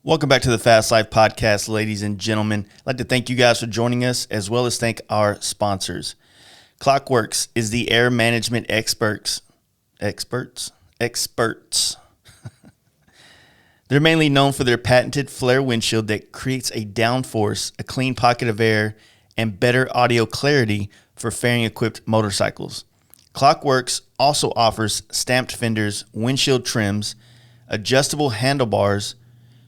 Welcome back to the Fast Life Podcast, ladies and gentlemen. I'd like to thank you guys for joining us, as well as thank our sponsors. Clockworks is the air management experts. They're mainly known for their patented flare windshield that creates a downforce, a clean pocket of air, and better audio clarity for fairing-equipped motorcycles. Clockworks also offers stamped fenders, windshield trims, adjustable handlebars,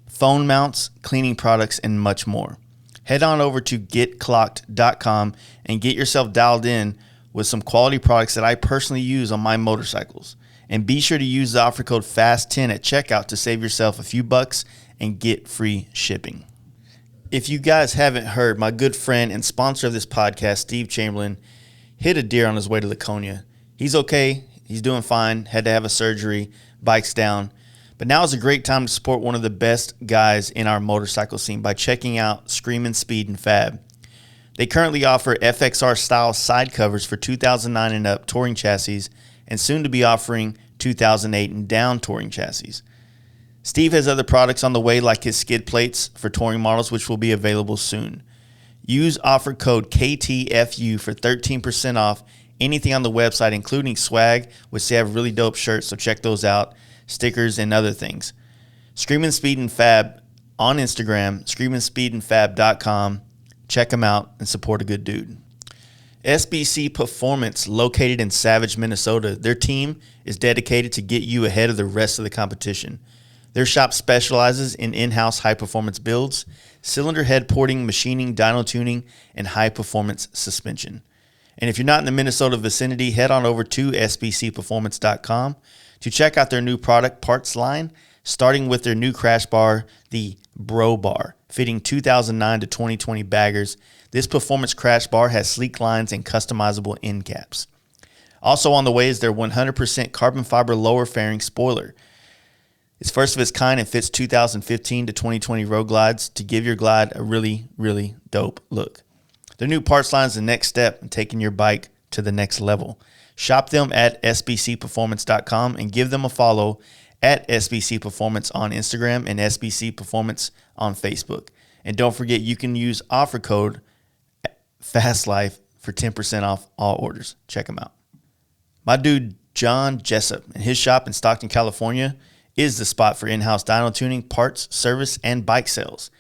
phone mounts, cleaning products, and much more. Head on over to getclocked.com and get yourself dialed in with some quality products that I personally use on my motorcycles. And be sure to use the offer code FAST10 at checkout to save yourself a few bucks and get free shipping. If you guys haven't heard, my good friend and sponsor of this podcast, Steve Chamberlain, hit a deer on his way to Laconia. He's okay. He's doing fine. Had to have a surgery. Bike's down. But now is a great time to support one of the best guys in our motorcycle scene by checking out Screamin' Speed and Fab. They currently offer FXR-style side covers for 2009 and up touring chassis and soon to be offering 2008 and down touring chassis. Steve has other products on the way like his skid plates for touring models, which will be available soon. Use offer code KTFU for 13% off anything on the website, including swag, which they have really dope shirts, so check those out. Stickers, and other things. Screamin' Speed and Fab on Instagram, screaminspeedandfab.com. Check them out and support a good dude. SBC Performance, located in Savage, Minnesota. Their team is dedicated to get you ahead of the rest of the competition. Their shop specializes in in-house high-performance builds, cylinder head porting, machining, dyno tuning, and high-performance suspension. And if you're not in the Minnesota vicinity, head on over to sbcperformance.com to check out their new product parts line, starting with their new crash bar, the Bro Bar, fitting 2009 to 2020 baggers. This performance crash bar has sleek lines and customizable end caps. Also on the way is their 100% carbon fiber lower fairing spoiler. It's first of its kind and fits 2015 to 2020 road glides to give your glide a really, really dope look. Their new parts line is the next step in taking your bike to the next level. Shop them at sbcperformance.com and give them a follow at SBC Performance on Instagram and SBC Performance on Facebook. And don't forget, you can use offer code FASTLIFE for 10% off all orders. Check them out. My dude, John Jessup, and his shop in Stockton, California, is the spot for in-house dyno tuning, parts, service, and bike sales.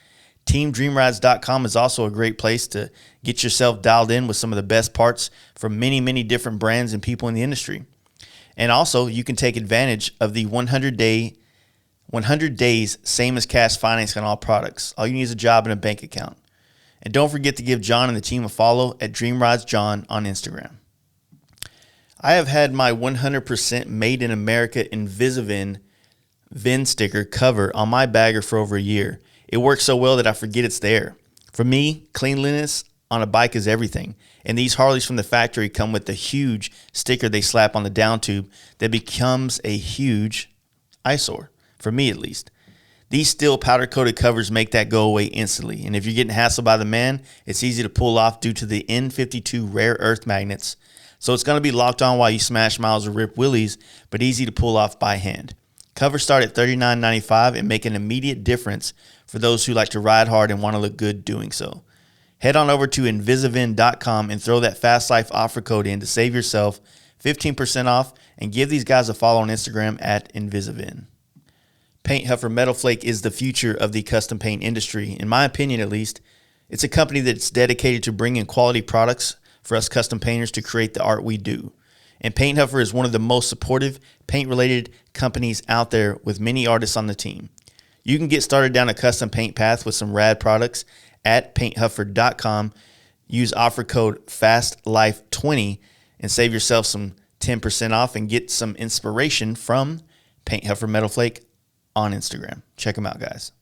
TeamDreamRides.com is also a great place to get yourself dialed in with some of the best parts from many, many different brands and people in the industry. And also, you can take advantage of the 100 days same as cash financing on all products. All you need is a job and a bank account. And don't forget to give John and the team a follow at DreamRidesJohn on Instagram. I have had my 100% Made in America Invisivin VIN sticker cover on my bagger for over a year. It works so well that I forget it's there. For me, cleanliness on a bike is everything. And these Harleys from the factory come with a huge sticker they slap on the down tube that becomes a huge eyesore, for me at least. These steel powder-coated covers make that go away instantly. And if you're getting hassled by the man, it's easy to pull off due to the N52 rare earth magnets. So it's going to be locked on while you smash miles or rip wheelies, but easy to pull off by hand. Covers start at $39.95 and make an immediate difference for those who like to ride hard and want to look good doing so. Head on over to Invisivin.com and throw that Fast Life offer code in to save yourself 15% off and give these guys a follow on Instagram at Invisivin. Paint Huffer Metal Flake is the future of the custom paint industry. In my opinion, at least, it's a company that's dedicated to bringing quality products for us custom painters to create the art we do. And Paint Huffer is one of the most supportive paint-related companies out there with many artists on the team. You can get started down a custom paint path with some rad products at painthuffer.com. Use offer code FASTLIFE20 and save yourself some 10% off and get some inspiration from Paint Huffer Metal Flake on Instagram. Check them out, guys.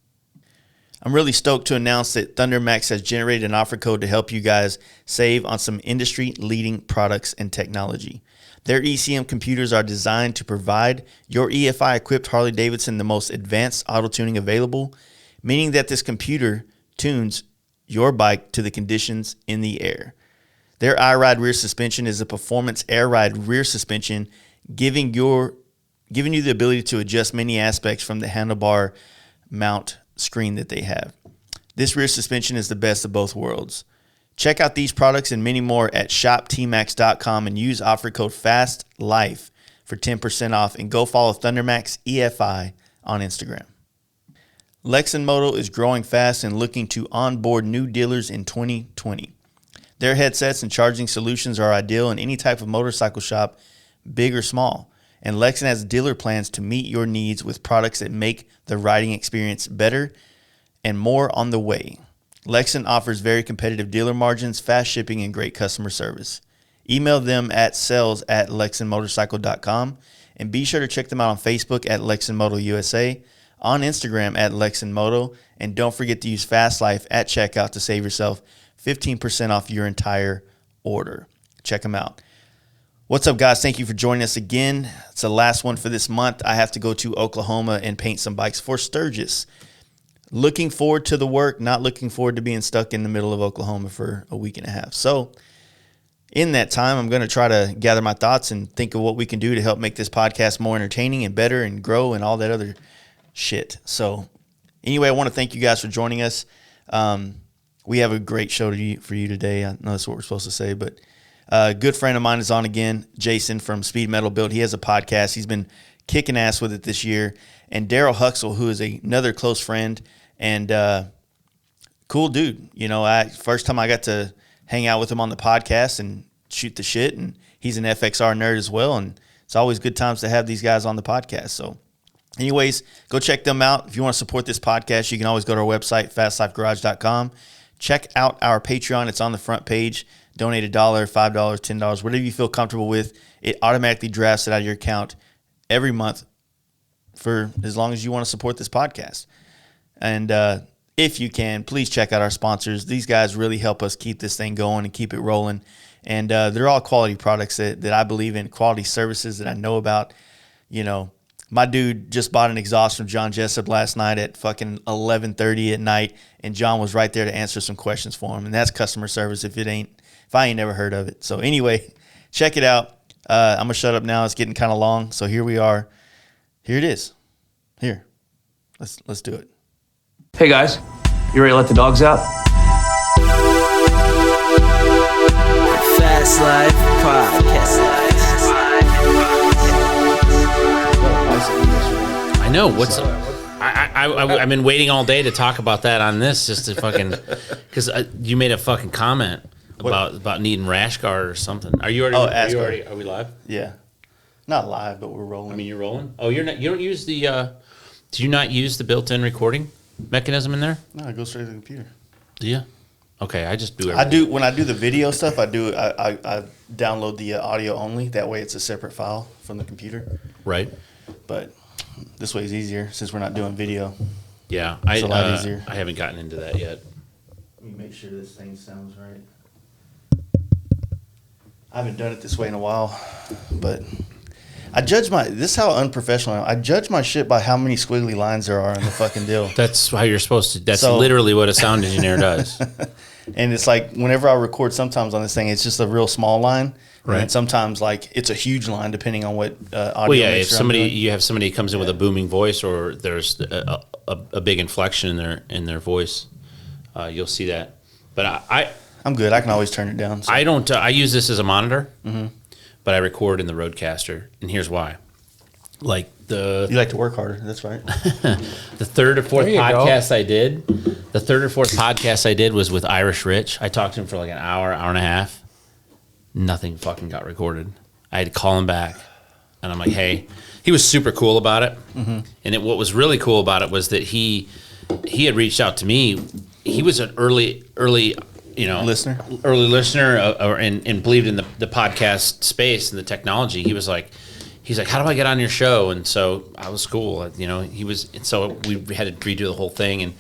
I'm really stoked to announce that ThunderMax has generated an offer code to help you guys save on some industry-leading products and technology. Their ECM computers are designed to provide your EFI-equipped Harley-Davidson the most advanced auto-tuning available, meaning that this computer tunes your bike to the conditions in the air. Their iRide rear suspension is a performance air ride rear suspension, giving you the ability to adjust many aspects from the handlebar mount screen that they have. This rear suspension is the best of both worlds. Check out these products and many more at shoptmax.com and use offer code FASTLIFE for 10% off, and go follow Thundermax EFI on Instagram. Lexan Moto is growing fast and looking to onboard new dealers in 2020. Their headsets and charging solutions are ideal in any type of motorcycle shop, big or small. And Lexan has dealer plans to meet your needs with products that make the riding experience better, and more on the way. Lexan offers very competitive dealer margins, fast shipping, and great customer service. Email them at sales@lexanmotorcycle.com, and be sure to check them out on Facebook at Lexan Moto USA, on Instagram at Lexan Moto, and don't forget to use FastLife at checkout to save yourself 15% off your entire order. Check them out. What's up, guys? Thank you for joining us again. It's the last one for this month. I have to go to Oklahoma and paint some bikes for Sturgis. Looking forward to the work, not looking forward to being stuck in the middle of Oklahoma for a week and a half. So in that time, I'm going to try to gather my thoughts and think of what we can do to help make this podcast more entertaining and better and grow and all that other shit. So anyway, I want to thank you guys for joining us. We have a great show for you today. I know that's what we're supposed to say, but a good friend of mine is on again, Jason from Speed Metal Build. He has a podcast. He's been kicking ass with it this year. And Darrell Huxsol, who is another close friend and cool dude. You know, first time I got to hang out with him on the podcast and shoot the shit, and he's an FXR nerd as well, and it's always good times to have these guys on the podcast. So anyways, go check them out. If you want to support this podcast, you can always go to our website, fastlifegarage.com. Check out our Patreon. It's on the front page. Donate $1, $5, $10, whatever you feel comfortable with. It automatically drafts it out of your account every month for as long as you want to support this podcast. And if you can, please check out our sponsors. These guys really help us keep this thing going and keep it rolling. And they're all quality products that I believe in, quality services that I know about. You know, my dude just bought an exhaust from John Jessup last night at fucking 11:30 at night, and John was right there to answer some questions for him. And that's customer service if I ain't never heard of it. So anyway, check it out. I'm going to shut up now. It's getting kind of long. So here we are. Here it is. Here. Let's do it. Hey guys, you ready to let the dogs out? Fast Life Podcast. I know. What's I've been waiting all day to talk about that on this, just to fucking, because you made a fucking comment about needing rash guard or something. Are you already? Are we live? Yeah, not live, but we're rolling. I mean, you're rolling. Oh, you're not. You don't use the. Do you not use the built-in recording mechanism in there? No, I go straight to the computer. Do you? Okay, I just do everything. I do when I do the video stuff. I download the audio only. That way, it's a separate file from the computer. Right. But this way is easier since we're not doing video. Yeah, it's a lot easier. I haven't gotten into that yet. Let me make sure this thing sounds right. I haven't done it this way in a while, but I judge this is how unprofessional I am. I judge my shit by how many squiggly lines there are in the fucking deal. That's how you're supposed to. That's literally what a sound engineer does. And it's like whenever I record sometimes on this thing, it's just a real small line. Right. And sometimes like it's a huge line depending on what audio. Well, yeah, if you have somebody who comes in with a booming voice, or there's a big inflection in their voice, you'll see that. But I'm good. I can always turn it down. So. I don't. I use this as a monitor, but I record in the Rodecaster, and here's why. Like you like to work harder. That's right. The third or fourth podcast I did was with Irish Rich. I talked to him for like an hour and a half. Nothing fucking got recorded. I had to call him back, and I'm like, "Hey," he was super cool about it. And what was really cool about it was that he had reached out to me. He was an early listener, and believed in the podcast space and the technology. He's like, "How do I get on your show?" And so I was cool. So we had to redo the whole thing. And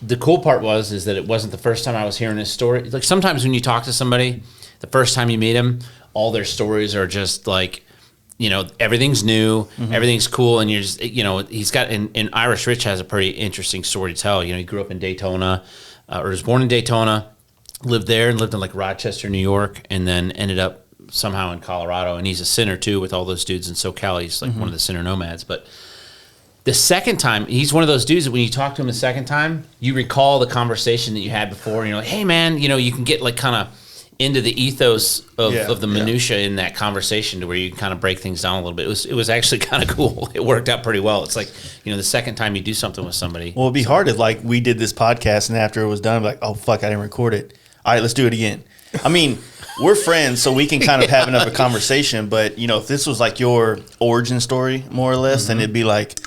the cool part is that it wasn't the first time I was hearing his story. Like sometimes when you talk to somebody, the first time you meet him, all their stories are just like, everything's new, everything's cool, and you're just, he's got, and Irish Rich has a pretty interesting story to tell. He grew up in Daytona, or was born in Daytona, lived there and lived in like Rochester, New York, and then ended up somehow in Colorado. And he's a sinner too with all those dudes in SoCal. He's like one of the sinner nomads. But The second time, he's one of those dudes that when you talk to him the second time, you recall the conversation that you had before, and you're like, hey, man, you can get like kind of into the ethos of the minutia in that conversation to where you kind of break things down a little bit. It was actually kind of cool. It worked out pretty well. It's like, the second time you do something with somebody. Well, it'd be hard if like we did this podcast and after it was done, like, oh, fuck, I didn't record it. All right, let's do it again. I mean, we're friends, so we can kind of have another conversation. But, if this was like your origin story, more or less, then it'd be like,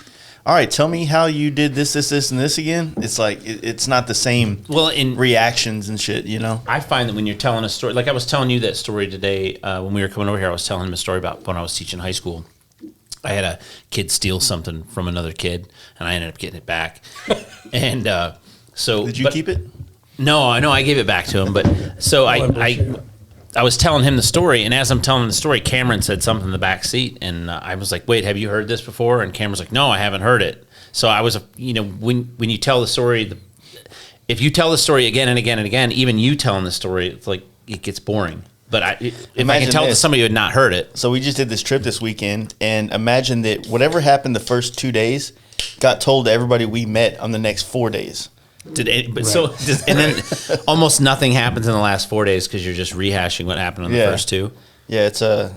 all right, tell me how you did this, and this again. It's like it's not the same reactions and shit, I find that when you're telling a story, like I was telling you that story today when we were coming over here, I was telling him a story about when I was teaching high school. I had a kid steal something from another kid, and I ended up getting it back. And so... Did you keep it? No, I gave it back to him. But so I was telling him the story, and as I'm telling him the story, Cameron said something in the back seat, and I was like, "Wait, have you heard this before?" And Cameron's like, "No, I haven't heard it." So I was, when you tell the story, if you tell the story again and again and again, even you telling the story, it's like it gets boring. But if I can tell it to somebody who had not heard it. So we just did this trip this weekend, and imagine that whatever happened the first 2 days got told to everybody we met on the next 4 days. And then almost nothing happens in the last 4 days because you're just rehashing what happened on the first two. Yeah, it's I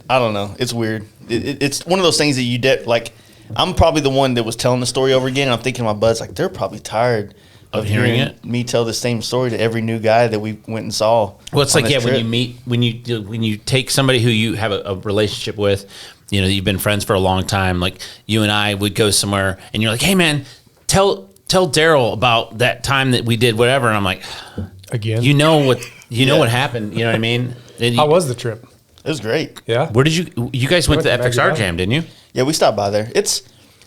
don't know. It's weird. It's one of those things that you like. I'm probably the one that was telling the story over again. And I'm thinking to my buds, like, they're probably tired of hearing it. Me tell the same story to every new guy that we went and saw. Well, it's like when you take somebody who you have a relationship with, you've been friends for a long time. Like you and I would go somewhere, and you're like, hey man, tell Darrell about that time that we did whatever, and I'm like, again, what happened? You know what I mean? How was the trip? It was great. Yeah. Where did you guys went to the FXR Jam, didn't you? Yeah, we stopped by there. It's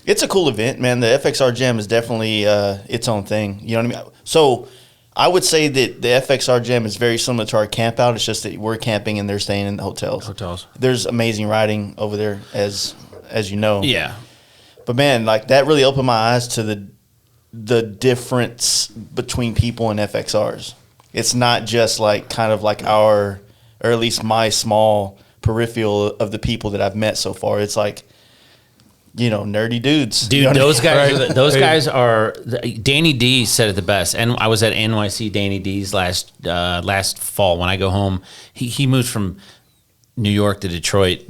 a cool event, man. The FXR Jam is definitely its own thing. You know what I mean? So I would say that the FXR Jam is very similar to our camp out. It's just that we're camping and they're staying in the hotels. There's amazing riding over there, as you know. Yeah. But man, like that really opened my eyes to the difference between people and FXRs. It's not just like kind of like our, or at least my small peripheral of the people that I've met so far. It's like, nerdy dudes. Dude, those guys are. Danny D said it the best, and I was at NYC Danny D's last fall. When I go home, he moved from New York to Detroit,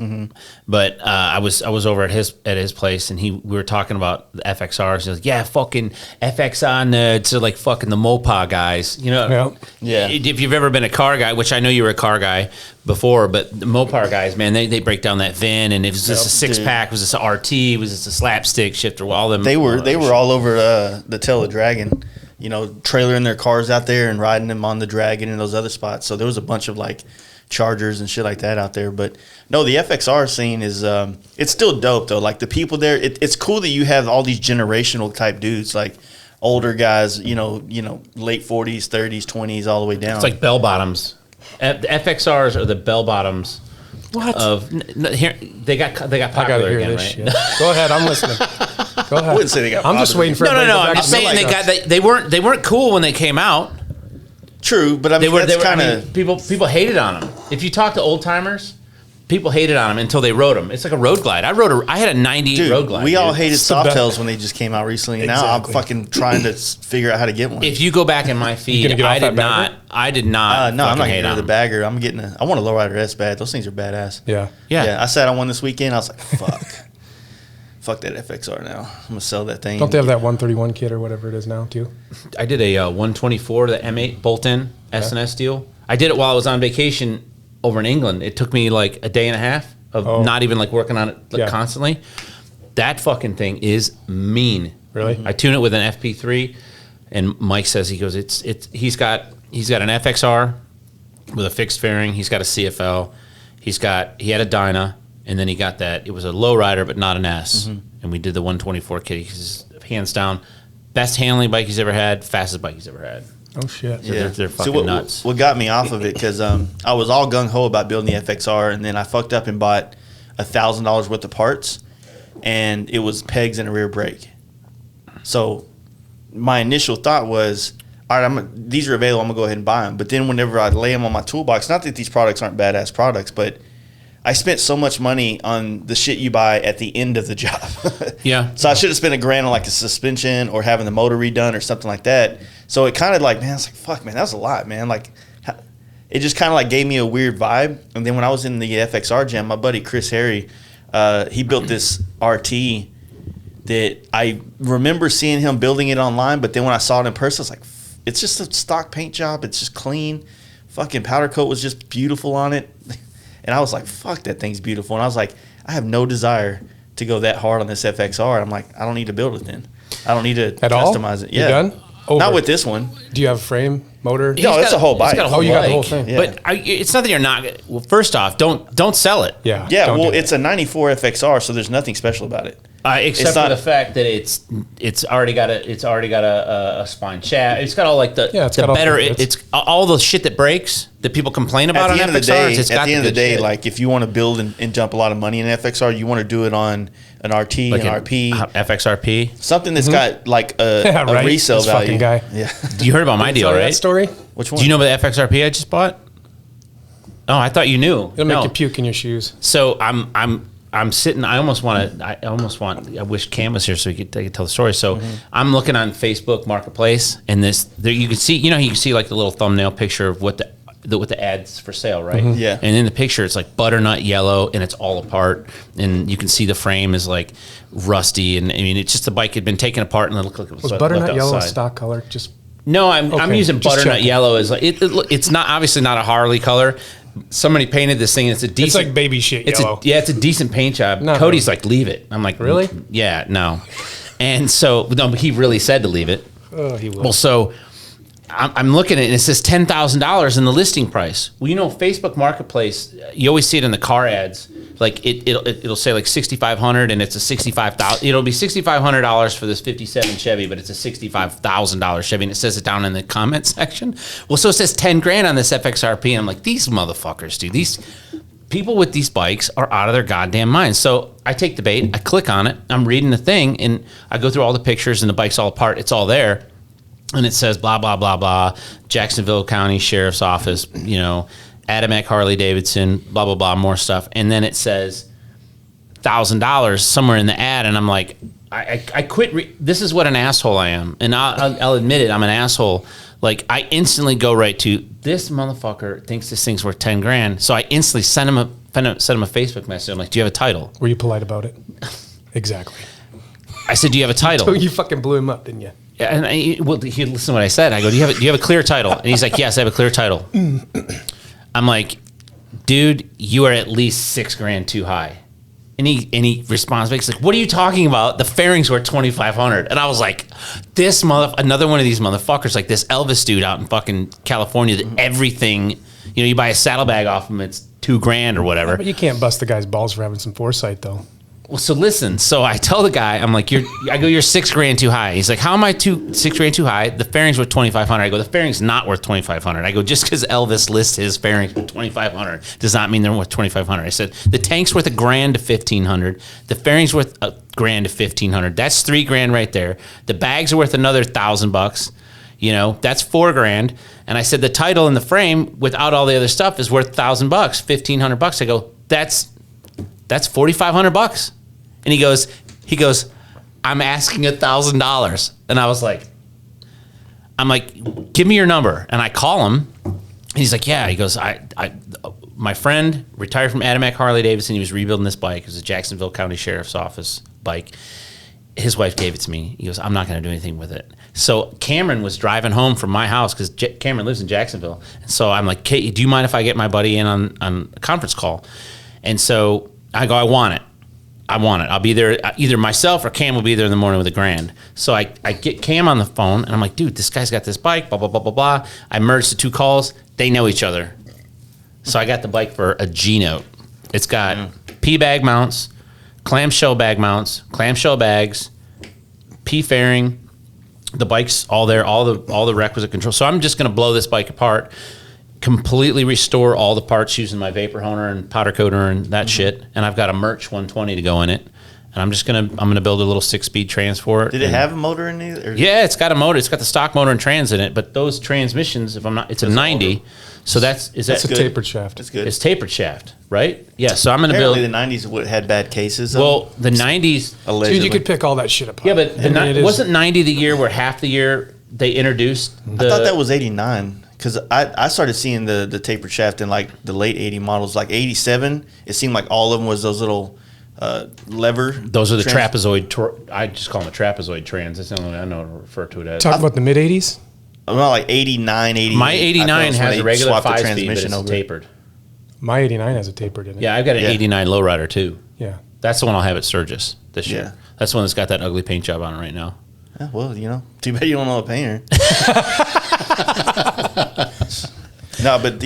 but I was over at his place, and we were talking about the FXRs. He was like, yeah, fucking FXR nerds are like fucking the Mopar guys, Yeah. If you've ever been a car guy, which I know you were a car guy before, but the Mopar guys, man, they break down that VIN, and if it's just a six pack, was this a RT, was this a slapstick shifter, all them. They were all over the Tail of Dragon, trailering their cars out there and riding them on the Dragon and those other spots. So there was a bunch of like Chargers and shit like that out there. But no, the FXR scene is it's still dope though. Like the people there, it's cool that you have all these generational type dudes, like older guys, late 40s, 30s, 20s, all the way down. It's like bell bottoms. The FXRs are the bell bottoms. What? Here they got popular I gotta hear again, this right? shit. Go ahead, I'm listening. Go ahead. I wouldn't say they got I'm just waiting for No. I'm just saying saying they weren't cool when they came out. True, but I mean, that's kind of people hated on them. If you talk to old timers, people hated on them until they rode them. It's like a road glide. I had a 98 road glide. We all hated Softails when they just came out recently. And now I'm fucking trying to figure out how to get one. If you go back in my feed, I did not. No, I'm not getting rid of the bagger. I want a lowrider S bad. Those things are badass. Yeah. I sat on one this weekend. I was like, fuck. Fuck that FXR now. I'm going to sell that thing. Don't they have that 131 kit or whatever it is now, too? I did a 124, the M8 bolt-in S&S deal. I did it while I was on vacation over in England. It took me like a day and a half of not even like working on it constantly. That fucking thing is mean. Really? I tune it with an FP3, and Mike says, he's got an FXR with a fixed fairing. He's got a CFL. He had a Dyna. And then he got that. It was a low rider, but not an S. And we did the 124 kit. He's hands down best handling bike he's ever had, fastest bike he's ever had. Oh shit! So they're fucking nuts. What got me off of it because I was all gung ho about building the FXR, and then I fucked up and bought $1,000 worth of parts, and it was pegs and a rear brake. So my initial thought was, all right, these are available. I'm gonna go ahead and buy them. But then whenever I lay them on my toolbox, not that these products aren't badass products, but I spent so much money on the shit you buy at the end of the job. Yeah. So I should have spent $1,000 on like a suspension or having the motor redone or something like that. So it kind of like, man, it's like, fuck, man, that was a lot, man. Like, it just kind of like gave me a weird vibe. And then when I was in the FXR jam, my buddy Chris Harry, he built this RT that I remember seeing him building it online. But then when I saw it in person, I was like, it's just a stock paint job. It's just clean. Fucking powder coat was just beautiful on it. And I was like, fuck, that thing's beautiful. And I was like, I have no desire to go that hard on this FXR. I'm like, I don't need to build it then. I don't need to customize it. You're Yeah. done? Over. Not with this one. Do you have frame, motor? No, it's a whole bike. Oh, you got the whole thing. Yeah. But it's not that you're not. Well, first off, don't sell it. Yeah. Yeah, don't well, do it's a 94 FXR, so there's nothing special about it. Except It's for not- the fact that it's already got a spine shaft. It's got all like the Yeah, it's the got all better. the bits. It's all the shit that breaks that people complain about At the on end of the FXRs. day, It's got at the end of the good day, shit. like if you want to build and jump a lot of money in FXR, you want to do it on an RT, like an an RP, FXRP. something that's got like a, Yeah, a right. resale This value. fucking guy. Yeah. You heard about my deal, Tell you right? that story? Which one? Do you know about the FXRP I just bought? Oh, I thought you knew. It'll make you puke in your shoes. So I'm sitting. I wish Cam was here so he could tell the story. So I'm looking on Facebook Marketplace, and there you can see. You can see like the little thumbnail picture of what the ads for sale, right? Yeah. And in the picture, it's like butternut yellow, and it's all apart, and you can see the frame is like rusty, and I mean it's just the bike had been taken apart, and it looked like it was Was butternut yellow a stock color? Just No, I'm Okay, using just butternut checking. yellow as like it's not obviously not a Harley color. Somebody painted this thing. And it's a decent. it's like baby shit yellow. It's a decent paint job. No, Cody's no. like, leave it. I'm like, Really? Yeah, no. And so no, but he really said to leave it. Oh, he will. Well, so I'm looking at it, and it says $10,000 in the listing price. Well, Facebook Marketplace, you always see it in the car ads. Like it'll say like 6,500, and it's a 65,000. It'll be $6,500 for this '57 Chevy, but it's a $65,000 Chevy, and it says it down in the comment section. Well, so it says 10 grand on this FXRP, and I'm like, these motherfuckers, dude. These people with these bikes are out of their goddamn minds. So I take the bait, I click on it, I'm reading the thing, and I go through all the pictures, and the bike's all apart. It's all there. And it says blah, blah, blah, blah, Jacksonville County Sheriff's Office, Adamek Harley Davidson, blah, blah, blah, more stuff. And then it says $1,000 somewhere in the ad. And I'm like, I quit. This is what an asshole I am. And I'll admit it, I'm an asshole. Like, I instantly go right to, this motherfucker thinks this thing's worth 10 grand. So I instantly send him a Facebook message. I'm like, do you have a title? Were you polite about it? Exactly. I said, do you have a title? So you fucking blew him up, didn't you? And he listened to what I said. I go, do you have a clear title? And he's like, yes, I have a clear title. I'm like, dude, you are at least $6 grand too high. And he responds back, he's like, what are you talking about? The fairings were $2,500. And I was like, another one of these motherfuckers, like this Elvis dude out in fucking California, that everything, you buy a saddlebag off him, it's $2 grand or whatever. But you can't bust the guy's balls for having some foresight, though. Well, so listen. So I tell the guy, I'm like, you're $6 grand too high. He's like, how am I $6 grand too high? The fairing's worth $2,500. I go, the fairing's not worth $2,500. I go, just because Elvis lists his fairings for $2,500 does not mean they're worth $2,500. I said, the tank's worth $1,000 to $1,500. The fairing's worth $1,000 to $1,500. That's $3 grand right there. The bags are worth another $1,000. That's $4 grand. And I said, the title and the frame without all the other stuff is worth $1,000, $1,500. I go, that's $4,500. And he goes, I'm asking $1,000. And I was like, give me your number. And I call him, and he's like, yeah. He goes, my friend retired from Adamek Harley Davidson. He was rebuilding this bike. It was a Jacksonville County Sheriff's Office bike. His wife gave it to me. He goes, I'm not going to do anything with it. So Cameron was driving home from my house because Cameron lives in Jacksonville. And so I'm like, Kate, do you mind if I get my buddy in on a conference call? And so I go, I want it. I'll be there. Either myself or Cam will be there in the morning with $1 grand. So I get Cam on the phone, and I'm like, dude, this guy's got this bike, blah, blah, blah, blah, blah. I merged the two calls. They know each other. So I got the bike for a G-Note. It's got P-bag mounts, clamshell bag mounts, clamshell bags, P-fairing. The bike's all there, all the requisite control. So I'm just going to blow this bike apart, completely restore all the parts using my vapor honer and powder coater and that shit. And I've got a Merch 120 to go in it. and I'm gonna build a little 6-speed trans for it. Did it have a motor in it? Or? Yeah, it's got a motor. It's got the stock motor and trans in it, but those transmissions, if I'm not, it's a 90. So that's That's a good. tapered shaft. That's good. It's tapered shaft, right? Yeah. So I'm gonna Apparently build. the 90s had bad cases. Though, Well, the 90s. allegedly. Dude, you could pick all that shit apart. Yeah, but It is- wasn't 90 the year where half the year they introduced the. I thought that was 89 because I started seeing the tapered shaft in like the late 80 models, like 87. It seemed like all of them was those little lever. Those are the trans- trapezoid. I just call them the trapezoid trans. That's the only way I know to refer to it as. Talk about the mid 80s. I'm not like 89, 88. My I thought it 89 was when has they a regular swapped the 5-speed, but transmission it's over. tapered. My 89 has a tapered in it. Yeah, I've got an Yeah. 89 lowrider too. Yeah. That's the one I'll have at Sturgis this Yeah. year. That's the one that's got that ugly paint job on it right now. Yeah, well, too bad you don't know a painter. No, but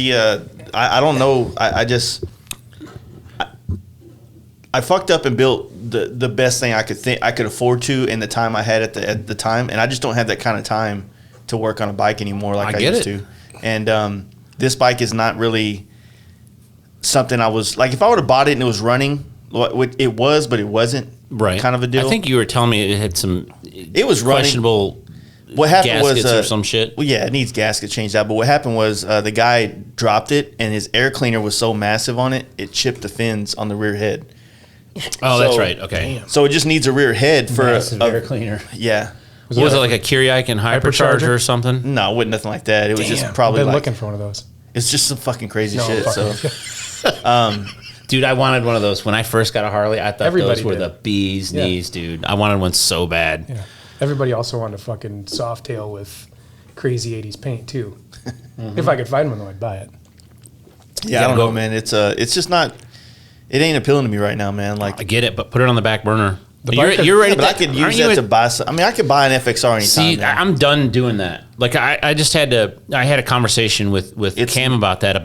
I don't know. I fucked up and built the best thing I could afford to in the time I had at the time, and I just don't have that kind of time to work on a bike anymore like I get used it. to. And this bike is not really something I was like. If I would have bought it and it was running, it was, but it wasn't. Right. Kind of a deal. I think you were telling me it had some It was running. questionable What happened gaskets was or some shit. Well, yeah, it needs gasket changed out. But what happened was the guy dropped it, and his air cleaner was so massive on it, it chipped the fins on the rear head. Oh, that's So- right. Okay. So it just needs a rear head for Massive air cleaner. Yeah. What was it, like a Kiriak and hypercharger or something? No, it wasn't nothing like that. It was just I've probably been like looking for one of those. it's just some fucking crazy No, shit. fucking- So Dude, I wanted one of those. When I first got a Harley, I thought Everybody those were did. the bee's Yeah. knees, dude. I wanted one so bad. Yeah. Everybody also wanted a fucking soft tail with crazy 80s paint too. If I could find one though, I'd buy it. yeah, I don't know, man. It's just not. It ain't appealing to me right now, man. Like I get it, but put it on the back burner. The You're, bike- you're ready. but I could use that to buy. I mean, I could buy an FXR anytime. See, man. I'm done doing that. Like I just had to. I had a conversation with Cam about that.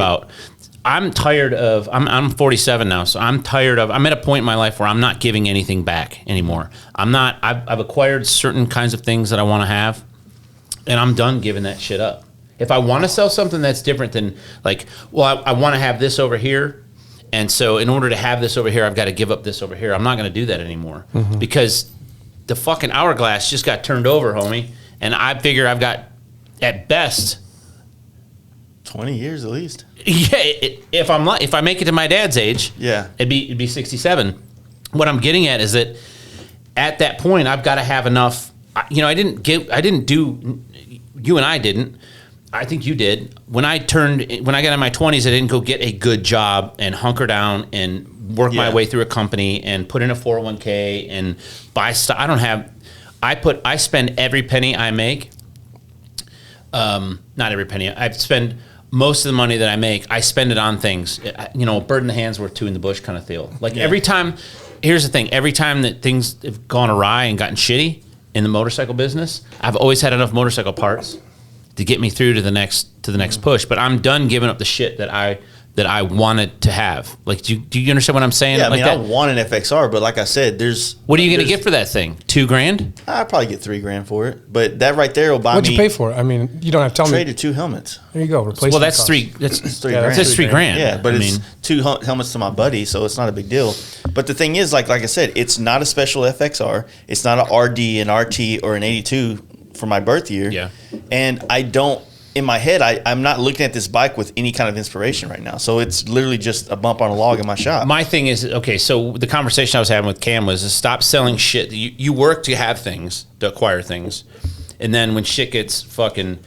I'm tired of. I'm 47 now, so I'm tired of. I'm at a point in my life where I'm not giving anything back anymore. I'm not. I've acquired certain kinds of things that I want to have, and I'm done giving that shit up. If I want to sell something that's different than like, well, I want to have this over here, and so in order to have this over here, I've got to give up this over here. I'm not going to do that anymore because the fucking hourglass just got turned over, homie, and I figure I've got at best. 20 years at least. Yeah, if I make it to my dad's age, Yeah. it'd be 67. What I'm getting at is that at that point, I've got to have enough. I didn't do. You and I didn't. I think you did. When I got in my 20s, I didn't go get a good job and hunker down and work my Yeah. way through a company and put in a 401k and buy stuff. I don't have. I spend every penny I make. Not every penny. I spend most of the money that I make. I spend it on things. A bird in the hand's worth two in the bush kind of deal. Like every time. Here's the thing. Every time that things have gone awry and gotten shitty in the motorcycle business, I've always had enough motorcycle parts to get me through to the next push. But I'm done giving up the shit that I wanted to have. Like, do you understand what I'm saying? Yeah, I like mean, that? I want an FXR, but like I said, What are you going to get for that thing? $2,000? I'd probably get $3,000 for it, but that right there will buy What'd me. you pay for it? I mean, you don't have to tell me. Traded 2 helmets. There you go. Replacement Well, that's cost. three. That's $3,000. That's $3,000. Yeah, but I it's mean, 2 helmets to my buddy, so it's not a big deal. But the thing is, like I said, it's not a special FXR. It's not an RD, an RT, or an 82 for my birth year. Yeah. And I don't. In my head, I'm not looking at this bike with any kind of inspiration right now. So it's literally just a bump on a log in my shop. my thing is, okay, so the conversation I was having with Cam was to stop selling shit. You work to have things, to acquire things, and then when shit gets fucking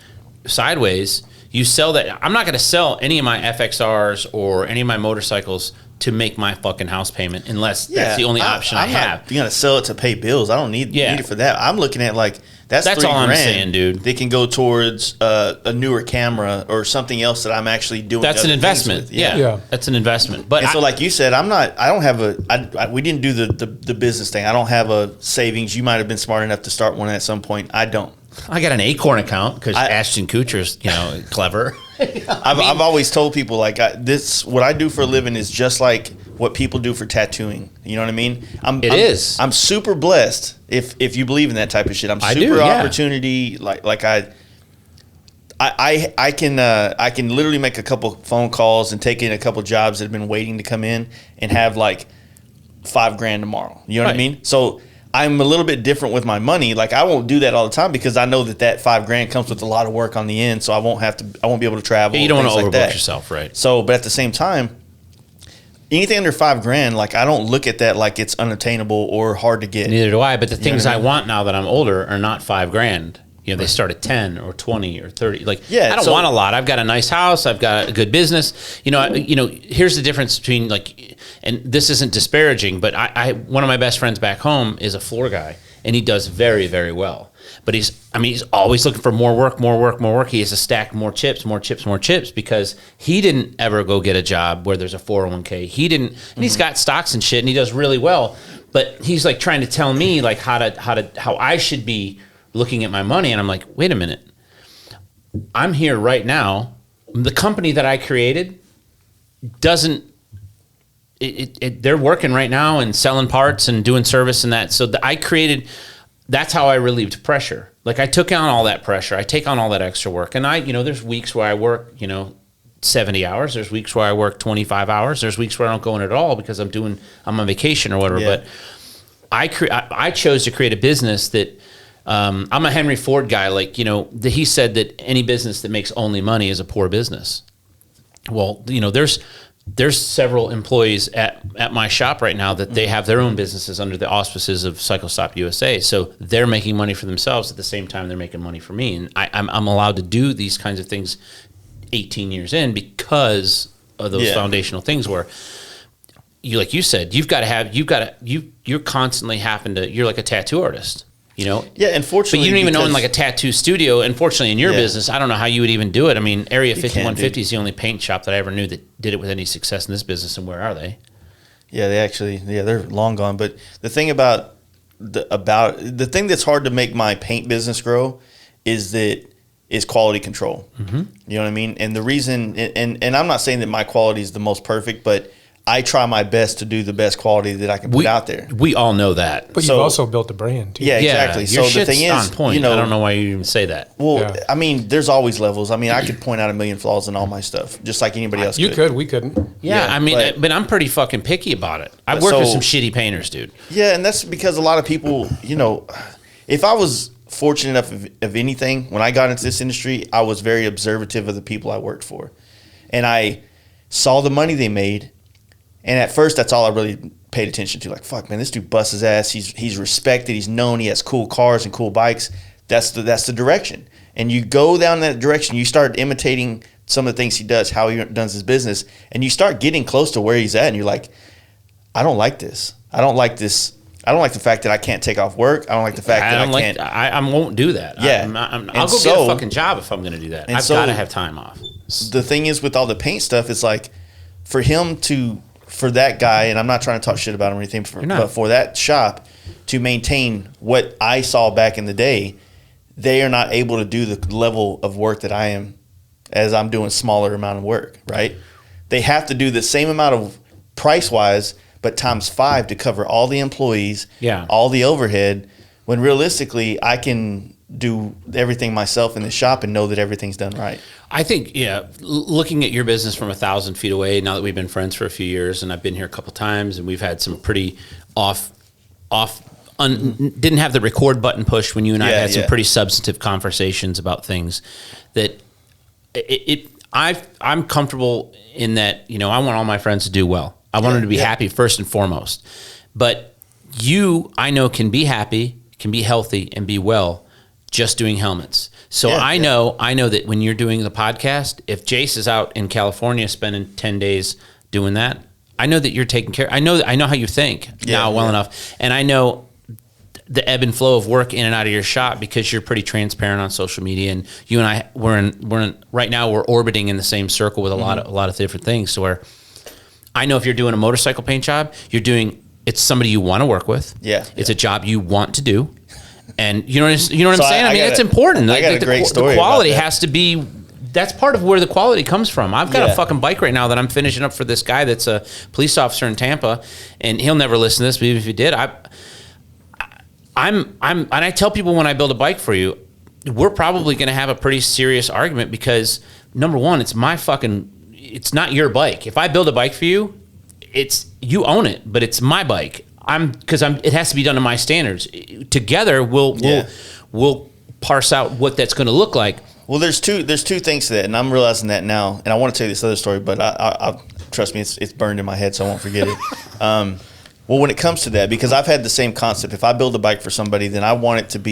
sideways, you sell that. I'm not going to sell any of my FXRs or any of my motorcycles to make my fucking house payment unless that's the only option I have. You're going to sell it to pay bills. I don't need it for that. I'm looking at like, that's all I'm $3,000 saying, dude. They can go towards a newer camera or something else that I'm actually doing. That's an other things investment. with. Yeah. That's an investment. But And so, like you said, I don't have we didn't do the business thing. I don't have a savings. You might have been smart enough to start one at some point. I don't. I got an Acorn account because Ashton Kutcher's, clever. I've always told people like what I do for a living is just like what people do for tattooing. You know what I mean? I'm super blessed if you believe in that type of shit. I'm super opportunity like I can literally make a couple phone calls and take in a couple jobs that have been waiting to come in and have like $5,000 tomorrow. You know what I Right. mean? So I'm a little bit different with my money. Like I won't do that all the time because I know that $5,000 comes with a lot of work on the end. So I won't be able to travel. Yeah, you don't want to things overbook like that. yourself, right? So, but at the same time, anything under $5,000, like I don't look at that like it's unattainable or hard to get. Neither do I. But the things what I I mean? want now that I'm older are not $5,000. You know, they start at 10 or 20 or 30. Like, Yeah, I don't so- want a lot. I've got a nice house. I've got a good business. Here's the difference between like, and this isn't disparaging, but I one of my best friends back home is a floor guy, and he does very, very well. But he's always looking for more work. He has to stack more chips because he didn't ever go get a job where there's a 401k. He didn't, and he's got stocks and shit, and he does really well. But he's like trying to tell me like how I should be looking at my money, and I'm like, wait a minute. I'm here right now. The company that I created doesn't. They're working right now and selling parts and doing service and that. So I created. That's how I relieved pressure. Like I took on all that pressure. I take on all that extra work, and there's weeks where I work, 70 hours. There's weeks where I work 25 hours. There's weeks where I don't go in at all because I'm on vacation or whatever. Yeah. But I chose to create a business that. I'm a Henry Ford guy. Like, he said that any business that makes only money is a poor business. Well, there's several employees at my shop right now that they have their own businesses under the auspices of Cycle Stop USA. So they're making money for themselves at the same time they're making money for me. And I'm allowed to do these kinds of things 18 years in because of those foundational things where like you said, you're constantly you're like a tattoo artist. Yeah, unfortunately. But you don't even own because- like a tattoo studio. Unfortunately, in your business, I don't know how you would even do it. I mean, Area 5150 is the only paint shop that I ever knew that did it with any success in this business. And where are they? Yeah, they're long gone. But the thing about the thing that's hard to make my paint business grow is quality control. Mm-hmm. You know what I mean? And the reason, and I'm not saying that my quality is the most perfect, but I try my best to do the best quality that I can put out there. We all know that. But So- you've also built a brand too. Yeah, exactly. Your So the shit's thing is, on point. I don't know why you even say that. Well, Yeah. I mean, there's always levels. I mean, I could point out a million flaws in all my stuff, just like anybody else You could. could, we couldn't. Yeah, Yeah, I mean, but- but I'm pretty fucking picky about it. I've worked with So- some shitty painters, dude. Yeah, and that's because a lot of people, if I was fortunate enough of anything, when I got into this industry, I was very observative of the people I worked for. And I saw the money they made. And at first, that's all I really paid attention to. Like, fuck, man, this dude busts his ass. He's respected. He's known. He has cool cars and cool bikes. That's the direction. And you go down that direction. You start imitating some of the things he does, how he does his business, and you start getting close to where he's at. And you're like, I don't like this. I don't like this. I don't like the fact that I can't take off work. I don't like the fact that I can't. I won't do that. Yeah. I'll go get a fucking job if I'm going to do that. And I've so- got to have time off. The thing is with all the paint stuff, it's like for that guy, and I'm not trying to talk shit about him or anything, but for that shop to maintain what I saw back in the day, they are not able to do the level of work that I am as I'm doing smaller amount of work, right? They have to do the same amount of price-wise, but times 5 to cover all the employees, all the overhead, when realistically I can do everything myself in the shop and know that everything's done right. I think, looking at your business from 1,000 feet away, now that we've been friends for a few years, and I've been here a couple times, and we've had some pretty didn't have the record button pushed when you and I had some pretty substantive conversations about things that I'm comfortable in that, I want all my friends to do well. I want them to be happy first and foremost. But you, I know, can be happy, can be healthy, and be well just doing helmets. So I know that when you're doing the podcast, if Jace is out in California spending 10 days doing that, I know that you're taking care. I know how you think now well enough. And I know the ebb and flow of work in and out of your shop because you're pretty transparent on social media, and you and I right now we're orbiting in the same circle with a lot of different things. So where I know if you're doing a motorcycle paint job, it's somebody you want to work with. It's a job you want to do. And you know what I'm saying? I mean, it's important. I got a great story. The quality about that. has to be. That's part of where the quality comes from. I've got a fucking bike right now that I'm finishing up for this guy that's a police officer in Tampa, and he'll never listen to this, but even if he did, and I tell people when I build a bike for you, we're probably going to have a pretty serious argument because number one, it's not your bike. If I build a bike for you, it's you own it, but it's my bike. It has to be done to my standards. Together, we'll parse out what that's going to look like. Well, there's two things to that, and I'm realizing that now. And I want to tell you this other story, but I trust me, it's burned in my head, so I won't forget it. Well, when it comes to that, because I've had the same concept. If I build a bike for somebody, then I want them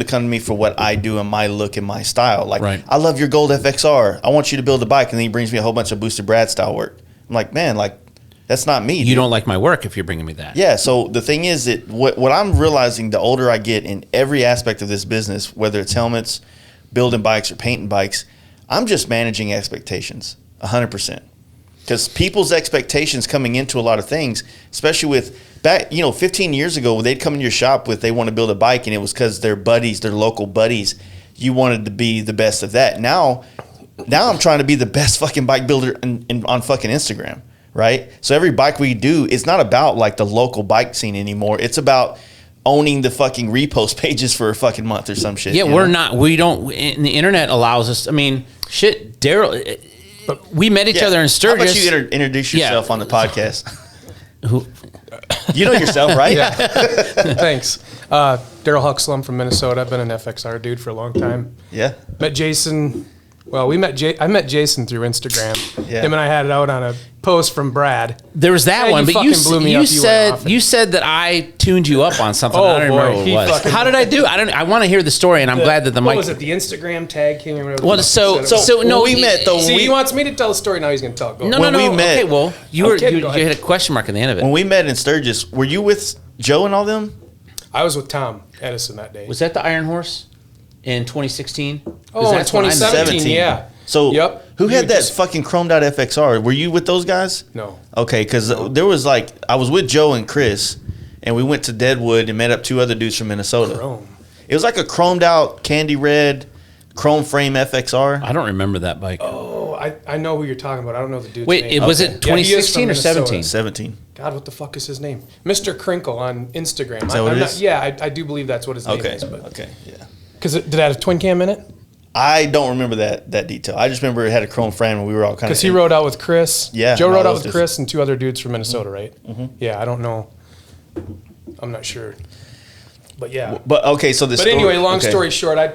to come to me for what I do and my look and my style. Like, right. I love your gold FXR. I want you to build a bike, and then he brings me a whole bunch of Boosted Brad style work. I'm like, man, like, that's not me. You don't like my work if you're bringing me that. Yeah, so the thing is that what I'm realizing the older I get in every aspect of this business, whether it's helmets, building bikes, or painting bikes, I'm just managing expectations 100%. Because people's expectations coming into a lot of things, especially with 15 years ago, when they'd come in your shop with they want to build a bike, and it was because their buddies, their local buddies, you wanted to be the best of that. Now I'm trying to be the best fucking bike builder on fucking Instagram, right? So every bike we do, it's not about like the local bike scene anymore. It's about owning the fucking repost pages for a fucking month or some shit. Yeah, we don't. And the internet allows us. I mean, shit, Darrell. We met each other in Sturgis. How about you introduce yourself on the podcast? Who? You know yourself, right? Yeah. Thanks. Darrell Huxsol, I'm from Minnesota. I've been an FXR dude for a long time. Yeah. Met Jason. Well, I met Jason through Instagram. Yeah. Him and I had it out on a post from Brad. There was that Yeah, one, you but you fucking blew me up. You went off you said that I tuned you up on something. Oh, I don't boy, remember what he it was. fucking- How did I do? I want to hear the story, and I'm glad that the What mic. was it? The Instagram tag king or whatever. Well, the fuck he said it was. so no, we met though. See, he wants me to tell the story. Now he's going to tell it. Go. No. when we met- Okay, well, you Okay, go ahead. had a question mark at the end of it. When we met in Sturgis, were you with Joe and all them? I was with Tom Edison that day. Was that the Iron Horse in 2016? Oh, in 2017, yeah. So Yep. who You had that just- fucking chromed out FXR? Were you with those guys? No. Okay, because there was like, I was with Joe and Chris, and we went to Deadwood and met up two other dudes from Minnesota. Chrome. It was like a chromed out candy red chrome frame FXR. I don't remember that bike. Oh, I know who you're talking about. I don't know the dude's Wait, name. was Okay. it Yeah, he is 2016 from or 17? Minnesota. 17. God, what the fuck is his name? Mr. Crinkle on Instagram. Is that what I'm it not, is? yeah, I do believe that's what his name Okay. is. But Okay. Yeah. because did it have a twin cam in it? I don't remember that detail. I just remember it had a chrome frame and we were all kind of. Because he rode out with Chris. Yeah, Joe no, rode out those with dudes. Chris and two other dudes from Minnesota, right? Mm-hmm. Yeah, I don't know. I'm not sure. But yeah. But okay, so this. But anyway, long story short, I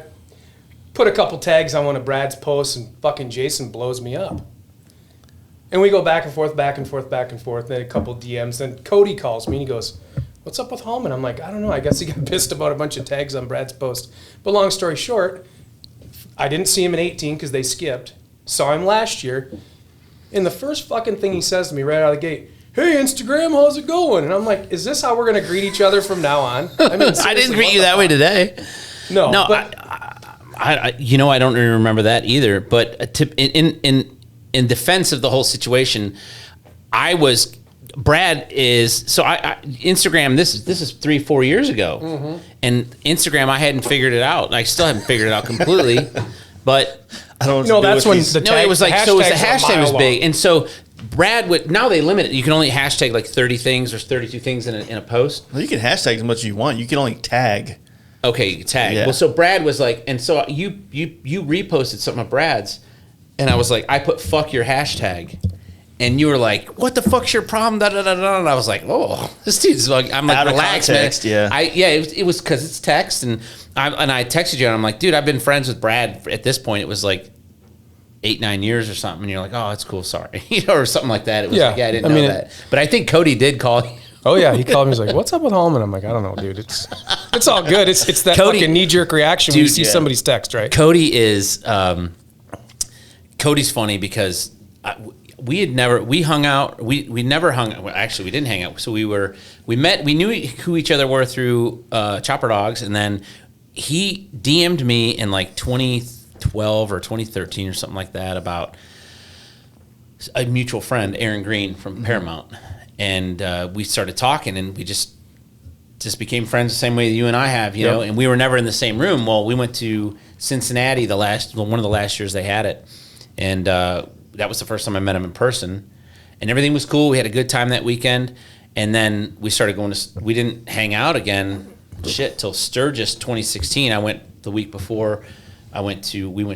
put a couple tags on one of Brad's posts, and fucking Jason blows me up. And we go back and forth, back and forth, back and forth. Then a couple DMs. Then Cody calls me and he goes, "What's up with Hallman?" I'm like, "I don't know. I guess he got pissed about a bunch of tags on Brad's post." But long story short, I didn't see him in 18 because they skipped. Saw him last year. And the first fucking thing he says to me right out of the gate, "Hey, Instagram, how's it going?" And I'm like, is this how we're going to greet each other from now on? I mean, I seriously, didn't greet what you the that way fuck? today. No, No, but I don't really remember that either. But in defense of the whole situation, Brad is so I Instagram. This is 3-4 years ago, Mm-hmm. and Instagram I hadn't figured it out. I still haven't figured it out completely, but I don't. No, that's when the. the no, it was like so. It was the hashtags are a hashtag was mile big, long. and so Brad would now they limit it. You can only hashtag like 30 things or 32 things in a post. Well, you can hashtag as much as you want. You can only tag. Okay, you can tag. Yeah. Well, so Brad was like, and so you reposted something of Brad's, and I was like, I put "fuck your hashtag," and you were like, "What the fuck's your problem?" Da da da da. And I was like, "Oh, this dude's like," I'm like, Out of "Relax, context, man." yeah. It was because it's text, and I texted you, and I'm like, "Dude, I've been friends with Brad at this point." It was like 8-9 years or something, and you're like, "Oh, that's cool, sorry," or something like that. It was Yeah, like, "Yeah, I didn't I know mean, that," but I think Cody did call you. oh yeah, he called me. He's like, "What's up with Hallman?" I'm like, "I don't know, dude. It's all good. It's that Cody- fucking knee jerk reaction when you Dude, see yeah. somebody's text, right?" Cody is Cody's funny because we hung out. We never hung out. Well, actually, we didn't hang out. So we met. We knew who each other were through Chopper Dogs, and then he DM'd me in like 2012 or 2013 or something like that about a mutual friend, Aaron Green from Paramount, and we started talking, and we just became friends the same way that you and I have, you know. And we were never in the same room. Well, we went to Cincinnati one of the last years they had it, and that was the first time I met him in person, and everything was cool. We had a good time that weekend, and then we started going to. We didn't hang out again, till Sturgis 2016. I went the week before. We went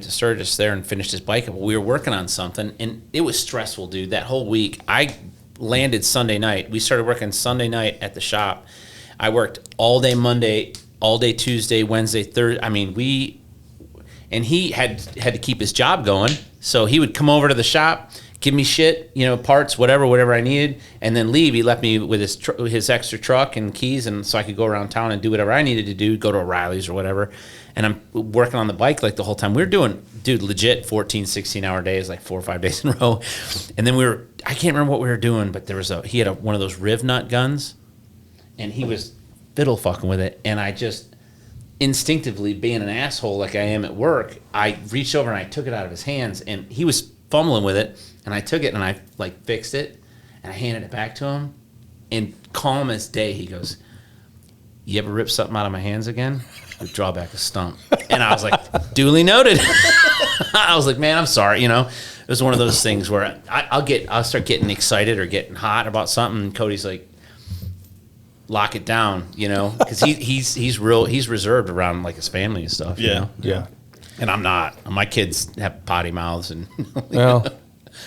to Sturgis there and finished his bike up. We were working on something, and it was stressful, dude. That whole week, I landed Sunday night. We started working Sunday night at the shop. I worked all day Monday, all day Tuesday, Wednesday, Thursday. I mean, and he had to keep his job going. So he would come over to the shop, give me shit, parts, whatever I needed, and then leave. He left me with his extra truck and keys, and so I could go around town and do whatever I needed to do, go to O'Reilly's or whatever. And I'm working on the bike like the whole time. We were doing, legit 14, 16-hour days, like 4 or 5 days in a row. And then I can't remember what we were doing, but he had one of those Riv Nut guns, and he was fiddle fucking with it. And I just instinctively, being an asshole like I am at work, I reached over and I took it out of his hands, and he was fumbling with it, and I took it and I fixed it, and I handed it back to him, and calm as day, he goes, "You ever rip something out of my hands again? We draw back a stump." And I was like, duly noted. I was like, man, I'm sorry. It was one of those things where I'll start getting excited or getting hot about something, and Cody's like, lock it down, because he's reserved around like his family and stuff. Yeah. Yeah. And I'm not. My kids have potty mouths, and Well,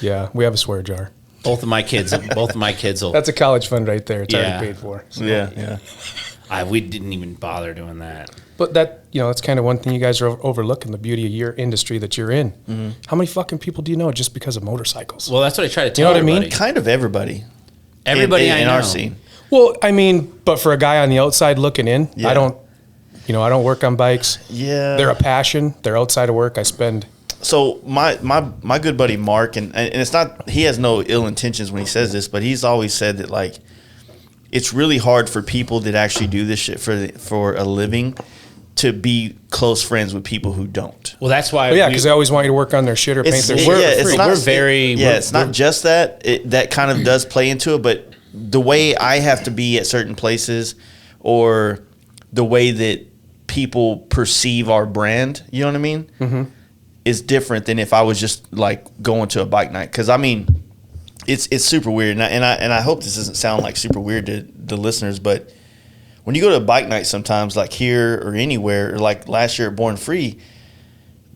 yeah, we have a swear jar. both of my kids will. That's a college fund right there. It's Yeah. already paid for. So. Yeah. We didn't even bother doing that. But that's kind of one thing you guys are overlooking, the beauty of your industry that you're in. Mm-hmm. How many fucking people do you know just because of motorcycles? Well, that's what I try to tell You know what I everybody. mean? Kind of everybody. Everybody in I know. our scene. Well, I mean, but for a guy on the outside looking in, Yeah. I don't work on bikes. Yeah. They're a passion. They're outside of work. I spend. So my good buddy Mark, and it's not, he has no ill intentions when he says this, but he's always said that like it's really hard for people that actually do this shit for a living to be close friends with people who don't. Well, that's why. Because they always want you to work on their shit or paint their shit. It's not just that. That kind of does play into it, but the way I have to be at certain places, or the way that people perceive our brand, you know what I mean, is different than if I was just like going to a bike night. Because I mean, it's super weird, and I hope this doesn't sound like super weird to the listeners, but when you go to a bike night sometimes, like here or anywhere, or like last year at Born Free,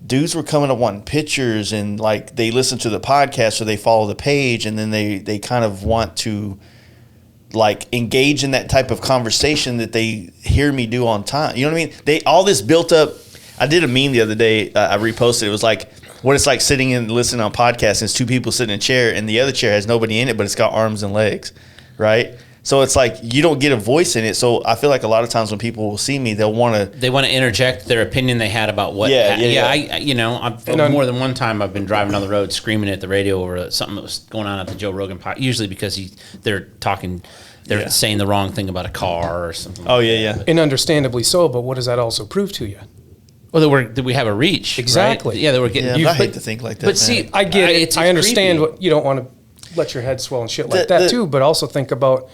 dudes were coming up wanting pictures, and like they listen to the podcast or they follow the page, and then they kind of want to like engage in that type of conversation that they hear me do on time. You know what I mean? All this built up. I did a meme the other day. I reposted. It was like what it's like sitting and listening on podcasts, and it's two people sitting in a chair, and the other chair has nobody in it, but it's got arms and legs, right? So it's like you don't get a voice in it. So I feel like a lot of times when people will see me, they want to interject their opinion they had about what. More than one time I've been driving down the road screaming at the radio over something that was going on at the Joe Rogan podcast. Usually because they're saying the wrong thing about a car or something. Oh yeah. And understandably so. But what does that also prove to you? Well, that we have a reach. Exactly. Right? Yeah, that we're getting. Yeah, I hate to think like that. But man. see, I get it. It's I understand creepy. what you don't want to let your head swell and shit like that too. But also think about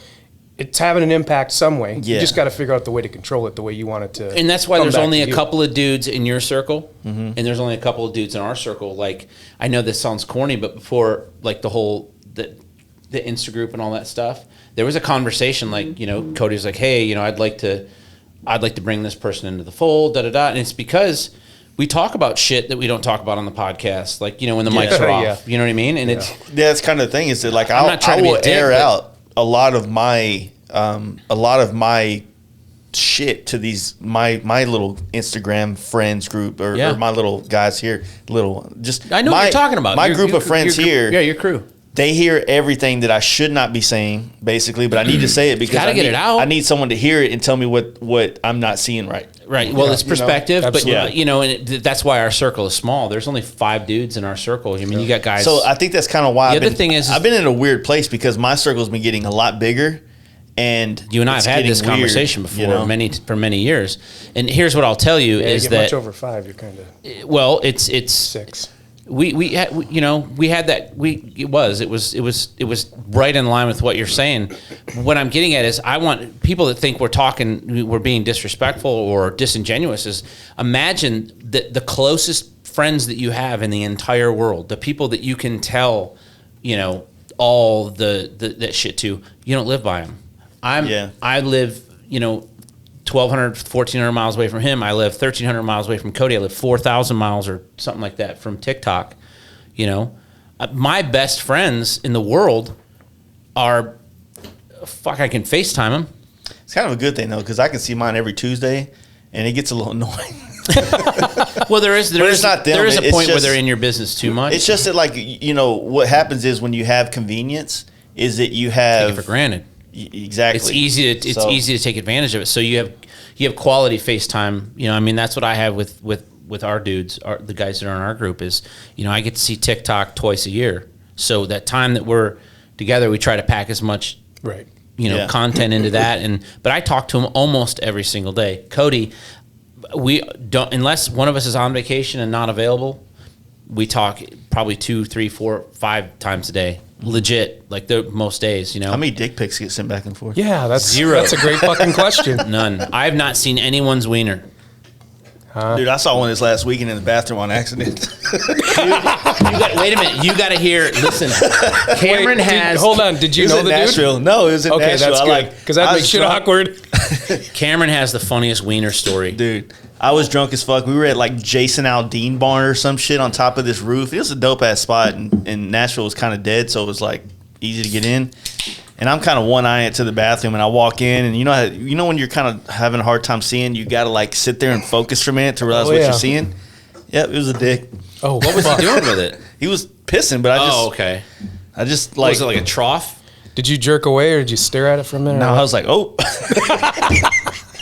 it's having an impact some way. Yeah. You just got to figure out the way to control it the way you want it to. And that's why come there's back only to a you. couple of dudes in your circle, and there's only a couple of dudes in our circle. Like, I know this sounds corny, but before like the whole the Insta group and all that stuff, there was a conversation. Like, Cody's like, hey, I'd like to bring this person into the fold, and it's because we talk about shit that we don't talk about on the podcast, like when the mics are off. Yeah. You know what I mean? And that's kind of the thing is that like I'm not I trying to be will a dick, air but- out a lot of my shit to these my little Instagram friends group or my little guys here. I know what you're talking about. My group of friends here. Yeah, your crew. They hear everything that I should not be saying, basically, but I need to say it because Gotta get it out. I need someone to hear it and tell me what I'm not seeing right. Right. Well, it's perspective, but absolutely. and that's why our circle is small. There's only 5 dudes in our circle. I mean, you got guys. So I think that's kind of why The other thing is I've been in a weird place because my circle's been getting a lot bigger, and you and I have had this conversation before for many years. And here's what I'll tell you is you get that much over 5, you're kind of well, it's 6. we had that it was right in line with what you're saying. What I'm getting at is I want people that think we're being disrespectful or disingenuous is imagine the closest friends that you have in the entire world, the people that you can tell, all that shit to, you don't live by them. I live, 1,200, 1,400 miles away from him. I live 1,300 miles away from Cody. I live 4,000 miles or something like that from TikTok. My best friends in the world are, fuck, I can FaceTime them. It's kind of a good thing though, because I can see mine every Tuesday, and it gets a little annoying. Well, there is not them. there is a It's point where just- they're in your business too much. It's just that, like, what happens is when you have convenience, is that you have take it for granted. Exactly. It's easy to take advantage of it. So you have quality FaceTime. I mean, that's what I have with our dudes, the guys that are in our group is, I get to see TikTok twice a year. So that time that we're together, we try to pack as much Right. content into that. But I talk to him almost every single day. Cody, we don't, unless one of us is on vacation and not available, we talk probably 2, 3, 4, 5 times a day. Legit, like the most days, How many dick pics get sent back and forth? Yeah, that's 0. That's a great fucking question. None. I have not seen anyone's wiener. Dude, I saw one this last weekend in the bathroom on accident. Wait a minute. You got to hear. Listen, Cameron has. Hold on. Did It you was know in the Nashville. dude? No, it was in Okay, Nashville. that's good. Because that makes shit awkward. Cameron has the funniest wiener story. Dude, I was drunk as fuck. We were at like Jason Aldean barn or some shit on top of this roof. It was a dope ass spot, and Nashville was kind of dead, so it was like easy to get in. And I'm kind of one-eyeing it to the bathroom, and I walk in, and you know when you're kind of having a hard time seeing, you got to like sit there and focus for a minute to realize what you're seeing. Yep, it was a dick. Oh, What was he doing with it? He was pissing, but Okay. I just Like, was it like a trough? Did you jerk away or did you stare at it for a minute? no, I was like, oh.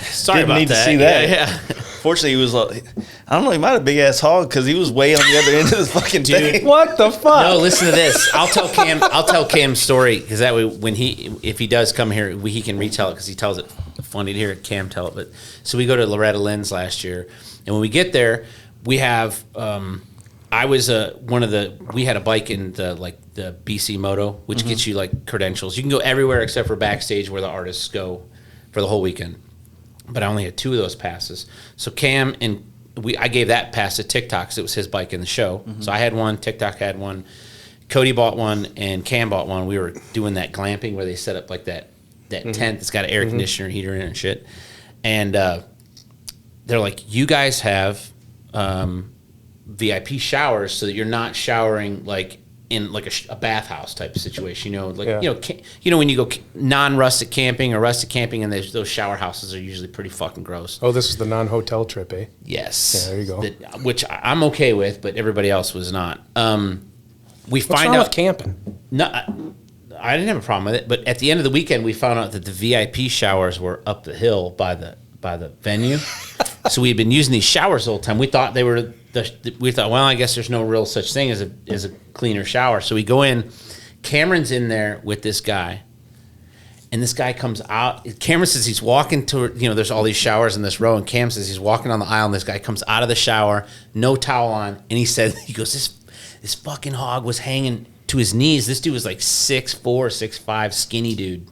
Sorry Didn't about need to that. see that. Yeah. Fortunately, he was like, I don't know, he might have a big ass hog because he was way on the other end of the fucking thing. What the fuck? No, listen to this. I'll tell Cam's story because that way, if he does come here, he can retell it because he tells it. Funny to hear Cam tell it. But so we go to Loretta Lynn's last year, and when we get there, we have. I was we had a bike in the BC Moto, which gets you like credentials. You can go everywhere except for backstage where the artists go for the whole weekend. But I only had 2 of those passes. So Cam and I gave that pass to TikTok because it was his bike in the show. So I had one, TikTok had one, Cody bought one, and Cam bought one. We were doing that glamping where they set up like that tent that's got an air conditioner heater in it and shit. And they're like, you guys have VIP showers so that you're not showering like in like a bathhouse type of situation, when you go non-rustic camping or rustic camping, and those shower houses are usually pretty fucking gross. Oh, this was the non-hotel trip, eh? Yes. Yeah, there you go. Which I'm okay with, but everybody else was not. We What's find wrong out with camping? No, I didn't have a problem with it, but at the end of the weekend, we found out that the VIP showers were up the hill by the venue. So we had been using these showers the whole time. We thought they were. We thought, well, I guess there's no real such thing as a cleaner shower. So we go in. Cameron's in there with this guy, and this guy comes out. Cameron says he's walking to, there's all these showers in this row, and Cam says he's walking on the aisle, and this guy comes out of the shower, no towel on, and he goes, this fucking hog was hanging to his knees. This dude was like 6'4", 6'5", skinny dude,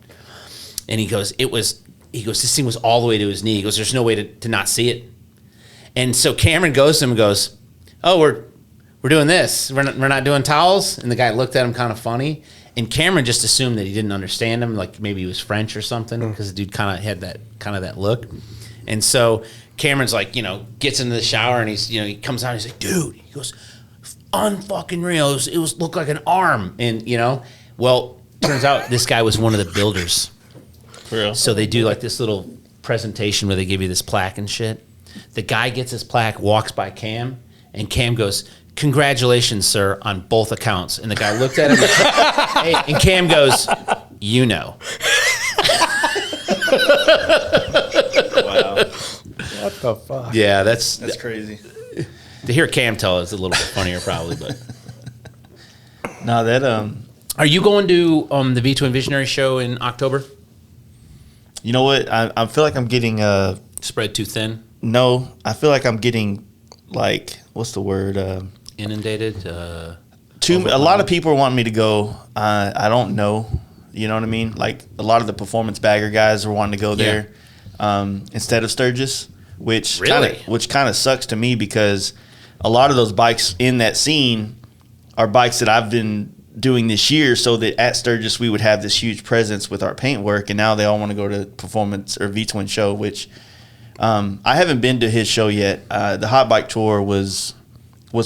and he goes, this thing was all the way to his knee. He goes, there's no way to not see it. And so Cameron goes to him and goes, oh, we're doing this. We're not doing towels. And the guy looked at him kind of funny. And Cameron just assumed that he didn't understand him, like maybe he was French or something, because the dude kind of had that look. And so Cameron's like, gets into the shower and he comes out and he's like, dude, he goes, unfucking real. It was looked like an arm. And well, turns out this guy was one of the builders. For real. So they do like this little presentation where they give you this plaque and shit. The guy gets his plaque, walks by Cam, and Cam goes, congratulations, sir, on both accounts. And the guy looked at him and Cam goes, Wow. What the fuck? Yeah, That's crazy. to hear Cam tell it's a little bit funnier probably, but. No, that Are you going to the V2 Visionary show in October? You know what? I feel like I'm getting Spread too thin? no. I feel like I'm getting like, what's the word? Inundated? A lot of people are wanting me to go. I don't know. You know what I mean? Like a lot of the performance bagger guys are wanting to go there instead of Sturgis, which Really? kind of sucks to me because a lot of those bikes in that scene are bikes that I've been doing this year, so that at Sturgis we would have this huge presence with our paint work, and now they all want to go to performance or V-Twin show, which I haven't been to his show yet. The Hot Bike Tour was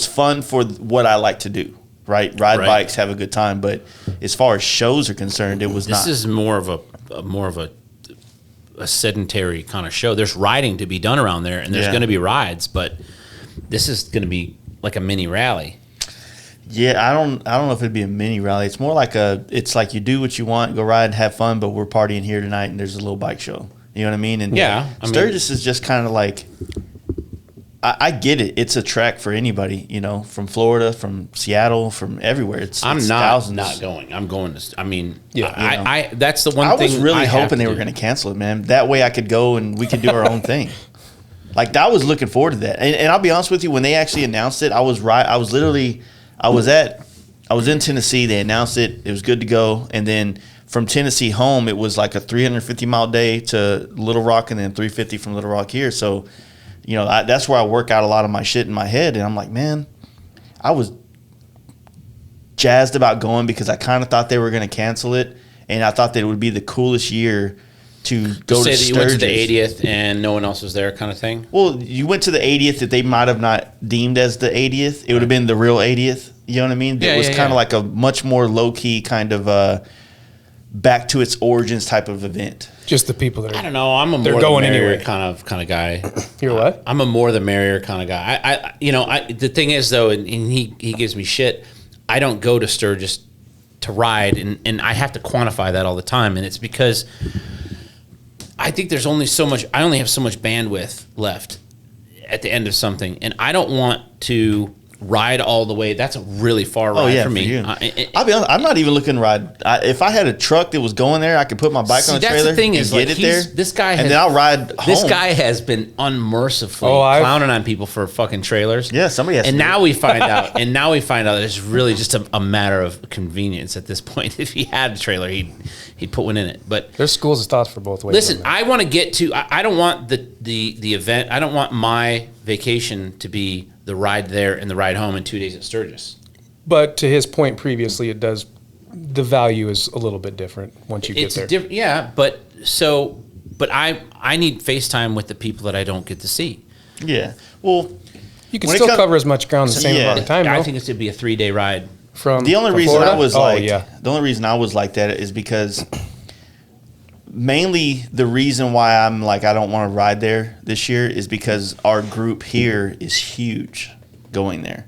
fun for what I like to do, right? Ride bikes, have a good time. But as far as shows are concerned, it was This not. is more of a sedentary kind of show. There's riding to be done around there, and there's Yeah. going to be rides, but this is going to be like a mini rally. Yeah, I don't know if it'd be a mini rally. It's more like it's like you do what you want, go ride and have fun, but we're partying here tonight and there's a little bike show. You know what I mean? And Yeah, I mean- Sturgis is just kind of like, I get it. It's a track for anybody, you know, from Florida, from Seattle, from everywhere. It's I'm it's not thousands. not going. I'm going to. I mean, Yeah, I that's the one I thing was really I have hoping they to were do. going to cancel it, man. That way I could go and we could do our own thing. Like, I was looking forward to that. And I'll be honest with you, when they actually announced it, I was in Tennessee. They announced it. It was good to go. And then from Tennessee home, it was like a 350-mile day to Little Rock and then 350 from Little Rock here. So, you know, that's where I work out a lot of my shit in my head. And I'm like, man, I was jazzed about going because I kind of thought they were going to cancel it. And I thought that it would be the coolest year to go Say to that you went to the Sturgis. 80th and no one else was there, kind of thing. Well, you went to the 80th that they might have not deemed as the 80th. It would have been the real 80th. You know what I mean? Yeah, It was yeah, kind of yeah. like a much more low-key kind of back to its origins type of event. Just the people that I are. don't know. I'm a They're more going the merrier anyway. kind of guy. You're what? I'm a more the merrier kind of guy. The thing is though, and he gives me shit. I don't go to Sturgis to ride, and I have to quantify that all the time, and it's because I think there's only so much. I only have so much bandwidth left at the end of something, and I don't want to ride all the way. That's a really far ride Oh, yeah, for me. you. I'll be honest, I'm not even looking to ride. If I had a truck that was going there, I could put my bike See, on a that's trailer the thing and is, get like, it there. this guy and has- then I'll ride home. This guy has been unmercifully Oh, I've- clowning on people for fucking trailers. Yeah, somebody has And to do now it. we find out. And now we find out that it's really just a matter of convenience at this point. If he had a trailer, he'd put one in it. But There's schools of thoughts for both ways. listen, on that. I want to get to. I don't want the event. I don't want my vacation to be the ride there and the ride home in 2 days at Sturgis. But to his point previously, it does. The value is a little bit different once you get It's there. different, yeah. But I need FaceTime with the people that I don't get to see. Yeah. Well, You can when it still come- cover as much ground the same Yeah. amount of time. I though. think it's to be a 3-day ride. From the only from reason Florida? I was oh, like, yeah. the only reason I was like that is because mainly the reason why I'm like, I don't want to ride there this year is because our group here is huge going there.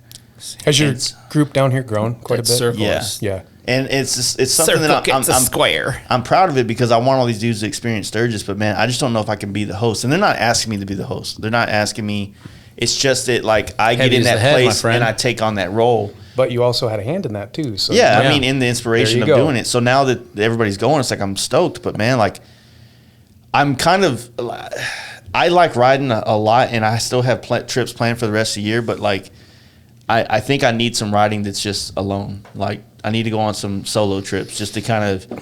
Has your it's- group down here grown quite a That bit? circle Yeah. is- Yeah. And it's something that I'm square. I'm proud of it because I want all these dudes to experience Sturgis, but man, I just don't know if I can be the host. And they're not asking me to be the host. They're not asking me. It's just that like I Heavy get in is the that head, my place friend. and I take on that role. But you also had a hand in that too. So Yeah, I Yeah. mean, in the inspiration There of you go. doing it. So now that everybody's going, it's like I'm stoked. But man, like I'm kind of, I like riding a lot, and I still have trips planned for the rest of the year. But like, I think I need some riding that's just alone. Like I need to go on some solo trips just to kind of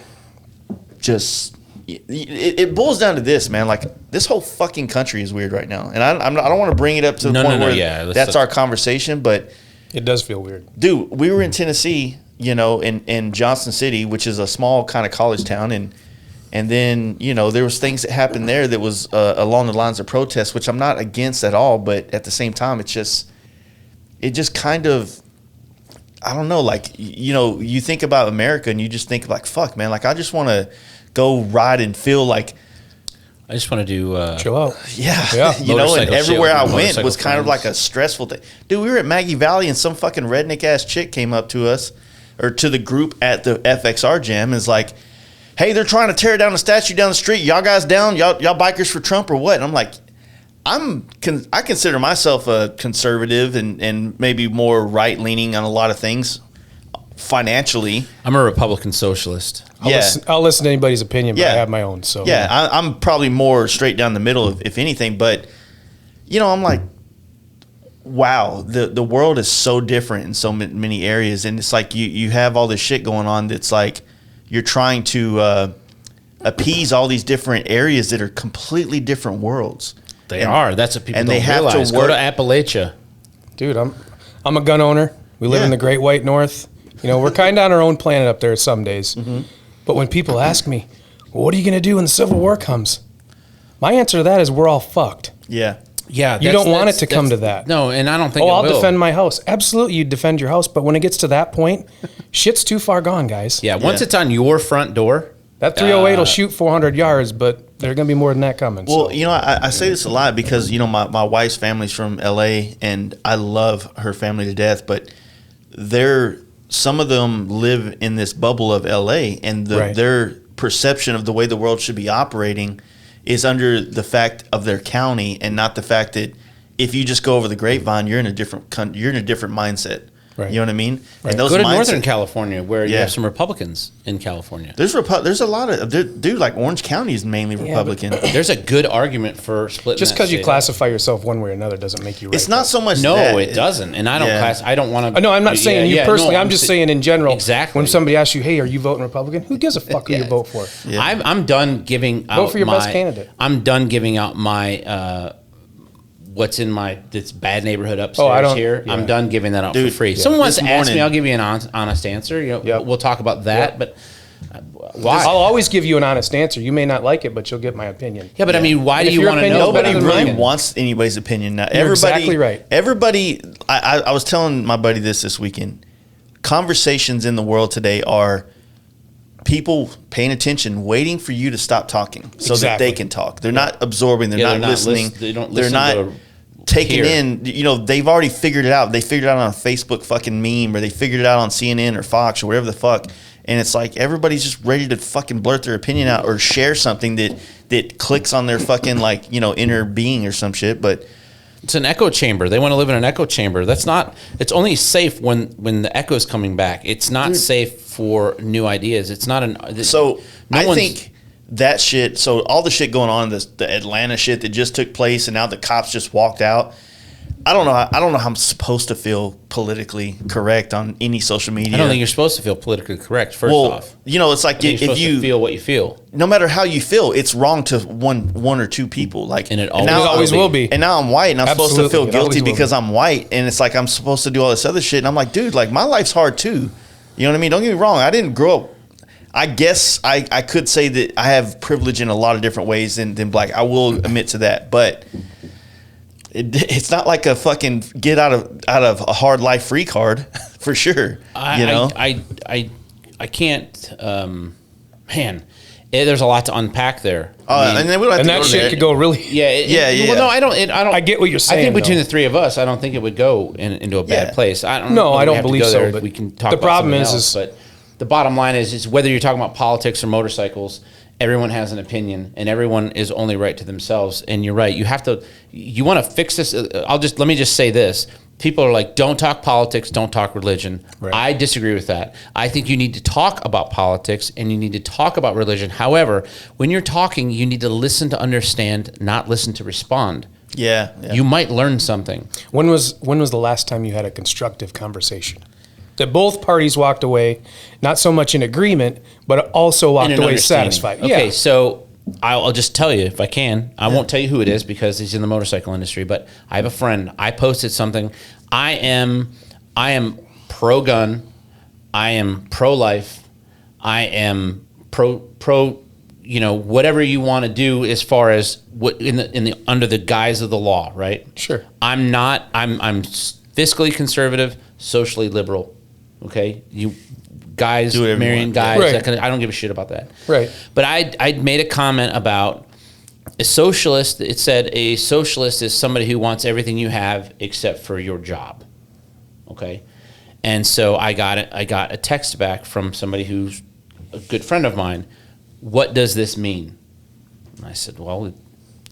just. It boils down to this, man. Like this whole fucking country is weird right now, and I don't want to bring it up to the No, point no, where yeah, that's our conversation, but. it does feel weird. Dude, we were in Tennessee, you know, in Johnson City, which is a small kind of college town, and then you know there was things that happened there that was along the lines of protest, which I'm not against at all, but at the same time, it just kind of, I don't know, like you know, you think about America and you just think like, fuck, man, like I just want to go ride and feel like. I just want to do. Chill out. Yeah, Yeah. you know, and Motorcycle everywhere shit I with went motorcycle was kind of friends. like a stressful thing. Dude, we were at Maggie Valley and some fucking redneck ass chick came up to us or to the group at the FXR jam and is like, hey, they're trying to tear down the statue down the street. Y'all guys down? Y'all bikers for Trump or what? And I'm like, I consider myself a conservative and maybe more right leaning on a lot of things financially. I'm a Republican socialist. I'll listen to anybody's opinion, but Yeah. I have my own. So Yeah, I'm probably more straight down the middle, if anything. But, you know, I'm like, wow, the world is so different in so many areas. And it's like you have all this shit going on that's like you're trying to appease all these different areas that are completely different worlds. They are. That's what people and don't they have to realize. Go work- to Appalachia. dude, I'm a gun owner. We live Yeah. in the Great White North. You know, we're kind of on our own planet up there some days. Mm-hmm. But when people ask me, well, what are you going to do when the Civil War comes? My answer to that is we're all fucked. Yeah. Yeah, You don't want it to come to that. No, and I don't think. Oh, I'll will. defend my house. Absolutely, you defend your house, but when it gets to that point, shit's too far gone, guys. Yeah, once it's on your front door, That 308 will shoot 400 yards, but there's going to be more than that coming. Well, so. you know, I say this a lot because, you know, my wife's family's from L.A. and I love her family to death, but some of them live in this bubble of L.A. and their perception of the way the world should be operating is under the fact of their county and not the fact that if you just go over the grapevine, you're in a different mindset. Right. You know what I mean? Right. And those go to mindset- Northern California where you Yeah. have some Republicans in California. There's a lot of dude, like Orange County is mainly Republican. There's a good argument for splitting. Just that because you state. classify yourself one way or another doesn't make you right. It's not so much. No, that. it doesn't. And I don't Yeah. I don't want to. No, I'm not saying you personally. I'm just saying in general. Exactly. When somebody asks you, "Hey, are you voting Republican?" Who gives a fuck who you vote for? Yeah. I'm done giving out. Vote for your best candidate. I'm done giving out my what's in my this bad neighborhood upstairs I don't- here. yeah. I'm done giving that out Dude, for free. yeah. Someone wants This to ask me, morning- I'll give you an honest answer. You know, Yep. we'll talk about that. Yep. But why? I'll always give you an honest answer. You may not like it, but you'll get my opinion. yeah, but I mean, why And do if you your want to opinion's know? better Nobody than really mine. wants anybody's opinion now. You're Everybody, exactly right. Everybody, I was telling my buddy this weekend. Conversations in the world today are people paying attention, waiting for you to stop talking so that Exactly. they can talk. They're not absorbing. They're Yeah, not listening. they don't They're listen not to taking hear. in. You know, they've already figured it out. They figured it out on a Facebook fucking meme, or they figured it out on CNN or Fox or whatever the fuck. And it's like everybody's just ready to fucking blurt their opinion out or share something that clicks on their fucking like, you know, inner being or some shit. But It's an echo chamber. They want to live in an echo chamber. That's not. It's only safe when the echo is coming back. It's not safe for new ideas. It's not an. So no I one's- think that shit. So all the shit going on, the Atlanta shit that just took place, and now the cops just walked out. I don't know. I don't know how I'm supposed to feel politically correct on any social media. I don't think you're supposed to feel politically correct. First well, off, you know, it's like you're if supposed you to feel what you feel. no matter how you feel, it's wrong to one or two people. Like, And it now always will be. And now I'm white, and I'm supposed to Absolutely, feel it always guilty will because be. I'm white, and it's like I'm supposed to do all this other shit. And I'm like, dude, like my life's hard too. You know what I mean? Don't get me wrong. I didn't grow up. I guess I could say that I have privilege in a lot of different ways than black. I will admit to that, but it's not like a fucking get out of a hard life free card for sure. You know, I can't. Man, there's a lot to unpack there. I mean, and then we don't have And to that go to shit that. could go really. Yeah. Well, no, I don't. I get what you're saying, I think between though. the three of us, I don't think it would go into a bad Yeah. place. I don't. No, know I that we don't have to believe go so, there. but We can talk. the about problem something is- else, but the bottom line is whether you're talking about politics or motorcycles, everyone has an opinion, and everyone is only right to themselves. And you're right. You have to. You want to fix this. Let me just say this. People are like, don't talk politics, don't talk religion. Right. I disagree with that. I think you need to talk about politics and you need to talk about religion. However, when you're talking, you need to listen to understand, not listen to respond. Yeah. You might learn something. When was the last time you had a constructive conversation? That both parties walked away, not so much in agreement, but also walked And an away understanding. satisfied. Okay, Yeah. so I'll just tell you if I can. I won't tell you who it is because he's in the motorcycle industry. But I have a friend. I posted something. I am pro gun. I am pro life. I am pro. You know, whatever you want to do as far as what in the under the guise of the law, right? Sure. I'm not. I'm fiscally conservative, socially liberal. Okay, you guys Do whatever you marrying want. guys. Right. That kind of, I don't give a shit about that. Right. But I'd made a comment about a socialist. It said a socialist is somebody who wants everything you have except for your job. Okay, and so I got a text back from somebody who's a good friend of mine. What does this mean? And I said, well,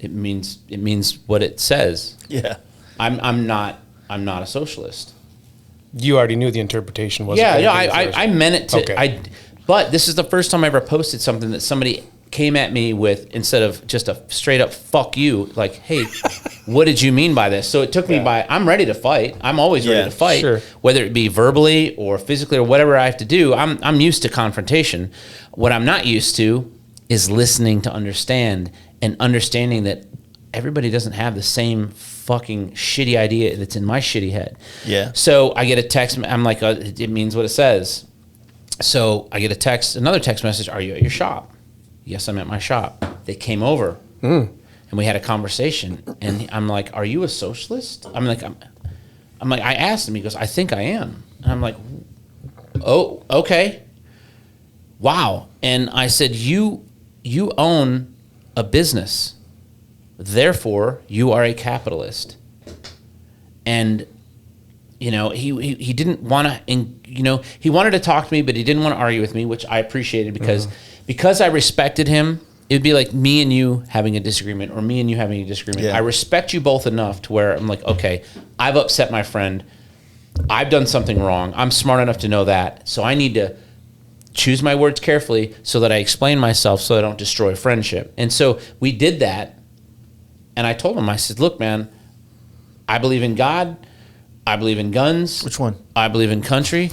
it means what it says. Yeah. I'm not a socialist. You already knew the interpretation was. Yeah, I meant it to. Okay. But this is the first time I ever posted something that somebody came at me with, instead of just a straight up "fuck you," like, "Hey, what did you mean by this?" So it took me by. I'm ready to fight. I'm always ready Yeah, to fight, sure. whether it be verbally or physically or whatever I have to do. I'm used to confrontation. What I'm not used to is listening to understand and understanding that everybody doesn't have the same fucking shitty idea that's in my shitty head. Yeah. So I get a text. I'm like, it means what it says. So I get another text message. Are you at your shop? Yes, I'm at my shop. They came over. and we had a conversation. And I'm like, "Are you a socialist?" I'm like, I asked him. He goes, "I think I am." And I'm like, "Oh, okay, wow." And I said, "You own a business, therefore you are a capitalist." And he didn't want to, he wanted to talk to me, but he didn't want to argue with me, which I appreciated because I respected him. It would be like me and you having a disagreement, or me and you having a disagreement. Yeah. I respect you both enough to where I'm like, okay, I've upset my friend. I've done something wrong. I'm smart enough to know that. So I need to choose my words carefully so that I explain myself so I don't destroy friendship. And so we did that. And I told him, I said, look, man, I believe in God. I believe in guns. Which one? I believe in country.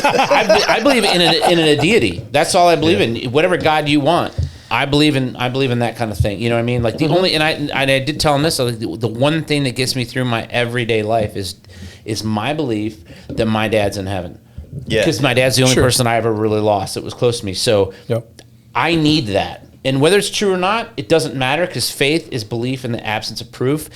I believe in a deity. That's all I believe in. Whatever God you want, I believe in that kind of thing. You know what I mean? Like the only, and I did tell him this. The one thing that gets me through my everyday life is my belief that my dad's in heaven. Yeah. Because my dad's the only person I ever really lost that was close to me. So I need that. And whether it's true or not, it doesn't matter, because faith is belief in the absence of proof.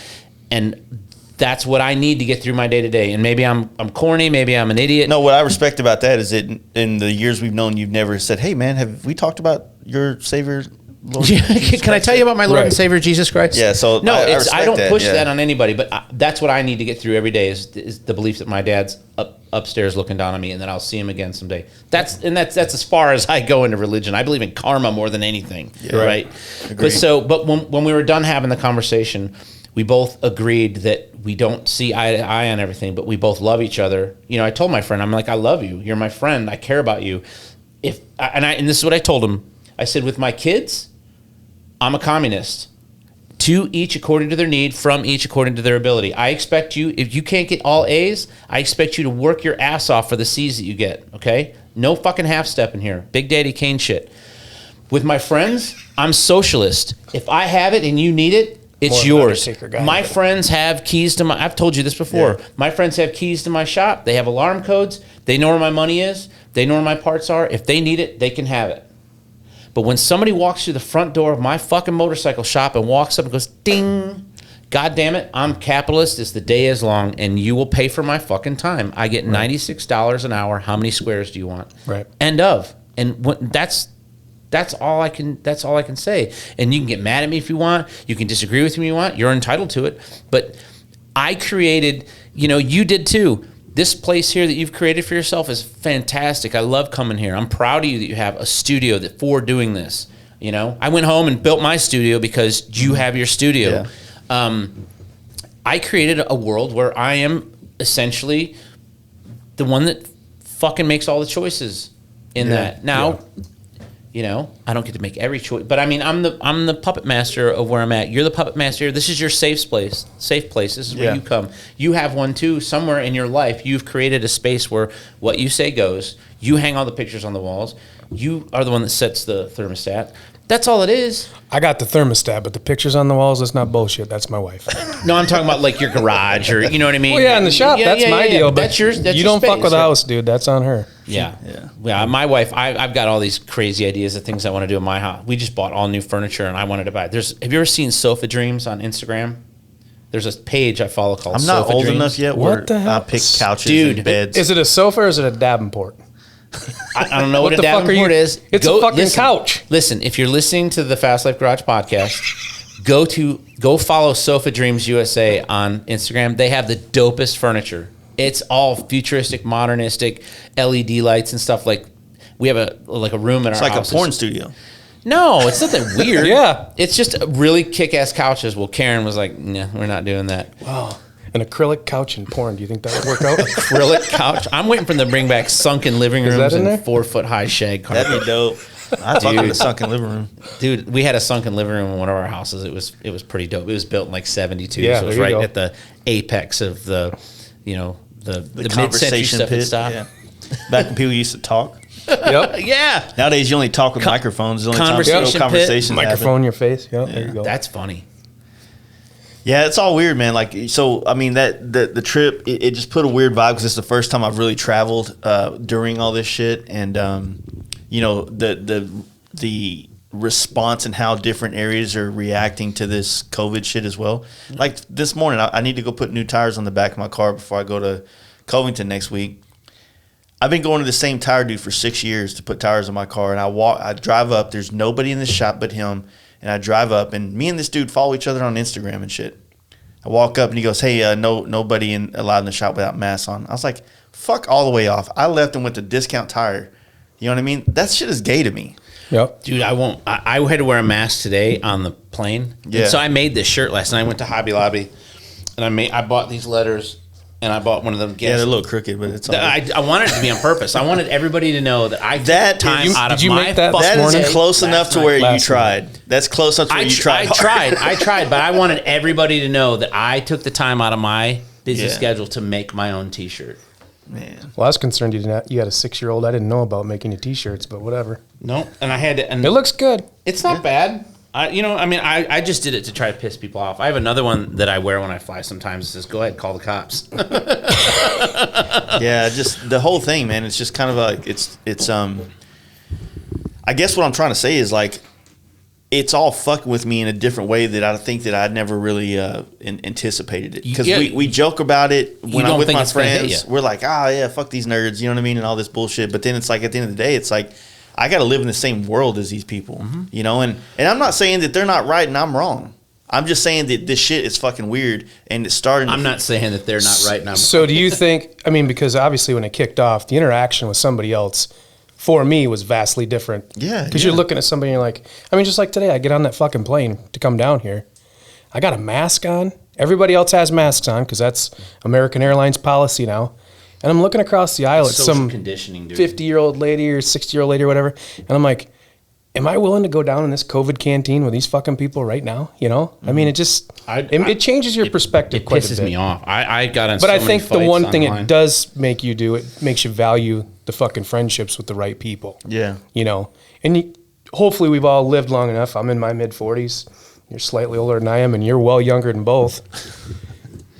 And that's what I need to get through my day to day. And maybe I'm corny, maybe I'm an idiot. No, what I respect about that is that in the years we've known, you've never said, "Hey, man, have we talked about your Savior, Lord?" Can I tell you about my Lord and Savior Jesus Christ? Yeah. So no, I don't push that on anybody, but that's what I need to get through every day is the belief that my dad's upstairs looking down on me, and that I'll see him again someday. That's as far as I go into religion. I believe in karma more than anything. Yeah, right. But when we were done having the conversation, we both agreed that we don't see eye to eye on everything, but we both love each other. I told my friend, I'm like, I love you. You're my friend. I care about you. And this is what I told him. I said, with my kids, I'm a communist. To each according to their need, from each according to their ability. I expect you, if you can't get all A's, I expect you to work your ass off for the C's that you get, okay? No fucking half-step in here. Big Daddy Kane shit. With my friends, I'm socialist. If I have it and you need it, it's yours. My friends have keys to I've told you this before. Yeah. My friends have keys to my shop. They have alarm codes. They know where my money is. They know where my parts are. If they need it, they can have it. But when somebody walks through the front door of my fucking motorcycle shop and walks up and goes, ding, God damn it, I'm capitalist. It's the day is long, and you will pay for my fucking time. I get $96 an hour. How many squares do you want? Right. End of. And that's all I can say. And you can get mad at me if you want. You can disagree with me if you want. You're entitled to it. But I created, you did too. This place here that you've created for yourself is fantastic. I love coming here. I'm proud of you that you have a studio for doing this. I went home and built my studio because you have your studio. Yeah. I created a world where I am essentially the one that fucking makes all the choices in that. Now, I don't get to make every choice, but I mean, I'm the puppet master of where I'm at. You're the puppet master. This is your safe place. This is where you come. You have one too. Somewhere in your life, you've created a space where what you say goes. You hang all the pictures on the walls. You are the one that sets the thermostat. That's all it is. I got the thermostat, but the pictures on the walls, that's not bullshit. That's my wife. No, I'm talking about like your garage, or you know what I mean? Well, yeah, in the shop, that's my deal. But that's yours. You don't fuck with the house, dude. That's on her. Yeah. My wife, I've got all these crazy ideas of things I want to do in my house. We just bought all new furniture, and I wanted to buy it. Have you ever seen Sofa Dreams on Instagram? There's a page I follow called Sofa Dreams. I'm not old enough yet where I pick couches and beds. Is it a sofa or is it a Davenport? I don't know what a Davenport is. It's a fucking couch. Listen, if you're listening to the Fast Life Garage podcast, go follow Sofa Dreams USA on Instagram. They have the dopest furniture. It's all futuristic, modernistic, LED lights and stuff. Like we have a room in our house. It's like a porn studio. No, it's nothing weird. Yeah, it's just really kick-ass couches. Well, Karen was like, "Nah, we're not doing that." Wow. An acrylic couch and porn. Do you think that would work out? Acrylic couch. I'm waiting for them to bring back sunken living rooms and 4-foot-high shag carpet. That'd be dope. I fuck with a sunken living room. Dude, we had a sunken living room in one of our houses. It was pretty dope. It was built in like 72. Yeah, so it was right at the apex of the mid-century stuff and stuff. Yeah. Back when people used to talk. Yep. Yeah. Nowadays you only talk with microphones. The only conversation microphone in your face. Yep, there you go. That's funny. Yeah, it's all weird, man. Like, so I mean, the trip it just put a weird vibe because it's the first time I've really traveled during all this shit, and the response and how different areas are reacting to this COVID shit as well. Like this morning, I need to go put new tires on the back of my car before I go to Covington next week. I've been going to the same tire dude for 6 years to put tires on my car, and I drive up. There's nobody in the shop but him, and I drive up, and me and this dude follow each other on Instagram and shit. I walk up, and he goes, "Hey, nobody allowed in the shop without masks on." I was like, "Fuck all the way off." I left and went to Discount Tire. You know what I mean? That shit is gay to me. Yep. Dude, I won't. I had to wear a mask today on the plane. Yeah. And so I made this shirt last night. I went to Hobby Lobby, and I bought these letters, and I bought one of them. Yeah, they're a little crooked, but it's all good. I wanted it to be on purpose. I wanted everybody to know that I took That time is- out of did you my make that fucking this That morning? is close last enough to night. where you Last tried. That's close enough to where you tried. I tried, but I wanted everybody to know that I took the time out of my busy Yeah. schedule to make my own T-shirt. Man. Well, I was concerned you had a 6-year-old. I didn't know about making you T-shirts, but whatever. No, and I had to. And It looks good. it's not bad. I just did it to try to piss people off. I have another one that I wear when I fly sometimes. It says, "Go ahead, call the cops." Yeah, just the whole thing, man. It's just kind of like it's I guess what I'm trying to say is like it's all fucking with me in a different way that I think that I'd never really anticipated it. Because Yeah. we joke about it when I'm don't with think my it's gonna hit friends. you. We're like, yeah, fuck these nerds, you know what I mean, and all this bullshit. But then it's like at the end of the day, it's like I got to live in the same world as these people, you know. And I'm not saying that they're not right and I'm wrong. I'm just saying that this shit is fucking weird and it's starting. I'm not saying that they're not right now. So do you think, because obviously when it kicked off, the interaction with somebody else for me was vastly different. Yeah, Because yeah. you're looking at somebody and you're like, just like today, I get on that fucking plane to come down here. I got a mask on. Everybody else has masks on because that's American Airlines policy now. And I'm looking across the aisle at Social some conditioning, dude. 50-year-old lady or 60-year-old lady or whatever. And I'm like, am I willing to go down in this COVID canteen with these fucking people right now? You know? It just, it changes your perspective It quite a pisses bit. me off. I got on. But so I many think the fights one thing online. it does make you do, it makes you value the fucking friendships with the right people. Yeah. And hopefully we've all lived long enough. I'm in my mid-40s. You're slightly older than I am, and you're well younger than both.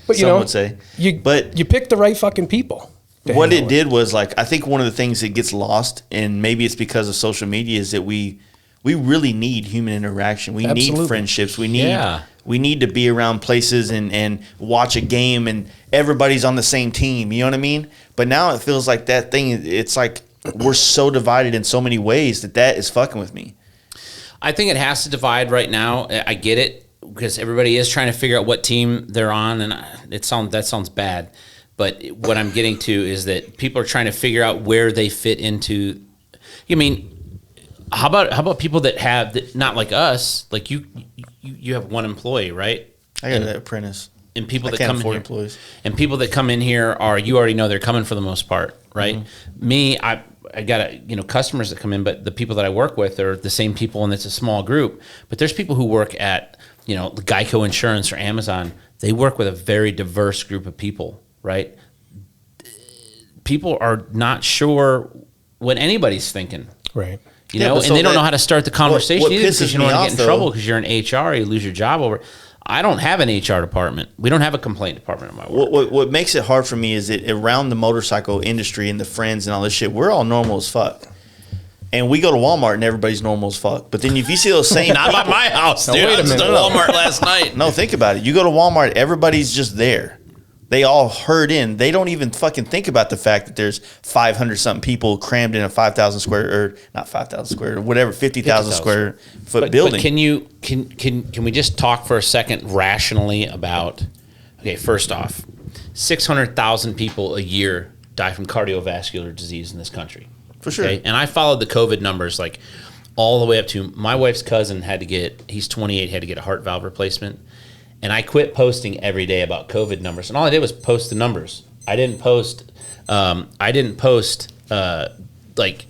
But Some would say. But you pick the right fucking people. to What hang it out did was like I think one of the things that gets lost, and maybe it's because of social media, is that we really need human interaction. We Absolutely. need friendships. We need Yeah. we need to be around places and watch a game and everybody's on the same team. You know what I mean? But now it feels like that thing. It's like we're so divided in so many ways that is fucking with me. I think it has to divide right now. I get it because everybody is trying to figure out what team they're on, and that sounds bad. But what I'm getting to is that people are trying to figure out where they fit into. How about people that have not like us? Like you have one employee, right? I got an apprentice. And people I that can't come in afford here, employees. and people that come in here you already know they're coming for the most part, right? Mm-hmm. Me, I got customers that come in, but the people that I work with are the same people, and it's a small group. But there's people who work at Geico Insurance or Amazon. They work with a very diverse group of people, right? People are not sure what anybody's thinking. Right. You Yeah, know, but and so they don't know that- how to start the conversation what either because pisses you don't me want to off, get in though- trouble because you're in HR, you lose your job over. I don't have an HR department. We don't have a complaint department in my work. What makes it hard for me is that around the motorcycle industry and the friends and all this shit, we're all normal as fuck. And we go to Walmart and everybody's normal as fuck. But then if you see those same Not at my house, Now, dude. wait I a was at minute. Walmart last night. No, think about it. You go to Walmart, everybody's just there. They all herd in. They don't even fucking think about the fact that there's 500 something people crammed in a 5,000 square, or not 5,000 square, or whatever, 50,000 square foot building. But can we just talk for a second rationally about? Okay, first off, 600,000 people a year die from cardiovascular disease in this country. For sure. Okay? And I followed the COVID numbers like all the way up to my wife's cousin he's 28, had to get a heart valve replacement. And I quit posting every day about COVID numbers. And all I did was post the numbers. I didn't post like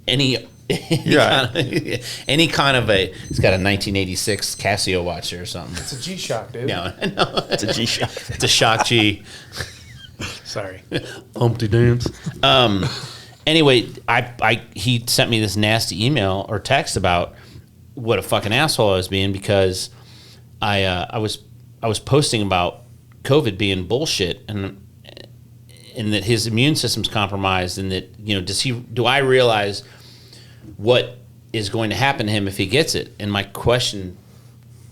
any any kind of a. It's got a 1986 Casio watch or something. It's a G-Shock, dude. No, no, It's a G-Shock. it's a Shock G. Sorry. Humpty Dance. Anyway, he sent me this nasty email or text about what a fucking asshole I was being because I was posting about COVID being bullshit and that his immune system's compromised and that do I realize what is going to happen to him if he gets it. And my question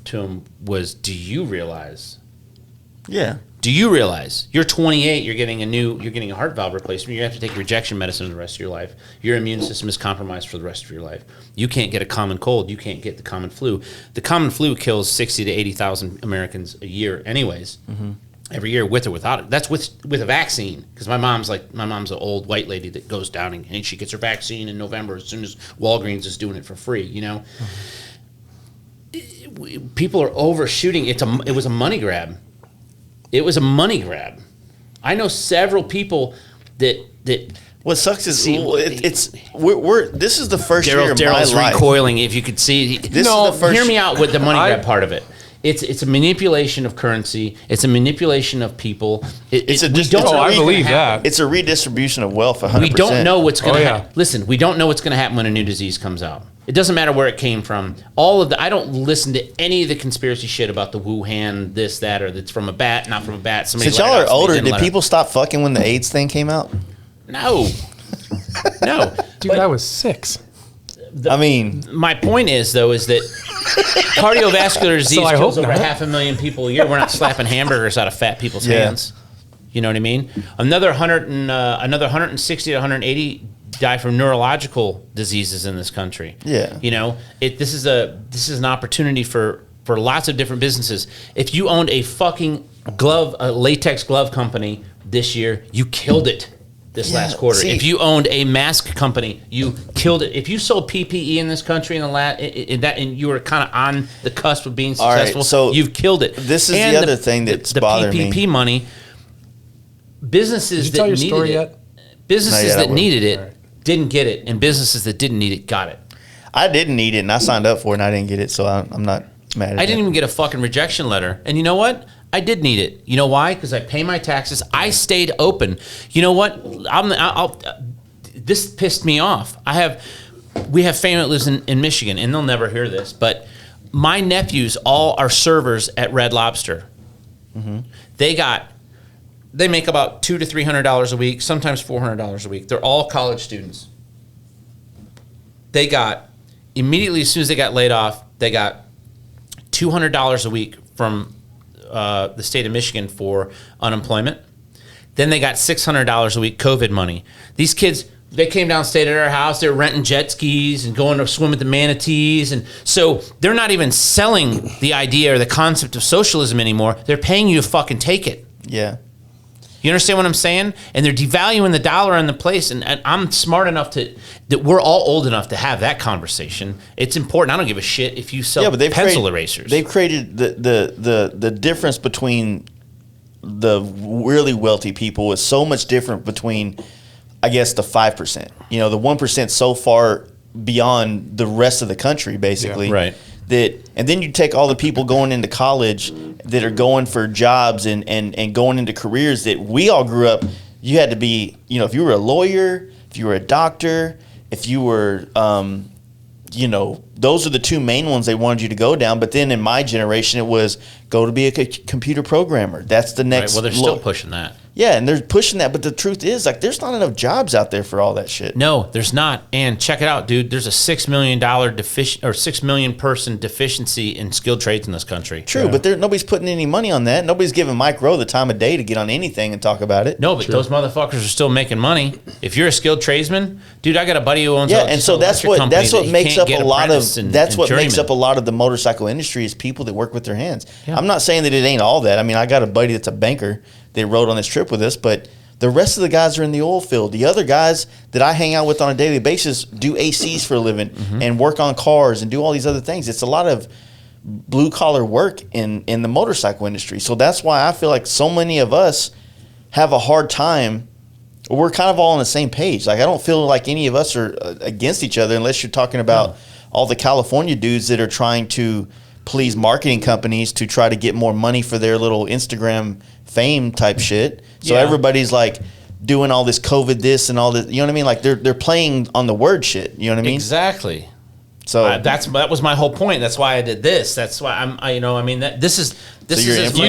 to him was, do you realize? Yeah. Do you realize you're 28? You're getting a heart valve replacement. You have to take rejection medicine the rest of your life. Your immune system is compromised for the rest of your life. You can't get a common cold. You can't get the common flu. The common flu kills 60 to 80,000 Americans a year, anyways. Every year, with or without it. That's with a vaccine. Because my mom's an old white lady that goes down and she gets her vaccine in November as soon as Walgreens is doing it for free. You know, people are overshooting. It was a money grab. It was a money grab. I know several people that. What sucks is this is the first year of Darrell's my life. recoiling. If you could see, hear me out with the money grab part of it. It's a manipulation of currency. It's a manipulation of people. I believe that. It's a redistribution of wealth. 100%. We don't know what's going to happen. Listen, we don't know what's going to happen when a new disease comes out. It doesn't matter where it came from. I don't listen to any of the conspiracy shit about the Wuhan, this, that, or that's from a bat, not from a bat. Since y'all are older, did people stop fucking when the AIDS thing came out? No. Dude, I was 6. My point is that cardiovascular disease kills over 500,000 people a year. We're not slapping hamburgers out of fat people's hands. You know what I mean? Another 160 to 180 die from neurological diseases in this country. Yeah. You know, this is an opportunity for lots of different businesses. If you owned a fucking latex glove company this year, you killed it. This last quarter. If you owned a mask company, you killed it. If you sold PPE in this country and you were kind of on the cusp of being successful, so you've killed it. This is the other thing that's bothering me. The PPP money, businesses Did you tell your story yet? Businesses that needed it didn't get it, and businesses that didn't need it got it. I didn't need it, and I signed up for it, and I didn't get it, so I'm not mad at it. I didn't even get a fucking rejection letter. And you know what? I did need it. You know why? Because I pay my taxes. I stayed open. You know what? This pissed me off. We have family that lives in Michigan, and they'll never hear this, but my nephews all are servers at Red Lobster. Mm-hmm. They make about $200 to $300 a week, sometimes $400 a week. They're all college students. They got, immediately as soon as they got laid off, they got $200 a week from the state of Michigan for unemployment. Then they got $600 a week COVID money. These kids, they came down, stayed at our house. They're renting jet skis and going to swim with the manatees. And so they're not even selling the idea or the concept of socialism anymore. They're paying you to fucking take it. Yeah. You understand what I'm saying? And they're devaluing the dollar in the place. And I'm smart enough that we're all old enough to have that conversation. It's important. I don't give a shit if you sell pencil erasers. They've created the difference between the really wealthy people is so much different between, I guess, the 5%. You know, the 1% so far beyond the rest of the country, basically. Yeah, right. And then you take all the people going into college that are going for jobs and going into careers that we all grew up. You had to be, you know, if you were a lawyer, if you were a doctor, if you were, you know, those are the two main ones they wanted you to go down. But then in my generation, it was go to be a computer programmer. That's the next. Right, well, they're still pushing that. Yeah, and they're pushing that, but the truth is, like, there's not enough jobs out there for all that shit. No, there's not. And check it out, dude. There's a $6 million 6 million person deficiency in skilled trades in this country. True, but nobody's putting any money on that. Nobody's giving Mike Rowe the time of day to get on anything and talk about it. No, but those motherfuckers are still making money. If you're a skilled tradesman, dude, I got a buddy who owns and so that's what makes up a lot of makes up a lot of the motorcycle industry is people that work with their hands. Yeah. I'm not saying that it ain't all that. I mean, I got a buddy that's a banker. They rode on this trip with us, but the rest of the guys are in the oil field. The other guys that I hang out with on a daily basis do ACs for a living and work on cars and do all these other things. It's a lot of blue collar work in the motorcycle industry. So that's why I feel like so many of us have a hard time. We're kind of all on the same page. Like, I don't feel like any of us are against each other unless you're talking about all the California dudes that are trying to please marketing companies to try to get more money for their little Instagram fame type shit. So everybody's like doing all this COVID this and all this, you know what I mean? Like they're playing on the word shit, you know what I mean? Exactly. So that was my whole point. That's why I did this. That's why you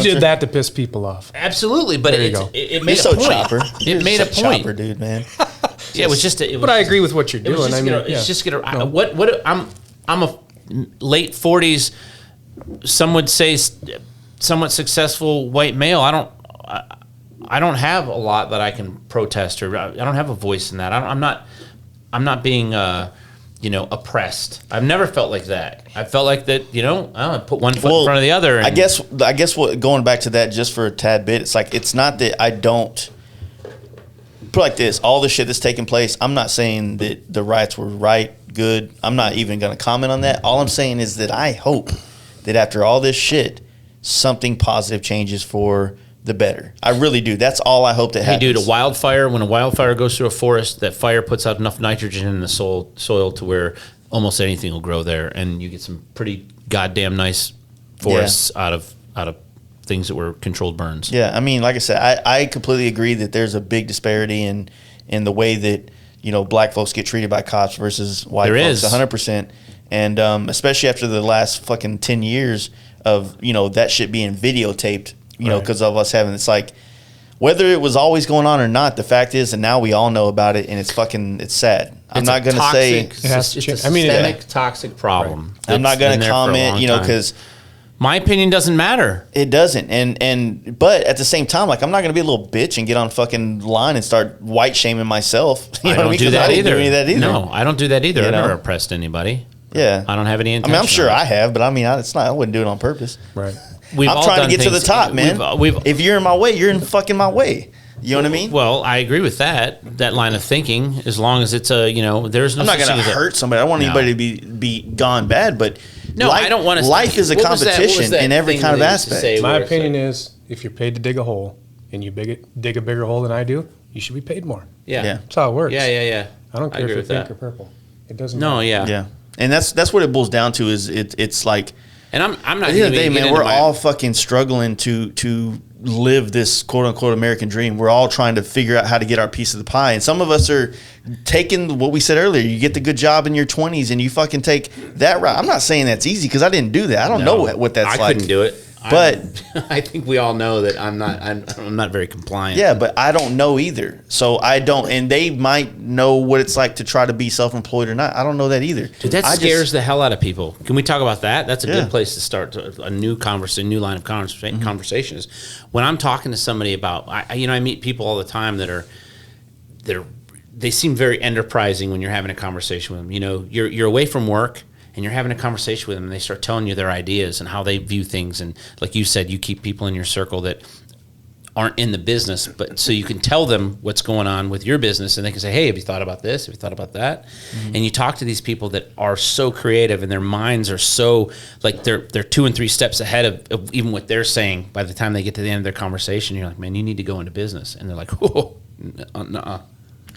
did that to piss people off. Absolutely, but it made so a point. Chopper. It made a point. Chopper, dude, man. Yeah, it was just. It was But I agree with what you're It was doing. just I mean, gonna, yeah. it's just gonna. No. What I'm a late 40s. Some would say somewhat successful white male. I don't have a lot that I can protest, or I don't have a voice in that. I'm not being oppressed. I've never felt like that. I felt like that. I put one foot in front of the other. And I guess what going back to that just for a tad bit, it's like it's not that I don't. Put it like this, all the shit that's taking place, I'm not saying that the riots were right, good. I'm not even going to comment on that. All I'm saying is that I hope that after all this shit, something positive changes for the better. I really do. That's all I hope that happens. Hey, dude, when a wildfire goes through a forest, that fire puts out enough nitrogen in the soil to where almost anything will grow there, and you get some pretty goddamn nice forests out of things that were controlled burns. Yeah, I mean, like I said, I completely agree that there's a big disparity in the way that black folks get treated by cops versus white folks. 100%, and especially after the last fucking 10 years of that shit being videotaped. Because of us having, it's like, whether it was always going on or not, the fact is that now we all know about it, and it's sad. I'm not going to say it's a systemic toxic problem. I'm not going to comment, because my opinion doesn't matter. It doesn't, but at the same time, like, I'm not going to be a little bitch and get on fucking line and start white shaming myself. I don't do that either. No, I don't do that either. I've never oppressed anybody. Yeah, I don't have any intention. I mean, I'm sure I have, but I mean, it's not. I wouldn't do it on purpose. Right. I'm trying to get to the top, man. If you're in my way, you're in fucking my way. You know what I mean? Well, I agree with that line of thinking. As long as it's there's no. I'm not going to hurt somebody. I don't want anybody to be gone bad, but I don't want to. Life is a competition in every kind of aspect. My opinion is, if you're paid to dig a hole and you dig a bigger hole than I do, you should be paid more. Yeah, that's how it works. Yeah. I don't care if you're pink or purple. It doesn't. No, matter. yeah. And that's what it boils down to. Is it's like. And I'm not. At the end of the day, man, we're all fucking struggling to live this quote unquote American dream. We're all trying to figure out how to get our piece of the pie. And some of us are taking what we said earlier. You get the good job in your 20s and you fucking take that route. I'm not saying that's easy because I didn't do that. I don't know what that's like. I couldn't do it. But I think we all know that I'm not very compliant. Yeah, but I don't know either. So I don't, and they might know what it's like to try to be self-employed or not. I don't know that either. Dude, that scares the hell out of people. Can we talk about that? That's a good place to start a new line of conversation. Is when I'm talking to somebody about, I meet people all the time they seem very enterprising when you're having a conversation with them. You're away from work. And you're having a conversation with them, and they start telling you their ideas and how they view things. And like you said, you keep people in your circle that aren't in the business, but so you can tell them what's going on with your business, and they can say, "Hey, have you thought about this? Have you thought about that?" Mm-hmm. And you talk to these people that are so creative, and their minds are so like they're 2 and 3 steps ahead of even what they're saying. By the time they get to the end of their conversation, you're like, "Man, you need to go into business," and they're like, "Whoa, nuh-uh."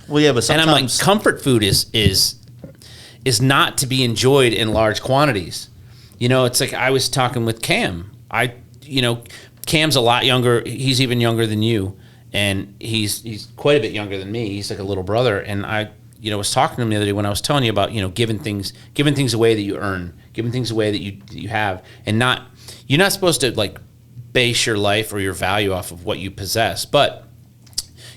Well, yeah, but sometimes, and I'm like, comfort food is not to be enjoyed in large quantities. It's like I was talking with Cam. Cam's a lot younger. He's even younger than you, and he's quite a bit younger than me. He's like a little brother. And I, was talking to him the other day when I was telling you about, giving things away that you earn, giving things away that you have, and you're not supposed to like base your life or your value off of what you possess. But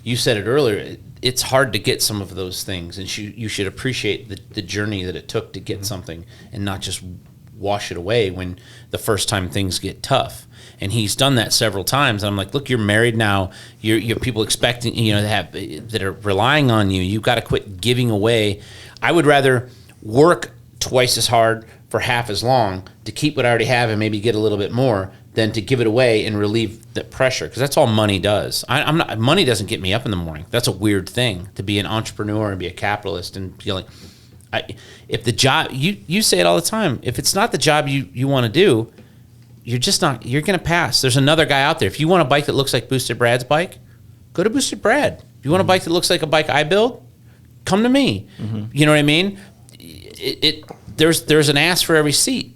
you said it earlier. It's hard to get some of those things, and you should appreciate the journey that it took to get something, and not just wash it away when the first time things get tough. And he's done that several times. And I'm like, look, you're married now. You have people expecting, that are relying on you. You've got to quit giving away. I would rather work twice as hard for half as long to keep what I already have and maybe get a little bit more than to give it away and relieve the pressure, because that's all money does. Money doesn't get me up in the morning. That's a weird thing, to be an entrepreneur and be a capitalist and feel like, if the job, you say it all the time, if it's not the job you want to do, you're going to pass. There's another guy out there. If you want a bike that looks like Boosted Brad's bike, go to Boosted Brad. If you want a bike that looks like a bike I build, come to me. Mm-hmm. You know what I mean? There's an ass for every seat.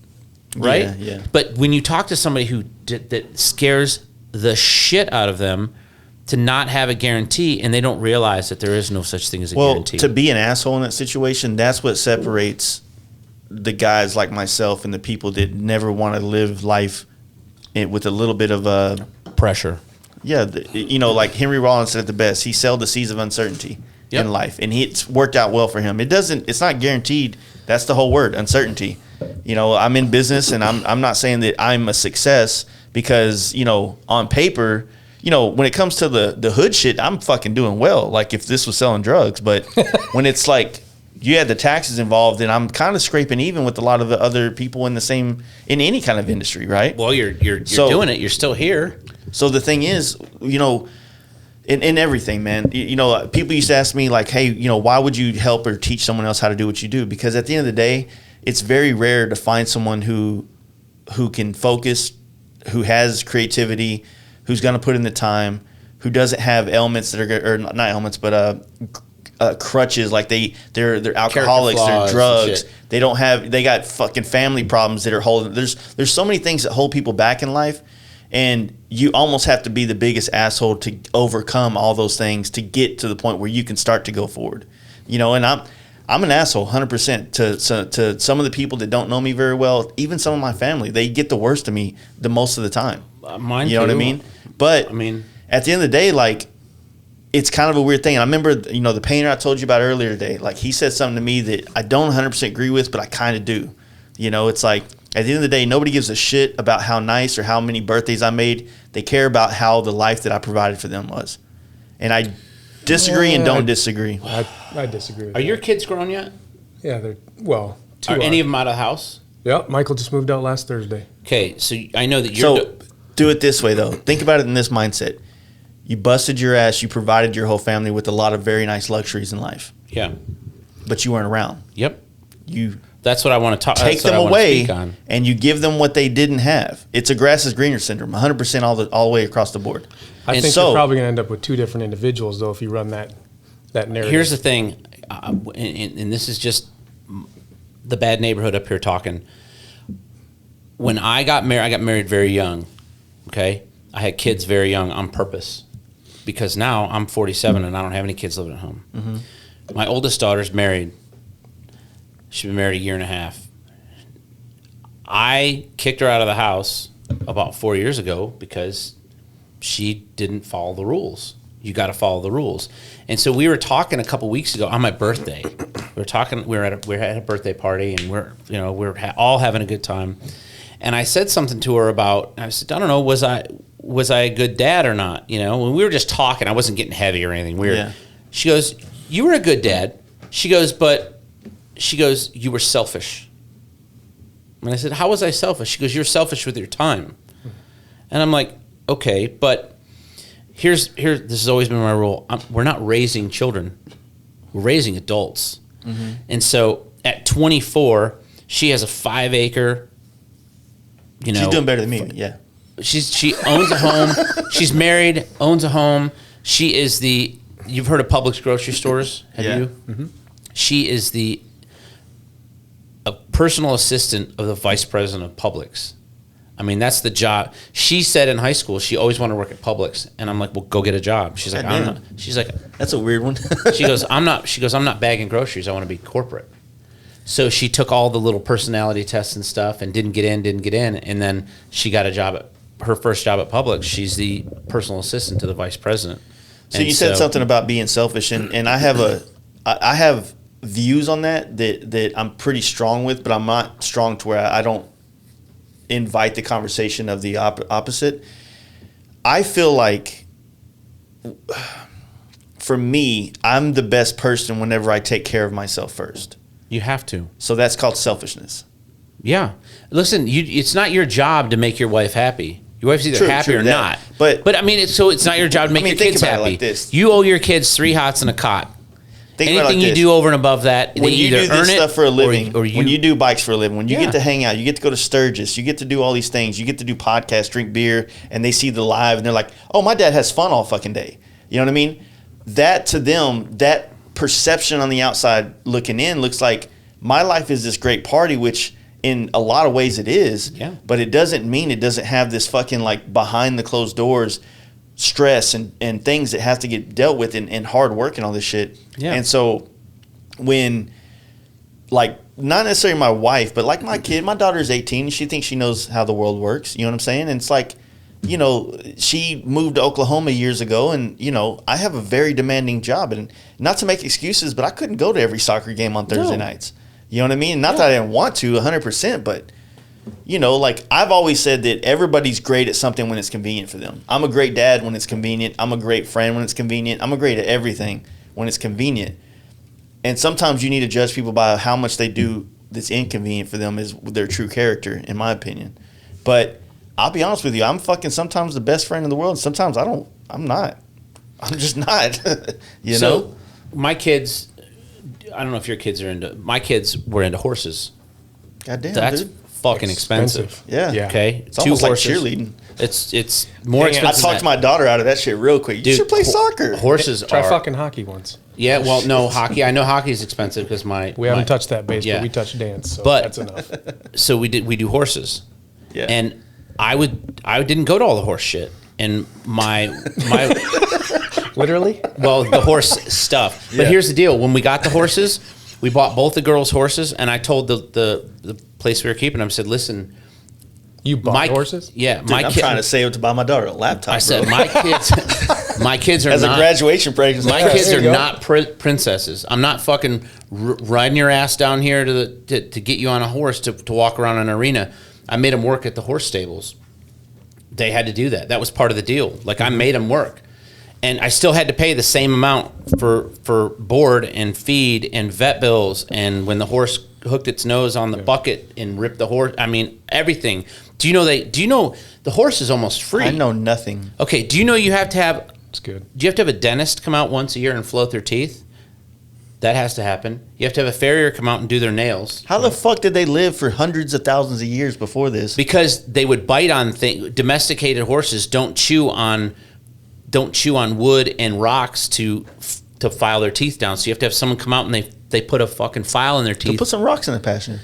Right? Yeah. But when you talk to somebody that scares the shit out of them to not have a guarantee, and they don't realize that there is no such thing as a guarantee. To be an asshole in that situation, that's what separates the guys like myself and the people that never want to live life with a little bit of pressure. Yeah, like Henry Rollins said it the best. He sailed the seas of uncertainty. Yep. in life, and it's worked out well for him. It's not guaranteed. That's the whole word, uncertainty. You know, I'm in business, and I'm not saying that I'm a success because, you know, on paper, you know, when it comes to the hood shit, I'm fucking doing well. Like if this was selling drugs, but when it's like you had the taxes involved, and I'm kind of scraping even with a lot of the other people in any kind of industry, right? Well, you're doing it. You're still here. So the thing is, you know, in everything, man, you know, people used to ask me like, hey, you know, why would you help or teach someone else how to do what you do? Because at the end of the day, it's very rare to find someone who can focus, who has creativity, who's going to put in the time, who doesn't have ailments that are, or not ailments, but crutches, like they're alcoholics, they're drugs, they got fucking family problems that are holding. There's so many things that hold people back in life, and you almost have to be the biggest asshole to overcome all those things to get to the point where you can start to go forward. You know, and I'm an asshole 100% to some of the people that don't know me very well, even some of my family. They get the worst of me the most of the time. Mine you know too. what I mean? But I mean, at the end of the day, like, it's kind of a weird thing. I remember, you know, the painter I told you about earlier today, like he said something to me that I don't 100% agree with, but I kind of do. You know, it's like at the end of the day, nobody gives a shit about how nice or how many birthdays I made. They care about how the life that I provided for them was. And I disagree and don't disagree. I disagree with are that. your kids grown yet? Yeah, they're, well, two Are any of them out of the house? Yeah, Michael just moved out last Thursday. Okay, so I know that you're. So do it this way, though. Think about it in this mindset. You busted your ass. You provided your whole family with a lot of very nice luxuries in life, Yeah. but you weren't around. Yep. You That's what I want to talk. take that's what them I wanna away, speak on. and you give them what they didn't have. It's a grass is greener syndrome, 100% all the way across the board. I And think so- you're probably going to end up with two different individuals, though, if you run that narrative. Here's the thing, and this is just the bad neighborhood up here talking. When I got married very young. Okay, I had kids very young on purpose, because now I'm 47 and I don't have any kids living at home. Mm-hmm. My oldest daughter's married. She's been married a year and a half. I kicked her out of the house about 4 years ago because she didn't follow the rules. You got to follow the rules. And so we were talking a couple weeks ago on my birthday. We were at a birthday party, and we're all having a good time. And I said something to her about, I said, I don't know, was I a good dad or not? You know, when we were just talking, I wasn't getting heavy or anything weird. Yeah. She goes, you were a good dad. She goes, you were selfish. And I said, how was I selfish? She goes, you're selfish with your time. And I'm like, okay, but here's this has always been my rule. We're not raising children. We're raising adults. Mm-hmm. And so at 24, she has a 5-acre, She's doing better than me, yeah. She owns a home. She's married, owns a home. She is you've heard of Publix grocery stores, have Yeah. you? Mm-hmm. She is a personal assistant of the vice president of Publix. I mean, that's the job. She said in high school she always wanted to work at Publix, and I'm like, well, go get a job. She's like, I'm not. She's like, that's a weird one. she goes, I'm not. She goes, I'm not bagging groceries. I want to be corporate. So she took all the little personality tests and stuff, and didn't get in, and then she got a job at her first job at Publix. She's the personal assistant to the vice president. So you said something about being selfish, and I have views on that I'm pretty strong with, but I'm not strong to where I don't invite the conversation of the opposite. I feel like, for me, I'm the best person whenever I take care of myself first. You have to. So that's called selfishness. Yeah. Listen, it's not your job to make your wife happy. Your wife's either True, happy or that. not. But I mean, it's not your job to make your think kids about it happy. like this. You owe your kids 3 hots and a cot. Think about it Anything like you this. do over and above that, When they you either do earn this it stuff for a living, or you, when you do bikes for a living, when you Yeah. get to hang out, you get to go to Sturgis, you get to do all these things, you get to do podcasts, drink beer, and they see the live, and they're like, oh, my dad has fun all fucking day. You know what I mean? That to them, that perception on the outside looking in looks like my life is this great party, which in a lot of ways it is, Yeah. but it doesn't mean it doesn't have this fucking like behind the closed doors stress and things that have to get dealt with and hard work and all this shit. Yeah. And so when, like, not necessarily my wife, but like my kid, my daughter's 18, she thinks she knows how the world works. You know what I'm saying? And it's like, you know, she moved to Oklahoma years ago, and you know, I have a very demanding job, and not to make excuses, but I couldn't go to every soccer game on Thursday nights. You know what I mean? Not that I didn't want to 100%, but you know, like I've always said that everybody's great at something when it's convenient for them. I'm a great dad when it's convenient. I'm a great friend when it's convenient. I'm a great at everything when it's convenient. And sometimes you need to judge people by how much they do that's inconvenient for them is their true character, in my opinion. But I'll be honest with you, I'm fucking sometimes the best friend in the world, and sometimes I'm not. I'm just not. you know? My kids, I don't know if your kids are my kids were into horses. Goddamn, That's dude. fucking expensive. Yeah. Okay. It's almost like cheerleading. It's more Dang it. expensive. I talked my daughter out of that shit real quick. You should play soccer. Horses Try are fucking hockey once. Yeah, well, no, hockey. I know hockey is expensive because We haven't touched that base, but we touched dance, so But- that's enough. So we do horses. Yeah. And I didn't go to all the horse shit. And my Literally? well, the horse stuff. But here's the deal: when we got the horses, we bought both the girls' horses, and I told the place we were keeping them, I said, "Listen, You bought horses? Yeah, Dude, I'm trying to save it to buy my daughter a laptop. I said, bro. my kids are as not a graduation present. My Yeah, kids there are you go. not princesses. I'm not fucking riding your ass down here to get you on a horse to walk around an arena. I made them work at the horse stables. They had to do that. That was part of the deal. Like I made them work, and I still had to pay the same amount for board and feed and vet bills. And when the horse hooked its nose on the bucket and ripped the horse, I mean everything. Do you know the horse is almost free? I know nothing. Okay. Do you know you have to have? It's good. Do you have to have a dentist come out once a year and float their teeth? That has to happen. You have to have a farrier come out and do their nails. How the fuck did they live for hundreds of thousands of years before this? Because they would bite on things. Domesticated horses don't chew on wood and rocks to file their teeth down. So you have to have someone come out and they put a fucking file in their So teeth. put some rocks in the pasture.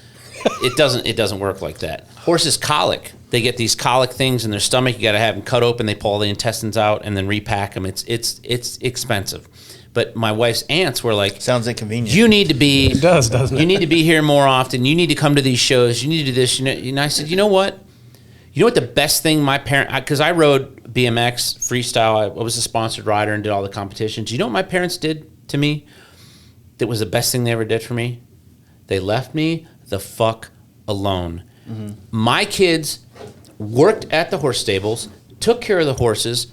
It doesn't work like that. Horses colic. They get these colic things in their stomach. You got to have them cut open. They pull all the intestines out and then repack them. It's expensive. But my wife's aunts were like, Sounds inconvenient. you need to be. It does, doesn't it? You need to be here more often. You need to come to these shows. You need to do this. And I said, you know what? You know what the best thing my parents, because I rode BMX, freestyle. I was a sponsored rider and did all the competitions. You know what my parents did to me that was the best thing they ever did for me? They left me the fuck alone. Mm-hmm. My kids worked at the horse stables, took care of the horses.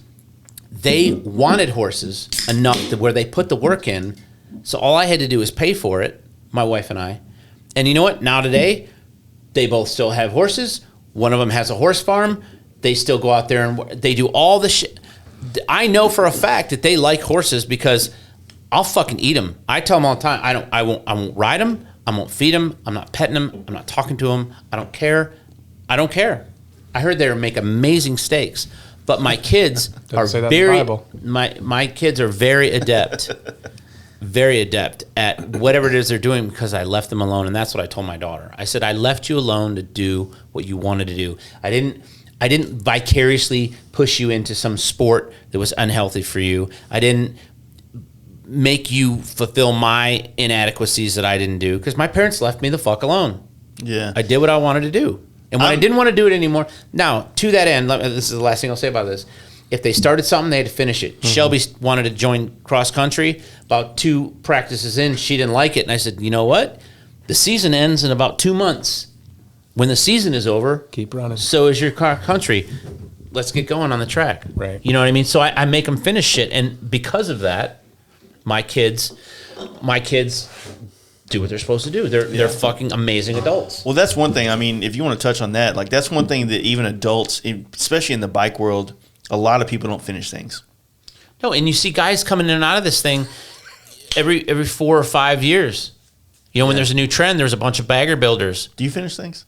They wanted horses enough to where they put the work in. So all I had to do was pay for it, my wife and I. And you know what? Now today, they both still have horses. One of them has a horse farm. They still go out there and they do all the shit. I know for a fact that they like horses because I'll fucking eat them. I tell them all the time, I won't ride them. I won't feed them. I'm not petting them. I'm not talking to them. I don't care. I don't care. I heard they make amazing steaks. But my kids are say that in the very Bible. my kids are very adept at whatever it is they're doing because I left them alone, and that's what I told my daughter. I said I left you alone to do what you wanted to do. I didn't vicariously push you into some sport that was unhealthy for you. I didn't make you fulfill my inadequacies that I didn't do because my parents left me the fuck alone. Yeah. I did what I wanted to do. And when I didn't want to do it anymore, now, to that end, this is the last thing I'll say about this. If they started something, they had to finish it. Mm-hmm. Shelby wanted to join cross country. About 2 practices in, she didn't like it. And I said, you know what? The season ends in about 2 months. When the season is over, Keep running. so is your cross country. Let's get going on the track. Right. You know what I mean? So I make them finish shit. And because of that, my kids do what they're supposed to do. They're fucking amazing adults. Well, that's one thing. I mean, if you want to touch on that, like that's one thing that even adults, especially in the bike world, a lot of people don't finish things. No, and you see guys coming in and out of this thing every 4 or 5 years. You know, when there's a new trend, there's a bunch of bagger builders. Do you finish things?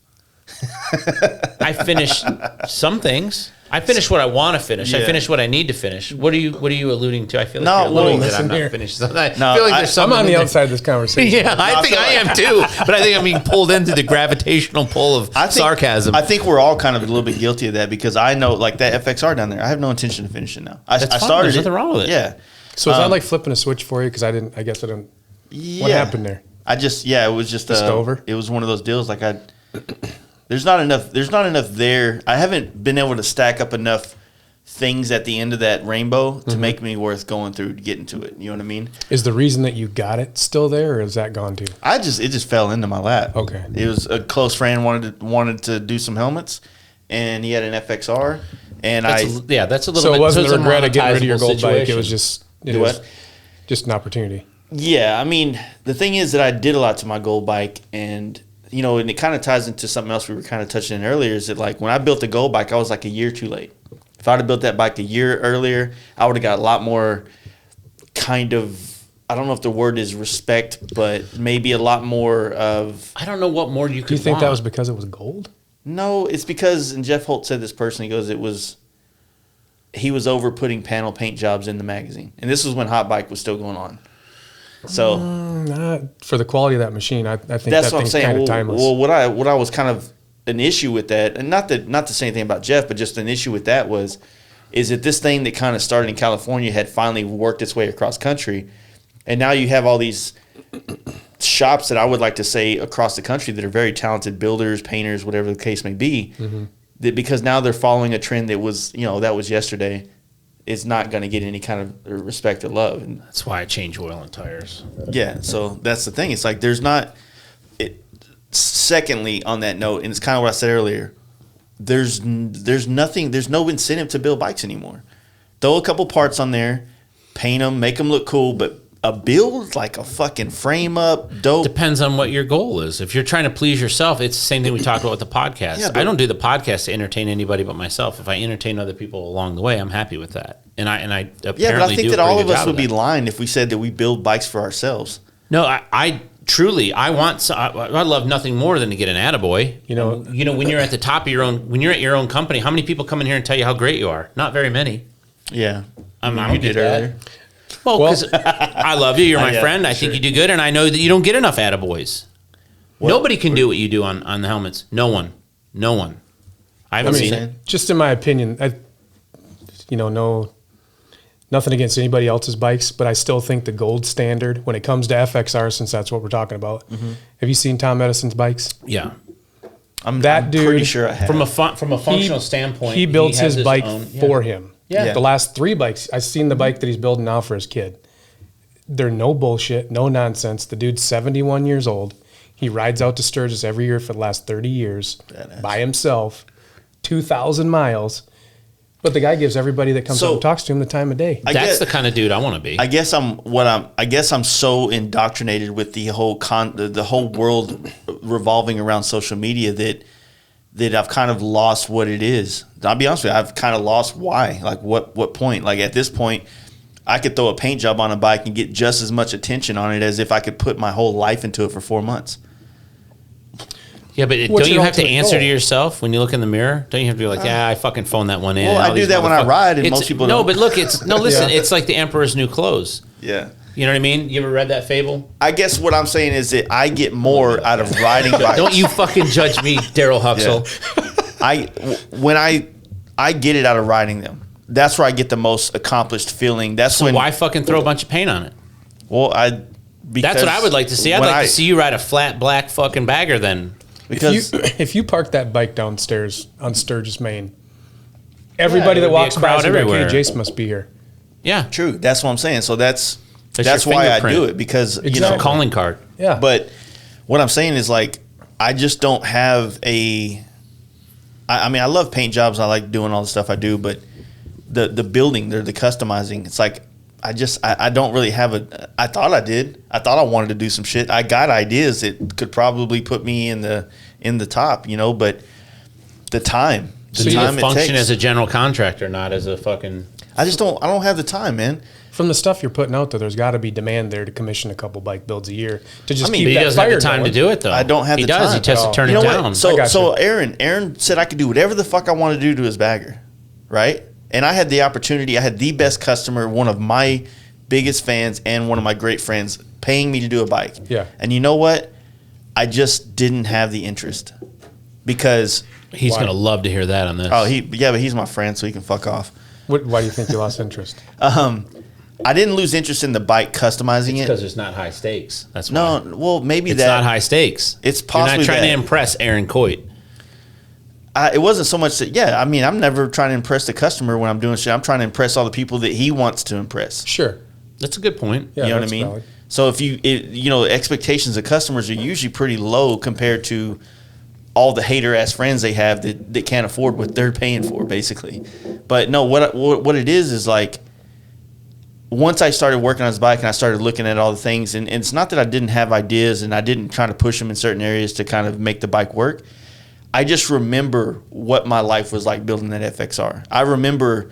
I finish some things. I finish what I want to finish. I Yeah. finish what I need to finish. What are you alluding to? I feel like No, you're alluding well, that I'm listen not here. finished. I feel No, like there's I'm something on the in there. outside of this conversation. Yeah, I think I am too. But I think I'm being pulled into the gravitational pull of sarcasm. I think we're all kind of a little bit guilty of that because I know, like that FXR down there, I have no intention of finishing now. I That's fine. started There's it. nothing wrong with it. Yeah. So is that like flipping a switch for you? Because I guess I don't. What happened there? I just, it was just over? It was one of those deals. Like there's not enough there. I haven't been able to stack up enough things at the end of that rainbow to make me worth going through to get into it. You know what I mean? Is the reason that you got it still there, or is that gone too? It just fell into my lap. Okay. It was a close friend wanted to do some helmets, and he had an FXR, and that's a little So bit. it wasn't it's the a regret of getting rid of your monetizable gold bike. It situation. was just Do what? just an opportunity. Yeah, I mean, the thing is that I did a lot to my gold bike, and and it kind of ties into something else we were kind of touching on earlier. Is that like when I built the gold bike, I was like a year too late. If I'd have built that bike a year earlier, I would have got a lot more kind of, I don't know if the word is respect, but maybe a lot more of. I don't know what more you could. Do you think want. that was because it was gold? No, it's because, and Jeff Holt said this personally, he goes, he was over putting panel paint jobs in the magazine. And this was when Hot Bike was still going on. So Not for the quality of that machine. I think that's that what I'm thing's saying. kind of timeless. Well, what I was kind of an issue with that, and not to say anything about Jeff, but just an issue with that is that this thing that kind of started in California had finally worked its way across country. And now you have all these shops that I would like to say across the country that are very talented builders, painters, whatever the case may be, that because now they're following a trend that was, that was yesterday, is not going to get any kind of respect or love. And That's why I change oil and tires. yeah, so that's the thing. It's like there's not. Secondly, on that note, and it's kind of what I said earlier, there's nothing, there's no incentive to build bikes anymore. Throw a couple parts on there, paint them, make them look cool, but a build like a fucking frame up, dope. Depends on what your goal is. If you're trying to please yourself, it's the same thing we talked about with the podcast. Yeah, but- I don't do the podcast to entertain anybody but myself. If I entertain other people along the way, I'm happy with that. And I apparently Yeah, but I think do that a pretty all of good us job would be that. lying if we said that we build bikes for ourselves. No, I truly, I love nothing more than to get an attaboy. When you're at the top of your own, when you're at your own company, how many people come in here and tell you how great you are? Not very many. Yeah, You did earlier. Well, because I love you. You're my Yeah, friend. I sure. think you do good, and I know that you don't get enough attaboys. Nobody can do what you do on the helmets. No one. I haven't seen it. Just in my opinion, no, nothing against anybody else's bikes, but I still think the gold standard when it comes to FXR, since that's what we're talking about. Have you seen Tom Edison's bikes? Yeah. I'm That dude, pretty sure I have. From a functional standpoint, he builds has his bike own- for him. Yeah. The last 3 bikes, I've seen the bike that he's building now for his kid. They're no bullshit, no nonsense. The dude's 71 years old. He rides out to Sturgis every year for the last 30 years Badass. by himself, 2,000 miles. But the guy gives everybody that comes So- up and talks to him the time of day. That's the kind of dude I want to be. I guess I'm so indoctrinated with the whole the whole world revolving around social media that I've kind of lost what it is. I'll be honest with you, I've kind of lost why. Like what point? Like at this point, I could throw a paint job on a bike and get just as much attention on it as if I could put my whole life into it for 4 months. Yeah, but What's don't you your have to ultimate answer to goal? yourself when you look in the mirror? Don't you have to be like, I fucking phoned that one in? Well, and I all do these that when I motherfuckers- ride, and It's- most people No, don't. but look, listen, Yeah. it's like the emperor's new clothes. Yeah. You know what I mean? You ever read that fable? I guess what I'm saying is that I get more out of riding bikes. Don't you fucking judge me, Darrell Huxsol. When I get it out of riding them. That's where I get the most accomplished feeling. That's So when why fucking throw a bunch of paint on it? Because That's what I would like to see. I'd when like to see you ride a flat black fucking bagger then. because If you park that bike downstairs on Sturgis, Maine, everybody there that would be walks a by crowd is like, everywhere. hey, Jason must be here. Yeah. true. That's what I'm saying. So that's That's your why I fingerprint. do it because It's Exactly. a calling card. Yeah. But what I'm saying is like I just don't have a. I mean, I love paint jobs. I like doing all the stuff I do, but the building, the customizing, it's like I don't really have a. I thought I did. I thought I wanted to do some shit. I got ideas that could probably put me in the top, but the time, So you time it function takes. as a general contractor, not as a fucking. I don't have the time, man. From the stuff you're putting out there, there's got to be demand there to commission a couple bike builds a year to just I mean, keep But he that doesn't have fire the time going. to do it though. I don't have He the does. time. He has to turn You it know down. what? I So got so you. Aaron said I could do whatever the fuck I wanted to do to his bagger, right? And I had the opportunity. I had the best customer, one of my biggest fans, and one of my great friends paying me to do a bike. Yeah. And you know what? I just didn't have the interest because He's Why? gonna love to hear that on this. but he's my friend, so he can fuck off. Why do you think you lost interest? I didn't lose interest in the bike customizing because it. it's not high stakes. That's why. No, well maybe It's that not high stakes. It's You're possibly not trying to that. impress Aaron Coit. it wasn't so much that, yeah, I mean, I'm never trying to impress the customer when I'm doing shit. I'm trying to impress all the people that he wants to impress. Sure. That's a good point. Yeah, You know what I that's mean? valid. So if expectations of customers are usually pretty low compared to all the hater-ass friends they have that can't afford what they're paying for, basically. But no, what it is like, once I started working on his bike and I started looking at all the things, and it's not that I didn't have ideas and I didn't try to push them in certain areas to kind of make the bike work. I just remember what my life was like building that FXR. I remember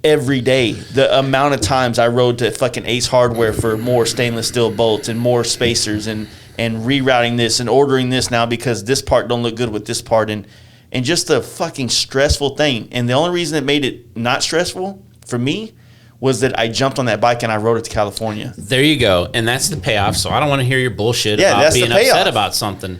every day the amount of times I rode to fucking Ace Hardware for more stainless steel bolts and more spacers and rerouting this and ordering this now because this part don't look good with this part, and just a fucking stressful thing. And the only reason it made it not stressful for me was that I jumped on that bike and I rode it to California. There you go, and that's the payoff. So I don't want to hear your bullshit Yeah, about that's the being upset payoff. about something.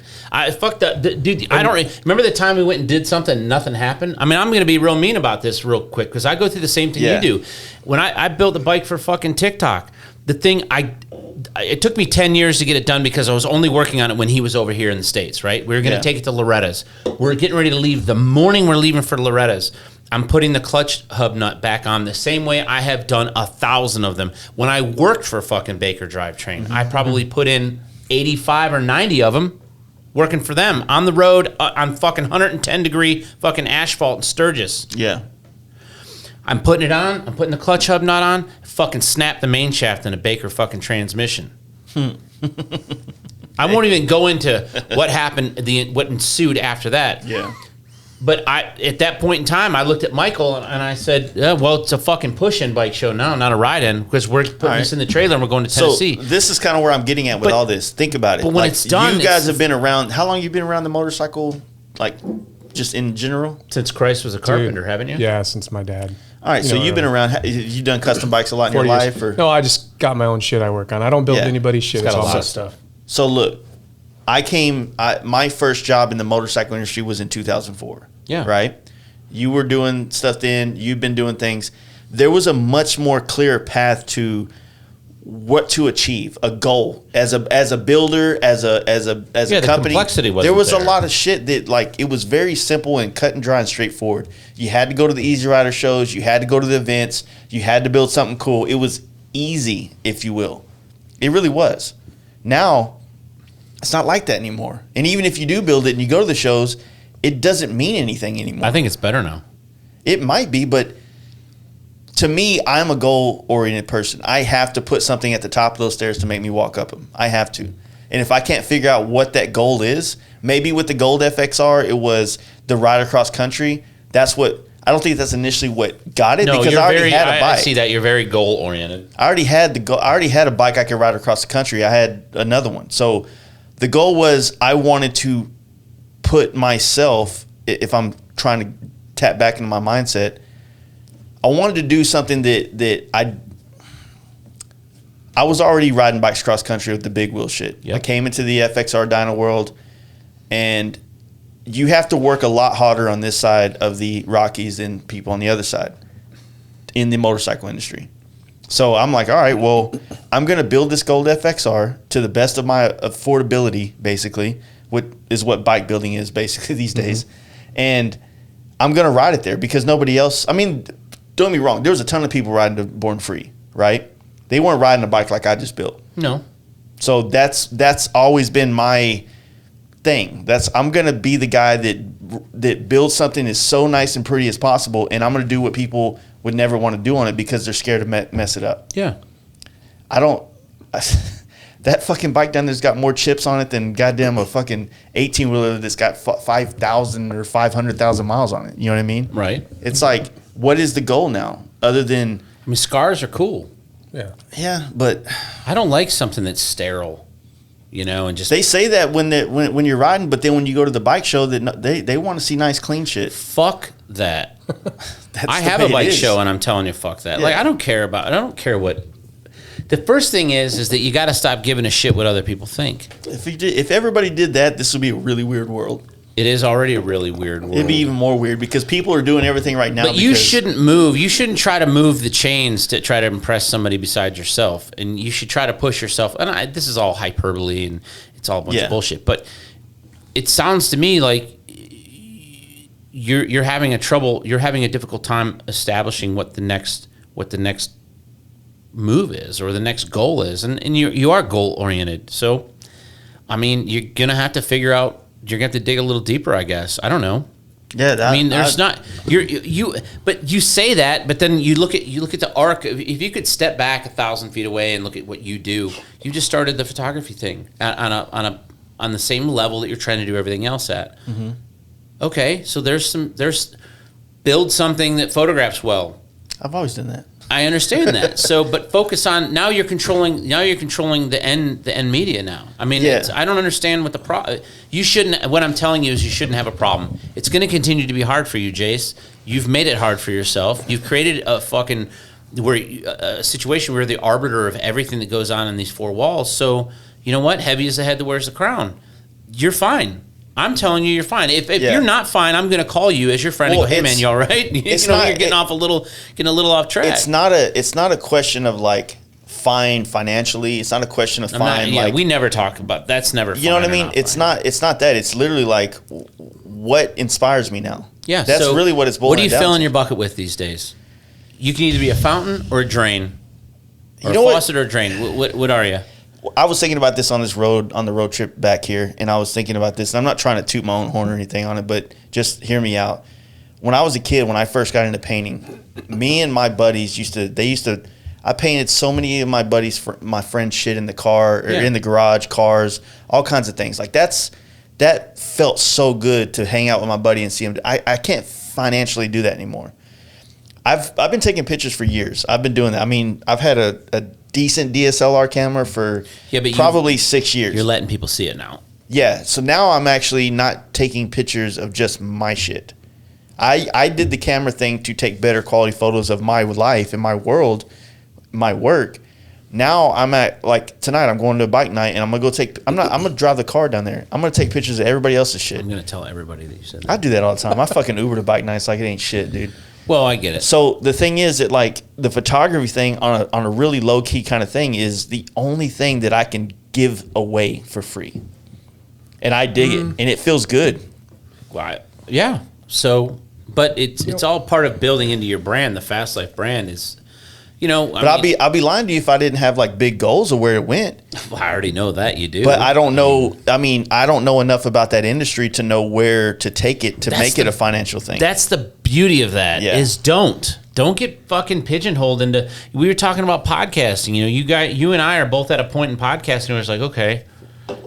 Fuck that, dude. I don't remember the time we went and did something and nothing happened. I mean, I'm going to be real mean about this real quick because I go through the same thing Yeah. you do. When I built the bike for fucking TikTok, the thing it took me 10 years to get it done because I was only working on it when he was over here in the States. Right? We were going to take it to Loretta's. We're getting ready to leave. The morning we're leaving for Loretta's, I'm putting the clutch hub nut back on the same way I have done 1,000 of them. When I worked for fucking Baker Drivetrain, I probably put in 85 or 90 of them working for them on the road on fucking 110 degree fucking asphalt in Sturgis. Yeah. I'm putting it on. I'm putting the clutch hub nut on. Fucking snap the main shaft in a Baker fucking transmission. I won't even go into what happened, what ensued after that. Yeah. But at that point in time, I looked at Michael and I said, yeah, well, it's a fucking push-in bike show now, not a ride-in, because we're putting this in the trailer and we're going to Tennessee. So this is kind of where I'm getting at with all this. Think about it. But when it's done, you guys have been around. How long you been around the motorcycle? Like, just in general? Since Christ was a carpenter, haven't you? Yeah, since my dad. All right. So you've been around. You done custom bikes a lot in your 40 years. life, or No, I just got my own shit I work on. I don't build Yeah. anybody's shit. Got It's a all lot my of stuff. So look, my first job in the motorcycle industry was in 2004. Yeah. Right? You were doing stuff then. You've been doing things. There was a much more clear path to what to achieve, a goal as a builder, as a the company. complexity wasn't there was there. a lot of shit that, like, it was very simple and cut and dry and straightforward. You had to go to the Easy Rider shows. You had to go to the events. You had to build something cool. It was easy, if you will. It really was. Now, it's not like that anymore. And even if you do build it and you go to the shows, it doesn't mean anything anymore. I think it's better now. It might be, but to me, I'm a goal-oriented person. I have to put something at the top of those stairs to make me walk up them. I have to. And if I can't figure out what that goal is, maybe with the Gold FXR, it was the ride across country. That's what, I don't think that's initially what got it, because I already had a bike. I see that. You're very goal-oriented. I already had a bike I could ride across the country. I had another one. So the goal was, I wanted to put myself, if I'm trying to tap back into my mindset, I wanted to do something that I was already riding bikes cross country with the big wheel shit. Yep. I came into the FXR dyno world, and you have to work a lot harder on this side of the Rockies than people on the other side in the motorcycle industry. So I'm like, all right, well, I'm going to build this Gold FXR to the best of my affordability, basically, what is what bike building is basically these days. And I'm going to ride it there because nobody else, I mean, don't get me wrong, there was a ton of people riding to Born Free, right? They weren't riding a bike like I just built. No. So that's always been my thing. I'm going to be the guy that builds something that's so nice and pretty as possible, and I'm going to do what people would never want to do on it because they're scared to mess it up. Yeah. That fucking bike down there's got more chips on it than goddamn a fucking 18-wheeler that's got 5,000 or 500,000 miles on it. You know what I mean? Right. It's like, what is the goal now other than... I mean, scars are cool. Yeah. Yeah, but... I don't like something that's sterile, and just... They say that when you're riding, but then when you go to the bike show, that they want to see nice, clean shit. Fuck that. That's I the have way a it bike is. show, and I'm telling you, fuck that. Yeah. Like, I don't care what... The first thing is that you got to stop giving a shit what other people think. If everybody did that, this would be a really weird world. It is already a really weird world. It'd be even more weird because people are doing everything right now. But you shouldn't move. You shouldn't try to move the chains to try to impress somebody besides yourself. And you should try to push yourself. And this is all hyperbole and it's all a bunch of bullshit. But it sounds to me like you're having a difficult time establishing what the next move is or the next goal is, and you are goal oriented. So, I mean, you're gonna have to figure out. You're gonna have to dig a little deeper, I guess. I don't know. Yeah, I mean, there's not you. But you say that, but then you look at the arc. If you could step back 1,000 feet away and look at what you do, you just started the photography thing on the same level that you're trying to do everything else at. Mm-hmm. Okay, so there's build something that photographs well. I've always done that. I understand that. So, but focus on now. You're controlling the end media now. I mean, I don't understand what the problem. You shouldn't. What I'm telling you is you shouldn't have a problem. It's going to continue to be hard for you, Jace. You've made it hard for yourself. You've created a situation where you're the arbiter of everything that goes on in these four walls. So, you know what? Heavy is the head that wears the crown. You're fine. I'm telling you, you're fine. If you're not fine, I'm going to call you as your friend and go, "Hey, man, you all right?" You're getting a little off track. It's not a question of like fine financially. It's not a question of fine. We never talk about that's never. You know what I mean? It's not that. It's literally like what inspires me now. Yeah, that's really what it's boiling down to. What are you filling your bucket with these days? You can either be a fountain or a drain, or a faucet or a drain. What are you? I was thinking about this on the road trip back here, and I was thinking about this, and I'm not trying to toot my own horn or anything on it, but just hear me out. When I was a kid, when I first got into painting, me and my buddies I painted so many of my buddies, my friends' shit in the car, or in the garage, cars, all kinds of things. Like that felt so good to hang out with my buddy and see him. I can't financially do that anymore. I've been taking pictures for years. I've been doing that. I mean, I've had a decent DSLR camera for probably 6 years. You're letting people see it now. Yeah, so now I'm actually not taking pictures of just my shit. I did the camera thing to take better quality photos of my life and my world, my work. Now I'm at, like, tonight I'm going to a bike night, and I'm gonna drive the car down there. I'm gonna take pictures of everybody else's shit. I'm gonna tell everybody that you said that. I do that all the time. I fucking Uber to bike nights like it ain't shit, dude. Well, I get it. So the thing is that, like, the photography thing on a really low key kind of thing is the only thing that I can give away for free, and I dig it, and it feels good. Yeah. So, but it's all part of building into your brand. The Fast Life brand is, But I'll be lying to you if I didn't have like big goals of where it went. Well, I already know that you do. But I don't know. I mean, I don't know enough about that industry to know where to take it to make it a financial thing. That's the beauty of that. Yeah. Is don't get fucking pigeonholed into. We were talking about podcasting. You and I are both at a point in podcasting where it's like, okay,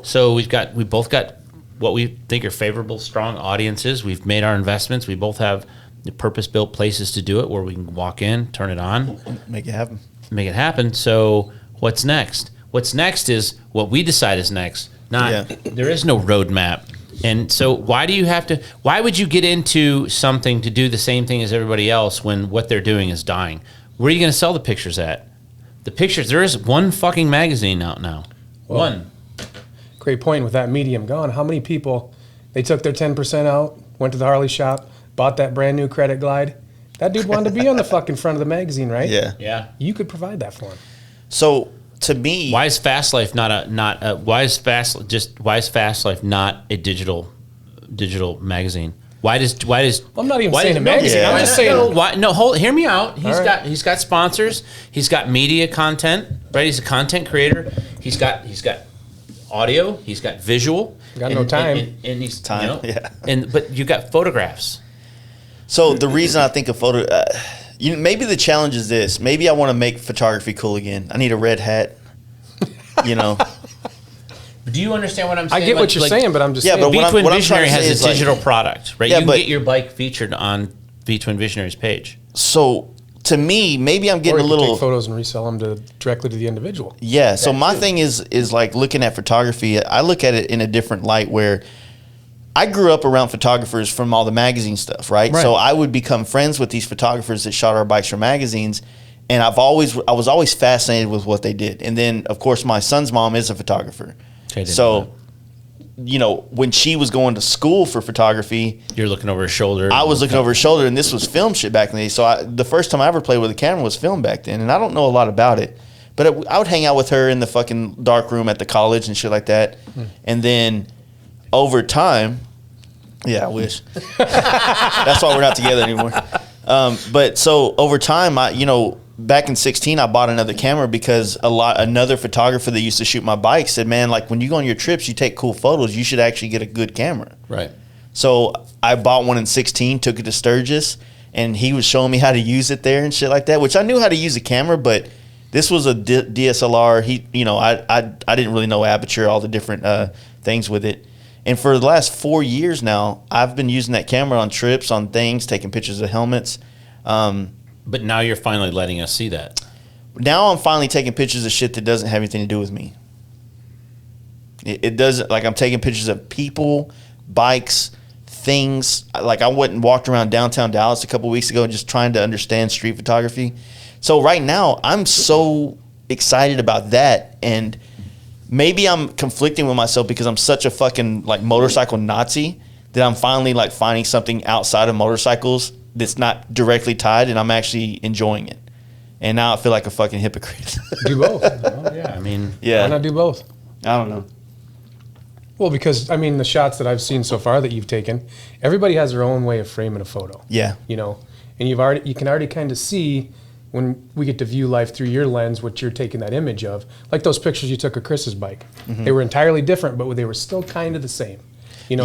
so we both got what we think are favorable, strong audiences. We've made our investments. We both have the purpose-built places to do it where we can walk in, turn it on, make it happen. So what's next? What's next is what we decide is next. There is no roadmap. And so why would you get into something to do the same thing as everybody else when what they're doing is dying? Where are you going to sell the pictures at? There is one fucking magazine out now. Well, one. Great point with that medium gone. How many people, they took their 10% out, went to the Harley shop, bought that brand new Credit Glide. That dude wanted to be on the fucking front of the magazine, right? Yeah. You could provide that for him. So to me, why is Fast Life not a digital magazine? Why does I'm not even saying a magazine. Yeah. I'm just saying. Hear me out. He's got sponsors. He's got media content. Right. He's a content creator. He's got audio. He's got visual. Got no time. And he's time. But you got photographs. So the reason I think of maybe the challenge is this. Maybe I want to make photography cool again. I need a red hat. Do you understand what I'm saying? I get what you're saying, but I'm just saying. But V-Twin Visionary has a digital product, right? Yeah, you can get your bike featured on V-Twin Visionary's page. So to me, maybe I'm getting or you a little take photos and resell them directly to the individual. Yeah. So my thing is like looking at photography. I look at it in a different light where I grew up around photographers from all the magazine stuff, right? So I would become friends with these photographers that shot our bikes for magazines, and I was always fascinated with what they did. And then, of course, my son's mom is a photographer. So, when she was going to school for photography, you're looking over her shoulder. I was looking over her shoulder, and this was film shit back in the day. So the first time I ever played with a camera was film back then, and I don't know a lot about it. But I would hang out with her in the fucking dark room at the college and shit like that. And then over time, Yeah, I wish. That's why we're not together anymore. But so over time, back in 16, I bought another camera because another photographer that used to shoot my bike said, man, like when you go on your trips, you take cool photos. You should actually get a good camera. Right. So I bought one in 16, took it to Sturgis, and he was showing me how to use it there and shit like that, which I knew how to use a camera, but this was a DSLR. I didn't really know aperture, all the different things with it. And for the last 4 years now, I've been using that camera on trips, on things, taking pictures of helmets. But now you're finally letting us see that. Now I'm finally taking pictures of shit that doesn't have anything to do with me. It doesn't, like I'm taking pictures of people, bikes, things. Like I went and walked around downtown Dallas a couple weeks ago just trying to understand street photography. So right now I'm so excited about that, and maybe I'm conflicting with myself because I'm such a fucking like motorcycle Nazi that I'm finally like finding something outside of motorcycles that's not directly tied, and I'm actually enjoying it. And now I feel like a fucking hypocrite. Do both. Oh, yeah. I mean, Yeah. Why not do both? I don't know. Well, because I mean, the shots that I've seen so far that you've taken, everybody has their own way of framing a photo. Yeah. And you can already kind of see when we get to view life through your lens what you're taking that image of. Like those pictures you took of Chris's bike, they were entirely different, but they were still kind of the same.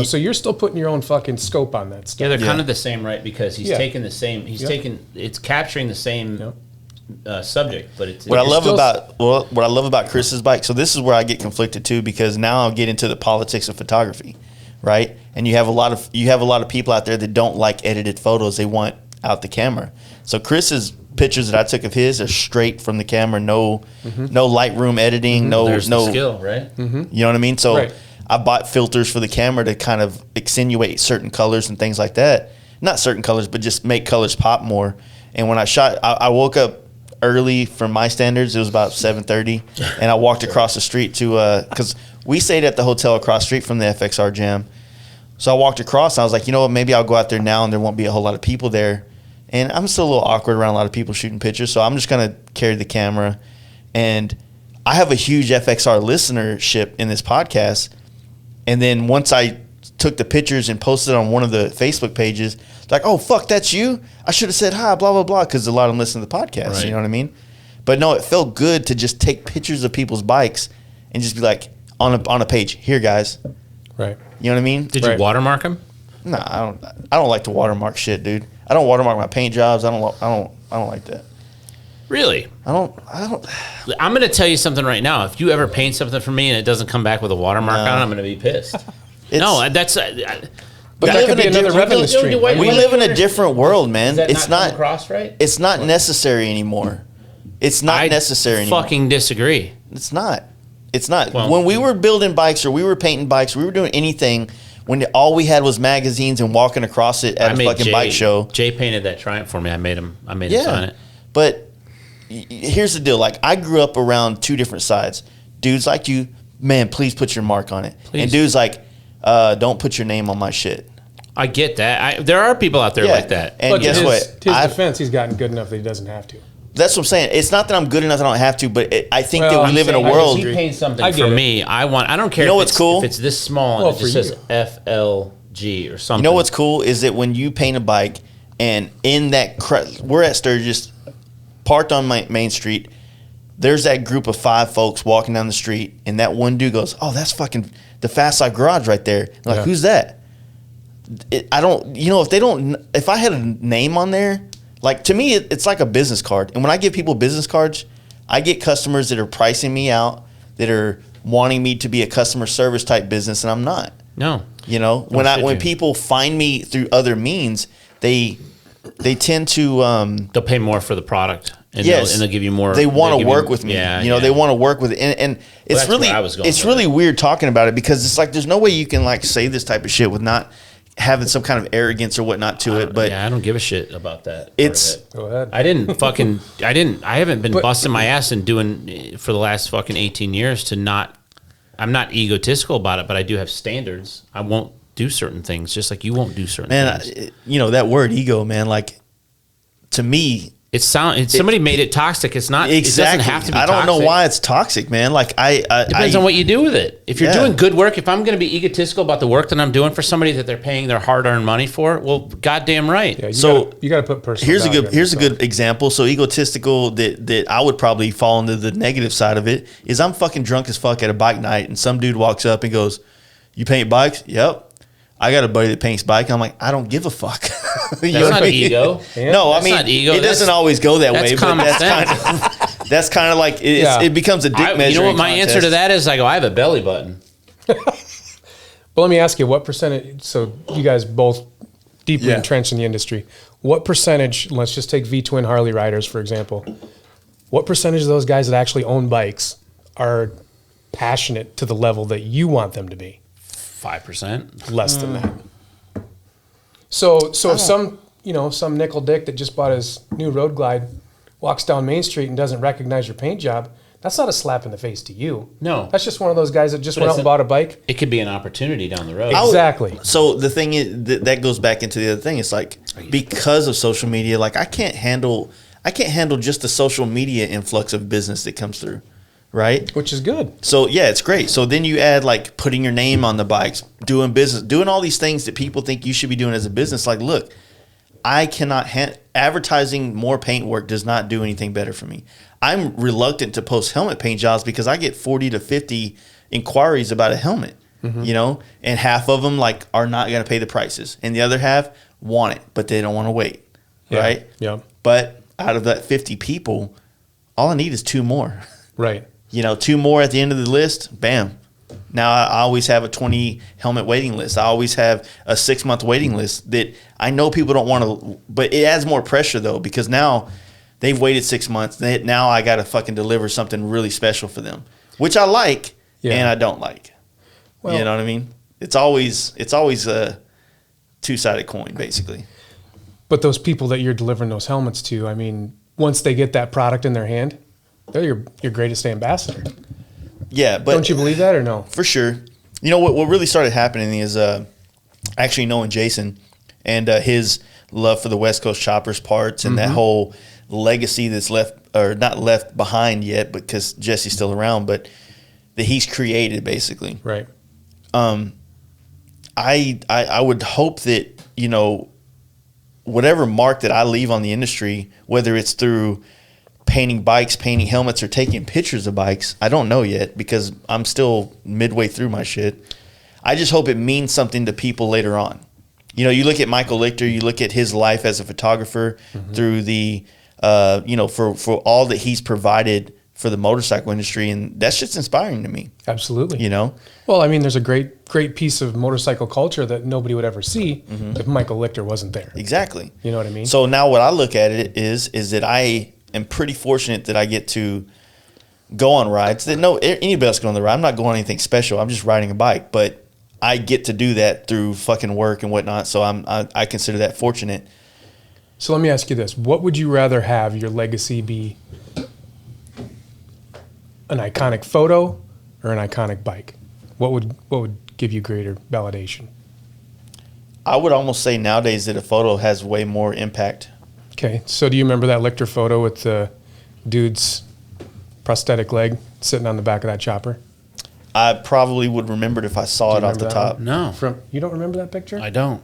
So you're still putting your own fucking scope on that stuff. yeah, they're kind of the same, right? Because he's taking the same. He's Yep. taking. It's capturing the same subject, but it's. What I love still- what I love about Chris's bike. So this is where I get conflicted too, because now I'll get into the politics of photography, right? And you have a lot of people out there that don't like edited photos. They want out the camera. So Chris's pictures that I took of his are straight from the camera. No Lightroom editing. There's No the skill, right? You know what I mean? So Right. I bought filters for the camera to kind of accentuate certain colors and things like that. Not certain colors, but just make colors pop more. And when I shot, I woke up early for my standards. It was about 7:30, and I walked across the street to because we stayed at the hotel across the street from the FXR Jam. So I walked across. And I was like, you know what? Maybe I'll go out there now, and there won't be a whole lot of people there. And I'm still a little awkward around a lot of people shooting pictures, so I'm just gonna carry the camera. And I have a huge FXR listenership in this podcast. And then once I took the pictures and posted on one of the Facebook pages, like, oh, fuck, that's you? I should have said hi, blah, blah, blah, because a lot of them listen to the podcast, Right. you know what I mean? But no, it felt good to just take pictures of people's bikes and just be like, on a page, here, guys. Right. You know what I mean? Did you watermark him? No, I don't like to watermark shit, dude. I don't watermark my paint jobs. I don't like that. Really? I don't. I'm going to tell you something right now. If you ever paint something for me and it doesn't come back with a watermark on it, I'm going to be pissed. No, that's. But that could be another revenue stream. We live in a different world, man. Does that It's not not. come across right? It's not necessary anymore. It's not necessary anymore. Fucking disagree. It's not. It's not. Well- When we were building bikes or we were painting bikes, we were doing anything when all we had was magazines and walking across it at a fucking bike show. Jay painted that Triumph for me. I made him sign it. But here's the deal. Like, I grew up around two different sides. Dudes like you, man, please put your mark on it. Please. And dudes like, don't put your name on my shit. I get that. There are people out there Yeah. like that. And But guess to what? his defense, he's gotten good enough that he doesn't have to. That's what I'm saying. It's not that I'm good enough that I don't have to, but I think Well, that we I'm live in a saying, world. If he paints something I get for it. me, I don't care You know if what's cool? if it's this small Well, and it just for says you. FLG or something. You know what's cool is that when you paint a bike and in that we're at Sturgis, parked on Main Street, there's that group of 5 folks walking down the street, and that one dude goes, "Oh, that's fucking the Fast Life Garage right there." I'm like, Yeah. who's that? If I had a name on there, like, to me, it's like a business card. And when I give people business cards, I get customers that are pricing me out, that are wanting me to be a customer service type business, and I'm not. No. When people find me through other means, they tend to They'll pay more for the product. And yes, they'll give you more. They want they'll to give work you- with me. Yeah, They want to work with it, and it's that's really where I was going it's with really it. weird talking about it because it's like there's no way you can like say this type of shit with not having some kind of arrogance or whatnot to it. But yeah, I don't give a shit about that. part It's- of it. Go ahead. I haven't been But- busting my ass and doing for the last fucking 18 years to not. I'm not egotistical about it, but I do have standards. I won't do certain things, just like you won't do certain man, things. that word ego, man, like, to me, Somebody made it toxic. It's not. Exactly. It doesn't have to be. I don't know toxic. why it's toxic, man. Like Depends on what you do with it. If you're Yeah. doing good work, if I'm going to be egotistical about the work that I'm doing for somebody that they're paying their hard-earned money for, well, goddamn right. Yeah, So, you got to put personal. Here's a value good in here's a yourself. good example. So egotistical that I would probably fall into the negative side of it is I'm fucking drunk as fuck at a bike night and some dude walks up and goes, "You paint bikes?" Yep. I got a buddy that paints bike. I'm like, I don't give a fuck. You know That's what not I mean? ego. No, That's I mean not ego. it doesn't always go that way, that's but common that's kind of like it becomes a dick measuring You know what my contest. answer to that is? I go, I have a belly button. But let me ask you, what percentage? So you guys both deeply Yeah. entrenched in the industry. What percentage? Let's just take V-twin Harley riders for example. What percentage of those guys that actually own bikes are passionate to the level that you want them to be? 5%. Less than that. So if some nickel dick that just bought his new Road Glide walks down Main Street and doesn't recognize your paint job, that's not a slap in the face to you. No. That's just one of those guys that just But went out it's and bought a bike. It could be an opportunity down the road. Exactly. So the thing is that goes back into the other thing. It's like because of social media, like I can't handle just the social media influx of business that comes through, right? Which is good. So yeah, it's great. So then you add like putting your name on the bikes, doing business, doing all these things that people think you should be doing as a business. Like, look, I cannot advertising more paint work does not do anything better for me. I'm reluctant to post helmet paint jobs because I get 40 to 50 inquiries about a helmet, you know, and half of them like are not going to pay the prices, and the other half want it, but they don't want to wait, right? Yeah. But out of that 50 people, all I need is 2 more. Right. You know, 2 more at the end of the list, bam. Now I always have a 20 helmet waiting list. I always have a 6-month waiting list that I know people don't want to, but it adds more pressure though, because now they've waited 6 months. Now I got to fucking deliver something really special for them, which I like and I don't like. Well, you know what I mean? It's always a 2-sided coin, basically. But those people that you're delivering those helmets to, I mean, once they get that product in their hand, they're your greatest ambassador. Yeah, but Don't you believe that or no? For sure. You know what really started happening is actually knowing Jason and his love for the West Coast Choppers parts and that whole legacy that's left or not left behind yet because Jesse's still around, but that he's created basically. Right. I would hope that, you know, whatever mark that I leave on the industry, whether it's through painting bikes, painting helmets, or taking pictures of bikes, I don't know yet because I'm still midway through my shit. I just hope it means something to people later on. You know, you look at Michael Lichter, you look at his life as a photographer through the, you know, for all that he's provided for the motorcycle industry, and that's just inspiring to me. Absolutely. You know? Well, I mean, there's a great piece of motorcycle culture that nobody would ever see if Michael Lichter wasn't there. Exactly. You know what I mean? So now what I look at it is that I am pretty fortunate that I get to go on rides that anybody else can go on the ride. I'm not going on anything special. I'm just riding a bike, but I get to do that through fucking work and whatnot. So I consider that fortunate. So let me ask you this. What would you rather have your legacy be? An iconic photo or an iconic bike? What would give you greater validation? I would almost say nowadays that a photo has way more impact. Okay, so do you remember that Lichter photo with the dude's prosthetic leg sitting on the back of that chopper? I probably would remember it if I saw it off remember the that top. one? No, You don't remember that picture? I don't.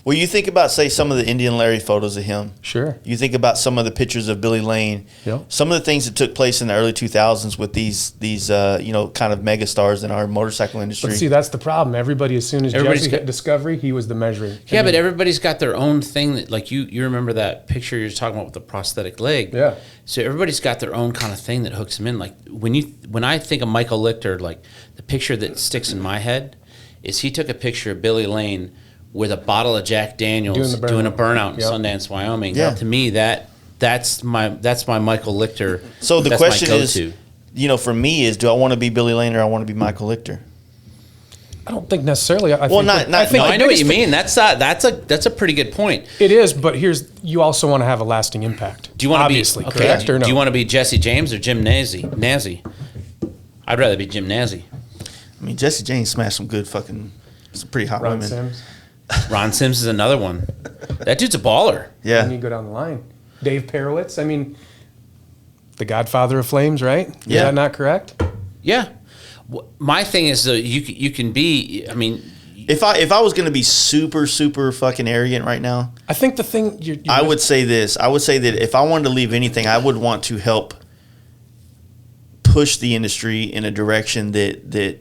Well, you think about, say, some of the Indian Larry photos of him. Sure. You think about some of the pictures of Billy Lane. Yep. Some of the things that took place in the early 2000s with these you know, kind of mega stars in our motorcycle industry. But see, that's the problem. Everybody, as soon as Everybody's Jesse got- hit Discovery, he was the measuring. Yeah, but everybody's got their own thing that, like you remember that picture you're talking about with the prosthetic leg. Yeah. So everybody's got their own kind of thing that hooks them in. Like when I think of Michael Lichter, like the picture that sticks in my head is he took a picture of Billy Lane with a bottle of Jack Daniels doing a burnout in Yep. Sundance, Wyoming. Yeah. To me, that's my Michael Lichter. So the that's question my is, go-to. you know, for me is, do I want to be Billy Lane or I want to be Michael Lichter? I don't think necessarily. I Well, think not- I think No, the I know what biggest you thing- mean. That's a pretty good point. It is, but you also want to have a lasting impact. Do you want to obviously be correct or no? Do you want to be Jesse James or Jim Nazi? I'd rather be Jim Nazi. I mean, Jesse James smashed some pretty hot Ron women. Sims? Ron Sims is another one. That dude's a baller. Then you Yeah. go down the line. Dave Perowitz. I mean, the Godfather of Flames, right? Yeah. Is that not correct? Yeah. My thing is you can be. I mean, If I was going to be super fucking arrogant right now, I think the thing I would say this. I would say that if I wanted to leave anything, I would want to help push the industry in a direction that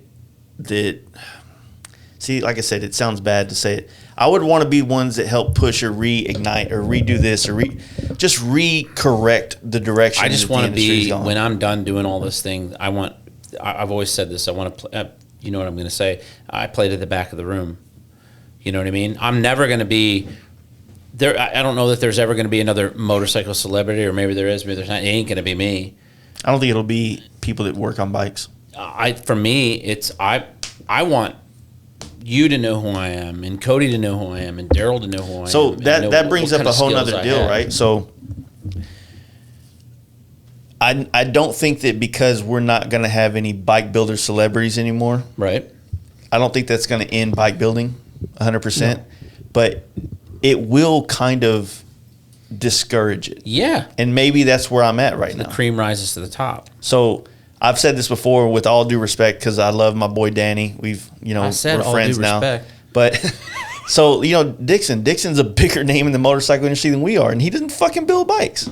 see, like I said, it sounds bad to say it. I would want to be ones that help push or reignite or redo this or just re-correct the direction. I just that want the to be industry's going. when I'm done doing all this thing. I've always said this. I want to. You know what I'm going to say? I played at the back of the room. You know what I mean? I'm never going to be there. I don't know that there's ever going to be another motorcycle celebrity, or maybe there is, maybe there's not. It ain't going to be me. I don't think it'll be people that work on bikes. For me, it's I want you to know who I am, and Cody to know who I am, and Darrell to know who I am. So and know that brings what up kind a of whole skills nother I deal, have. right? So I don't think that because we're not going to have any bike builder celebrities anymore, Right. I don't think that's going to end bike building 100%, but it will kind of discourage it. Yeah. And maybe that's where I'm at right The now. cream rises to the top. So I've said this before with all due respect because I love my boy Danny. I said we're all friends due now. respect. But so, Dixon's a bigger name in the motorcycle industry than we are, and he doesn't fucking build bikes.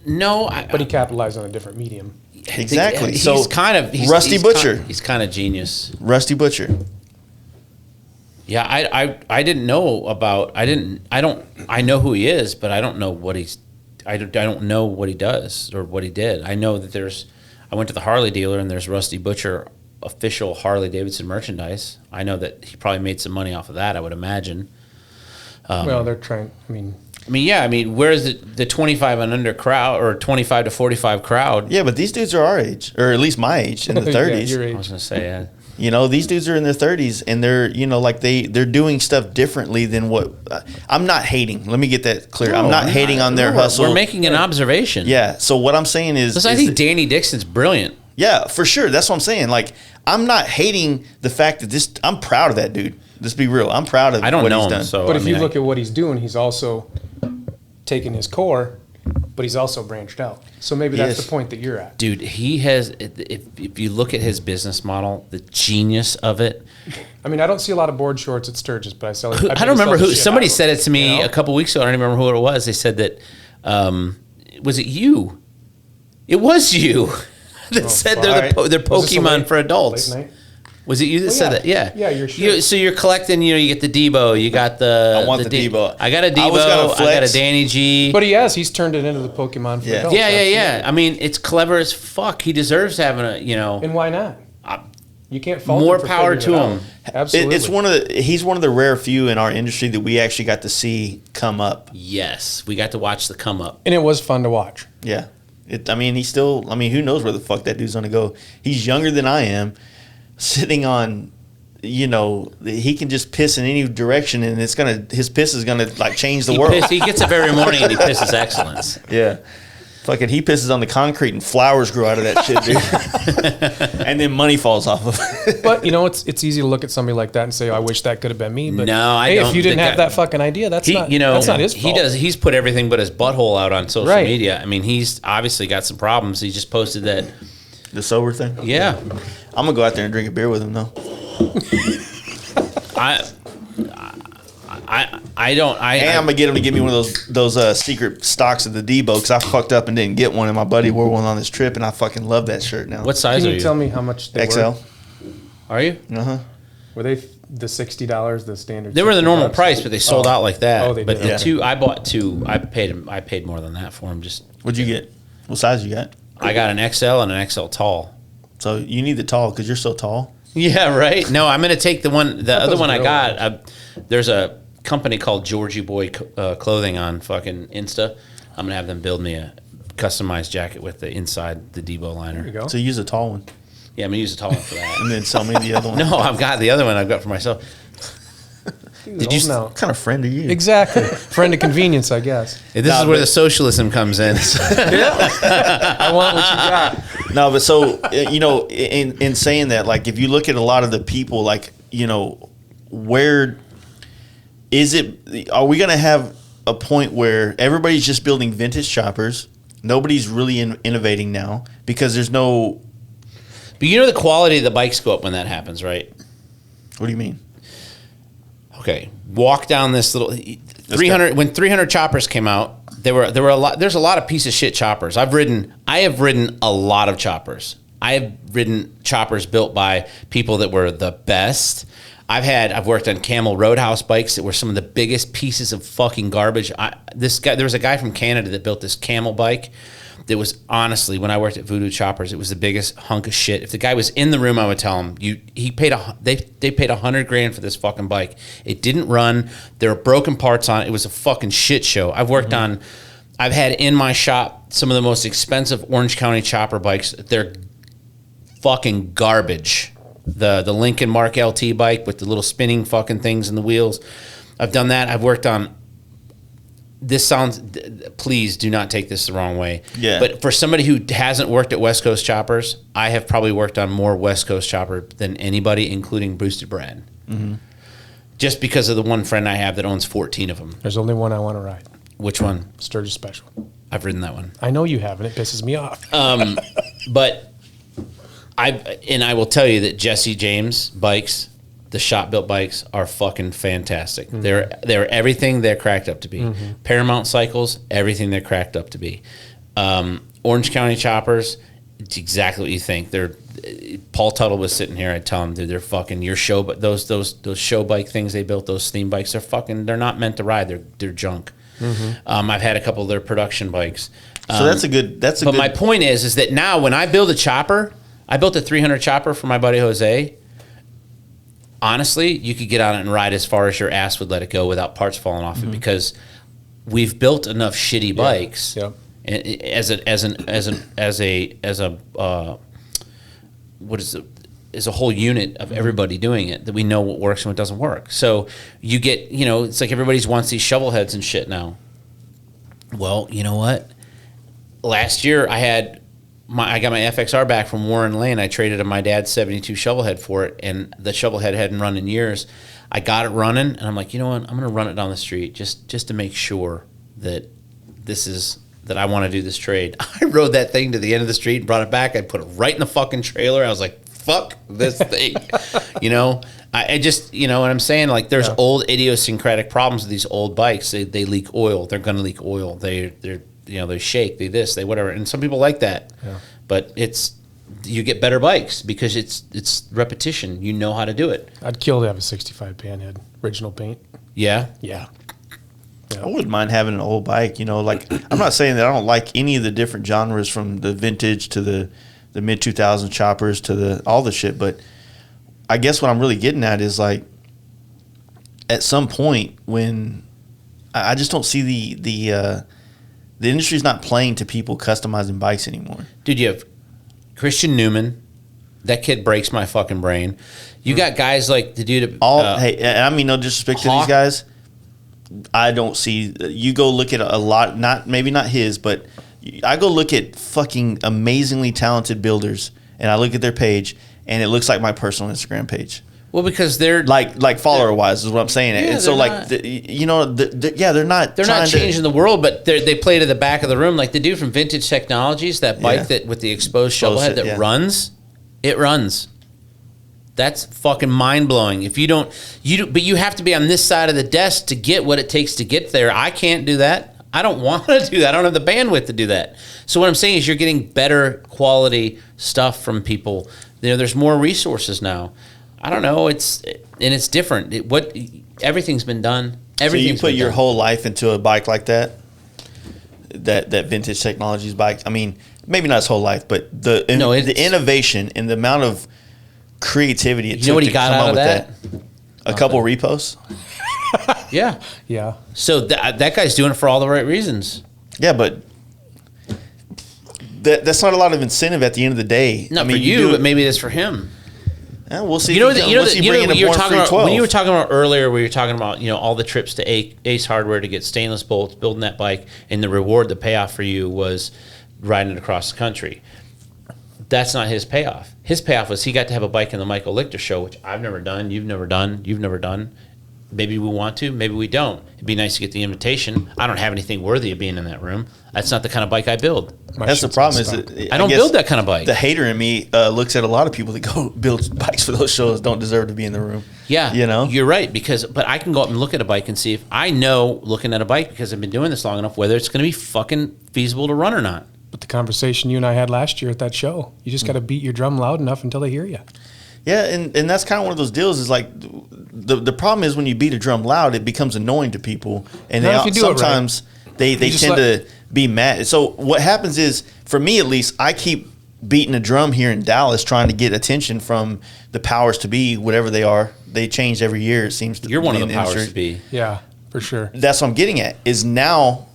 No, but he capitalized on a different medium. Exactly. He's So Rusty Butcher. He's kind of genius. Rusty Butcher. Yeah, I didn't know about. I know who he is, but I don't know what he's. I don't know what he does or what he did. I know that I went to the Harley dealer and there's Rusty Butcher official Harley Davidson merchandise. I know that he probably made some money off of that. I would imagine. Well, they're trying. Where's the 25 and under crowd or 25 to 45 crowd? Yeah, but these dudes are our age, or at least my age, in the 30s. your I age. was gonna say, yeah. These dudes are in their 30s, and they're, they're doing stuff differently than what. I'm not hating. Let me get that clear. I'm not hating on their hustle. We're making an observation. Yeah. So what I'm saying is, Because I think Danny Dixon's brilliant. yeah, for sure. That's what I'm saying. Like, I'm not hating the fact that I'm proud of that dude. Let's be real. I'm proud of I don't what know he's him, done. so But I if mean, you look at what he's doing, he's also taking his core, but he's also branched out. So maybe that's Yes. the point that you're at. dude, he has. If you look at his business model, the genius of it. I mean, I don't see a lot of board shorts at Sturgis, but I sell. I don't remember who. Somebody said it to me You know? a couple weeks ago. I don't even remember who it was. They said that. Was it you? It was you that said fuck. they're they're Was this a Pokemon late- for adults. late night? Was it you that Oh, said yeah. that? Yeah. Yeah, you're sure. So you're collecting. You get the Debo. You got the. I want the Debo. I got a I was gonna Debo. I got a flex. Danny G. But he's turned it into the Pokemon for Yeah. adults. yeah. I mean, it's clever as fuck. He deserves having a. And why not? You can't fault More him for power figuring to it him. out. Absolutely. He's one of the rare few in our industry that we actually got to see come up. Yes, we got to watch the come up. And it was fun to watch. Yeah. Who knows where the fuck that dude's going to go. He's younger than I am, sitting on, he can just piss in any direction and his piss is going to like change the world. He gets up every morning and he pisses excellence. Yeah. Fucking he pisses on the concrete and flowers grow out of that shit, dude. And then money falls off of it. But it's easy to look at somebody like that and say, "I wish that could have been me." But No, I hey, don't if you didn't think have that fucking idea, that's not his fault. He's put everything but his butthole out on social Right. media. I mean, he's obviously got some problems. He just posted that. The sober thing? Yeah, I'm going to go out there and drink a beer with him, though. I don't. And I'm going to get him to give me one of those secret stocks of the Debo because I fucked up and didn't get one, and my buddy wore one on this trip, and I fucking love that shirt now. What size Can are you you? tell me how much they XL? were? Are you? Uh-huh. Were they the $60, the standard? They were the normal $60? price, but they sold out like that. Oh, they but did. the Yeah. two, I bought two. I paid more than that for them. Just What'd you get? What size you got? I got an XL and an XL tall. So you need the tall because you're so tall. Yeah, right. No, I'm gonna take the other those one I were got. There's a company called Georgie Boy Clothing on fucking Insta. I'm gonna have them build me a customized jacket with the inside the Debo liner. There you go. So use a tall one Yeah, I'm gonna use a tall one for that. and then sell me the other one. No, I've got the other one. I've got for myself. Did you What kind of friend are you? Exactly. Friend of convenience, I guess. This Nah, is where but- the socialism comes in. I want what you got. No, but so in saying that, like if you look at a lot of the people, like where Are we going to have a point where everybody's just building vintage choppers? Nobody's really innovating now because there's no. But you know the quality of the bikes go up when that happens, right? What do you mean? Okay, walk down this little 300 when 300 choppers came out. There were a lot. There's a lot of piece of shit choppers. I have ridden a lot of choppers. I have ridden choppers built by people that were the best. I've worked on Camel Roadhouse bikes that were some of the biggest pieces of fucking garbage. There was a guy from Canada that built this Camel bike that was, honestly, when I worked at Voodoo Choppers, it was the biggest hunk of shit. If the guy was in the room, I would tell him, they paid $100,000 for this fucking bike. It didn't run. There were broken parts on it. It was a fucking shit show. I've had in my shop some of the most expensive Orange County chopper bikes. They're fucking garbage. The Lincoln Mark LT bike with the little spinning fucking things in the wheels. I've done that. I've worked on. Please do not take this the wrong way. Yeah. But for somebody who hasn't worked at West Coast Choppers, I have probably worked on more West Coast Chopper than anybody, including Boosted Brad. Mm-hmm. Just because of the one friend I have that owns 14 of them. There's only one I want to ride. Which one? Sturgis Special. I've ridden that one. I know you have, and it pisses me off. But I will tell you that Jesse James bikes, the shop built bikes, are fucking fantastic. Mm-hmm. They're everything they're cracked up to be. Mm-hmm. Paramount cycles, everything they're cracked up to be. Orange County choppers, it's exactly what you think. Paul Tuttle was sitting here. I tell him, dude, they're fucking your show, but those show bike things they built, those theme bikes, they're not meant to ride. They're junk. Mm-hmm. I've had a couple of their production bikes. So that's a good. But my point is that now when I build a chopper, I built a 300 chopper for my buddy Jose. Honestly, you could get on it and ride as far as your ass would let it go without parts falling off it, because we've built enough shitty bikes as a whole unit of everybody doing it, that we know what works and what doesn't work. So you get, it's like everybody wants these shovel heads and shit now. Well, you know what? Last year I got my FXR back from Warren Lane. I traded my dad's 72 shovel head for it, and the shovel head hadn't run in years. I got it running, and I'm like, you know what? I'm going to run it down the street just to make sure that that I want to do this trade. I rode that thing to the end of the street and brought it back. I put it right in the fucking trailer. I was like, fuck this thing. I just, what I'm saying? Like, there's old idiosyncratic problems with these old bikes. They leak oil. They're going to leak oil. They're they shake, they whatever. And some people like that. Yeah. But you get better bikes because it's repetition. You know how to do it. I'd kill to have a 65 panhead, original paint. Yeah? Yeah. I wouldn't mind having an old bike, like, I'm not saying that I don't like any of the different genres, from the vintage to the mid 2000 choppers to all the shit, but I guess what I'm really getting at is, like, at some point when I just don't see the industry's not playing to people customizing bikes anymore. Dude, you have Christian Newman. That kid breaks my fucking brain. You got guys like the dude. Hey, I mean, no disrespect to these guys. I don't see. You go look at a lot. Maybe not his, but I go look at fucking amazingly talented builders, and I look at their page, and it looks like my personal Instagram page. Well, because they're like follower wise is what I'm saying. Yeah, and so not, they're not. They're not changing the world, but they play to the back of the room. Like the dude from Vintage Technologies, that bike that with the exposed shovel head that runs, it runs. That's fucking mind blowing. If but you have to be on this side of the desk to get what it takes to get there. I can't do that. I don't want to do that. I don't have the bandwidth to do that. So what I'm saying is, you're getting better quality stuff from people. There's more resources now. I don't know. It's different. Everything's been done. So you put your whole life into a bike like that Vintage Technologies bike. I mean, maybe not his whole life, but the innovation and the amount of creativity it took to come up with that. A couple reposts. Yeah. Yeah. So that guy's doing it for all the right reasons. Yeah, but that's not a lot of incentive at the end of the day. Not for you, but maybe it is for him. Yeah, we'll see. When you were talking about earlier, where you were talking about all the trips to Ace Hardware to get stainless bolts, building that bike, and the reward, the payoff for you was riding it across the country. That's not his payoff. His payoff was he got to have a bike in the Michael Lichter show, which I've never done, you've never done. Maybe we want to, maybe we don't. It'd be nice to get the invitation. I don't have anything worthy of being in that room. That's not the kind of bike I build. That's the problem. Is that I don't build that kind of bike. The hater in me looks at a lot of people that go build bikes for those shows don't deserve to be in the room. Yeah, you know, you're right, but I can go up and look at a bike and see if I know, looking at a bike, because I've been doing this long enough, whether it's going to be fucking feasible to run or not. But the conversation you and I had last year at that show, you just got to beat your drum loud enough until they hear you. Yeah, and that's kind of one of those deals. Is like the problem is when you beat a drum loud, it becomes annoying to people, and sometimes they tend to be mad. So what happens is, for me at least, I keep beating a drum here in Dallas, trying to get attention from the powers to be, whatever they are. They change every year. It seems to. You're one of the in powers industry. to be. Yeah, for sure. That's what I'm getting at. Is now,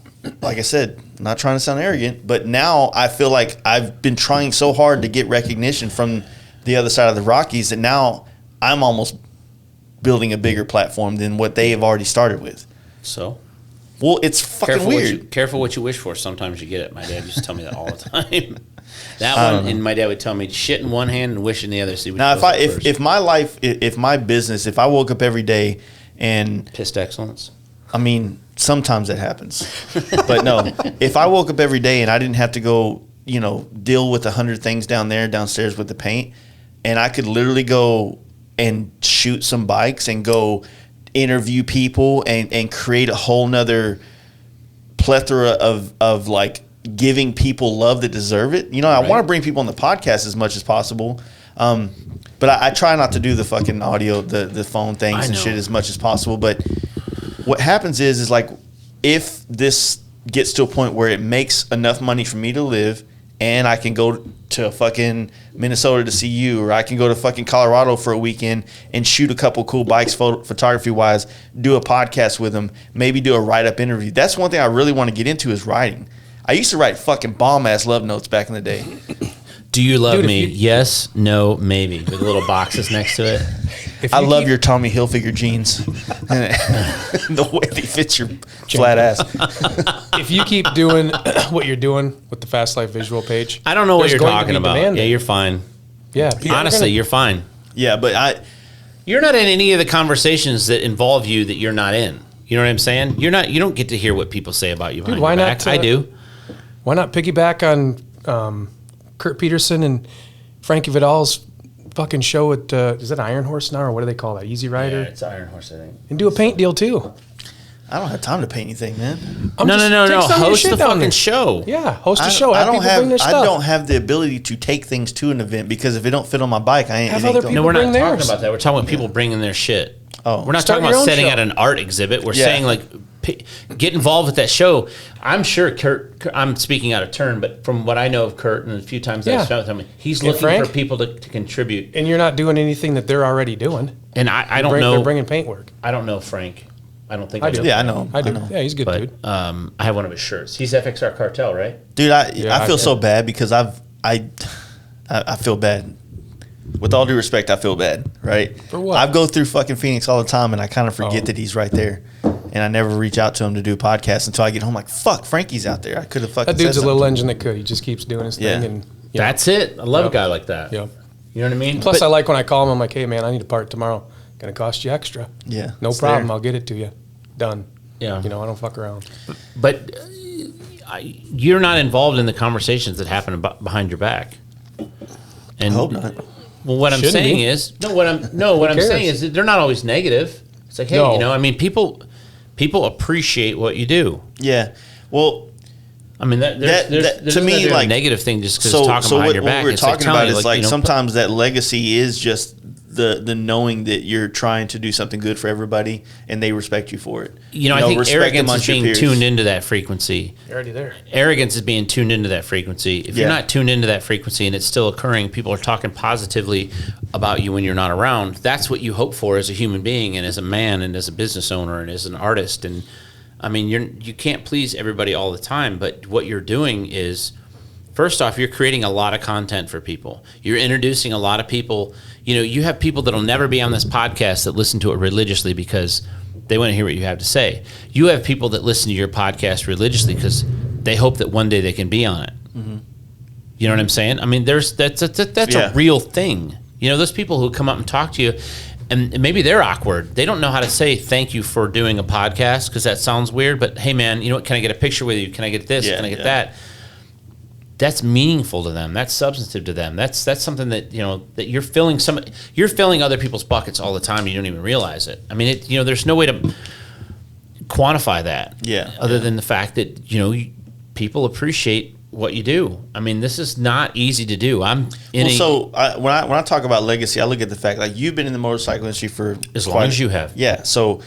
like I said, not trying to sound arrogant, but now I feel like I've been trying so hard to get recognition from the other side of the Rockies that now I'm almost building a bigger platform than what they have already started with. So, well, it's fucking weird. Careful what you wish for. Sometimes you get it. My dad used to tell me that all the time. That one, and my dad would tell me, shit in one hand and wish in the other. See what now, if my life, if my business, if I woke up every day and pissed excellence, I mean, sometimes that happens, but no, if I woke up every day and I didn't have to go, deal with 100 things downstairs with the paint, and I could literally go and shoot some bikes and go interview people and create a whole nother plethora of like giving people love that deserve it. I want to bring people on the podcast as much as possible. But I try not to do the fucking audio, the phone things and shit as much as possible. But what happens is like, if this gets to a point where it makes enough money for me to live, and I can go to fucking Minnesota to see you, or I can go to fucking Colorado for a weekend and shoot a couple cool bikes photography-wise, do a podcast with them, maybe do a write-up interview. That's one thing I really want to get into is writing. I used to write fucking bomb-ass love notes back in the day. Do you love me? Yes, no, maybe, with little boxes next to it. I love your Tommy Hilfiger jeans. The way they fit your flat ass. If you keep doing what you're doing with the Fast Life visual page, I don't know what you're talking about. Demanding. Yeah, you're fine. Yeah, honestly, you're fine. Yeah, but you're not in any of the conversations that involve you that you're not in. You know what I'm saying? You don't get to hear what people say about you behind your back. I do. Why not piggyback on Kurt Peterson and Frankie Vidal's fucking show at is it Iron Horse now, or what do they call that? Easy Rider? Yeah, it's Iron Horse, I think. And do a paint deal too. I don't have time to paint anything, man. No. Host the fucking show. Yeah, host a show. I don't have the ability to take things to an event, because if it don't fit on my bike, I ain't. Have other people No, we're not bring talking theirs. about that. We're talking about people bringing their shit. Oh, we're not Start talking your about own setting show. at an art exhibit. We're saying like get involved with that show. I'm sure Kurt. I'm speaking out of turn, but from what I know of Kurt and a few times that I've spent with him, he's looking Frank? for people to contribute. And you're not doing anything that they're already doing. And I don't know. They're bringing paint work. I don't know Frank. I don't think I do. Yeah, I know. I do. Yeah, he's a good But dude. I have one of his shirts. He's FXR Cartel, right? Dude, I feel so bad because I feel bad. With all due respect, I feel bad, right? For what? I go through fucking Phoenix all the time, and I kind of forget that he's right there. And I never reach out to him to do a podcast until I get home. Like, fuck, Frankie's out there. I could have fucking That dude's said a little something. engine that could. He just keeps doing his thing. Yeah. And That's it. I love a guy like that. Yep. You know what I mean? Plus, But- I like when I call him. I'm like, hey, man, I need a part tomorrow. Going to cost you extra. Yeah, No it's problem. there. I'll get it to you. Done. Yeah. I don't fuck around. But you're not involved in the conversations that happen behind your back. And I hope not. Well, what I'm Shouldn't saying be. is what I'm cares? saying is that they're not always negative. It's like, hey, No. people appreciate what you do. Yeah. Well, I mean, there's to me, like, a negative thing just because it's talking behind what, your what back. we're It's talking telling about you, is like you know, sometimes that legacy is just the knowing that you're trying to do something good for everybody and they respect you for it. I think respect arrogance amongst is your being peers. tuned into that frequency. You're already there. Arrogance is being tuned into that frequency. If you're Yeah. not tuned into that frequency and it's still occurring, people are talking positively about you when you're not around. That's what you hope for as a human being and as a man and as a business owner and as an artist. And I mean, you can't please everybody all the time, but what you're doing is, first off, you're creating a lot of content for people. You're introducing a lot of people. You have people that'll never be on this podcast that listen to it religiously because they want to hear what you have to say. You have people that listen to your podcast religiously because they hope that one day they can be on it. Mm-hmm. You know what I'm saying? I mean, that's Yeah. a real thing. Those people who come up and talk to you, and maybe they're awkward. They don't know how to say thank you for doing a podcast because that sounds weird. But hey, man, you know what? Can I get a picture with you? Can I get this? Can I get that? That's meaningful to them. That's substantive to them. That's something that that you're filling other people's buckets all the time. And you don't even realize it. I mean, there's no way to quantify that. Other than the fact that people appreciate what you do. I mean, this is not easy to do. When I talk about legacy, I look at the fact like you've been in the motorcycle industry for as long as you have. Yeah. So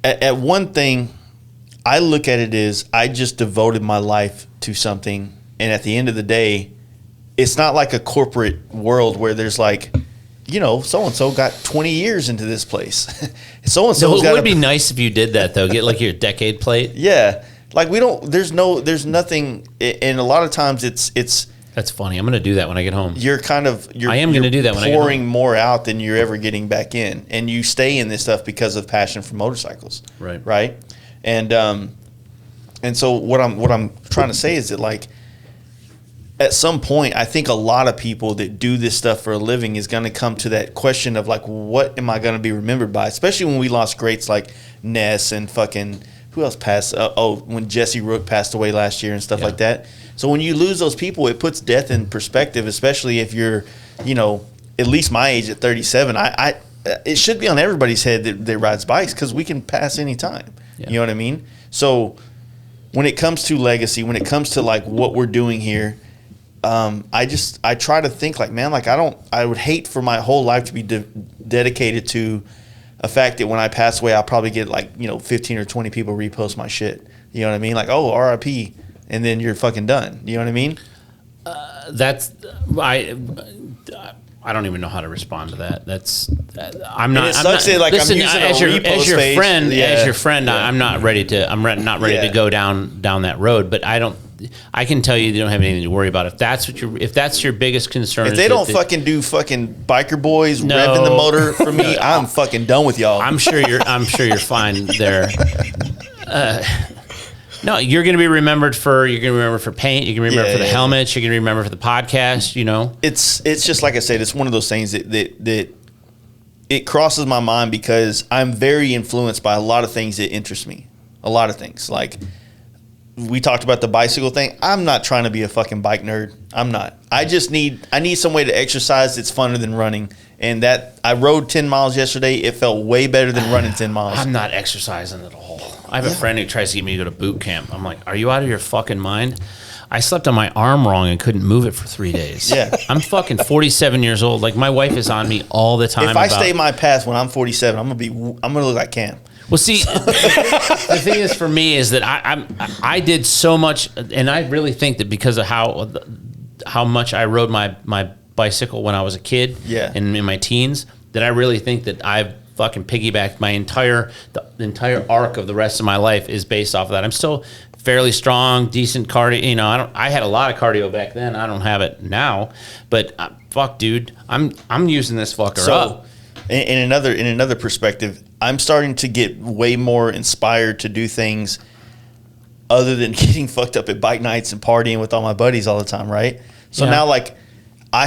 at one thing, I look at it as I just devoted my life to something, and at the end of the day, it's not like a corporate world where there's like, so and so got 20 years into this place. So and so. It would be nice if you did that though. Get like your decade plate. Yeah. Like there's nothing, and a lot of times it's. That's funny. I'm going to do that when I get home. I am going to do that when I get home. Pouring more out than you're ever getting back in, and you stay in this stuff because of passion for motorcycles. Right. And so what I'm trying to say is that like at some point I think a lot of people that do this stuff for a living is going to come to that question of like, what am I going to be remembered by? Especially when we lost greats like Ness and fucking who else passed? When Jesse Rook passed away last year and stuff like that. So when you lose those people, it puts death in perspective, especially if you're, at least my age at 37. It should be on everybody's head that rides bikes because we can pass any time. Yeah. You know what I mean? So when it comes to legacy, when it comes to like what we're doing here, I try to think like, man, like I would hate for my whole life to be dedicated to a fact that when I pass away, I'll probably get like, 15 or 20 people repost my shit. You know what I mean? Like, oh, RIP. And then you're fucking done. You know what I mean? I don't even know how to respond to that. I'm not. Listen, as your friend, I'm not ready to. I'm not ready to go down that road. But I can tell you don't have anything to worry about. If that's your biggest concern. If they don't fucking do fucking biker boys revving the motor for me, I'm fucking done with y'all. I'm sure you're fine there. No, you're going to be remembered for paint. You're going to be remembered for the helmets. You're going to be remembered for the podcast. It's just like I said. It's one of those things that it crosses my mind because I'm very influenced by a lot of things that interest me. A lot of things like we talked about the bicycle thing. I'm not trying to be a fucking bike nerd. I'm not. I need some way to exercise that's funner than running. And that I rode 10 miles yesterday. It felt way better than running 10 miles. I'm not exercising at all. I have a friend who tries to get me to go to boot camp. I'm like, are you out of your fucking mind? I slept on my arm wrong and couldn't move it for 3 days. Yeah. I'm fucking 47 years old. Like my wife is on me all the time. If I stay my path when I'm 47, I'm gonna look like Cam. Well, see, the thing is for me is that I did so much, and I really think that because of how much I rode my bicycle when I was a kid and in my teens, that I really think that I've fucking piggybacked the entire arc of the rest of my life is based off of that. I'm still fairly strong, decent cardio. I had a lot of cardio back then. I don't have it now, but fuck, dude, I'm using this fucker up. In another perspective, I'm starting to get way more inspired to do things other than getting fucked up at bike nights and partying with all my buddies all the time, right? So now, like, I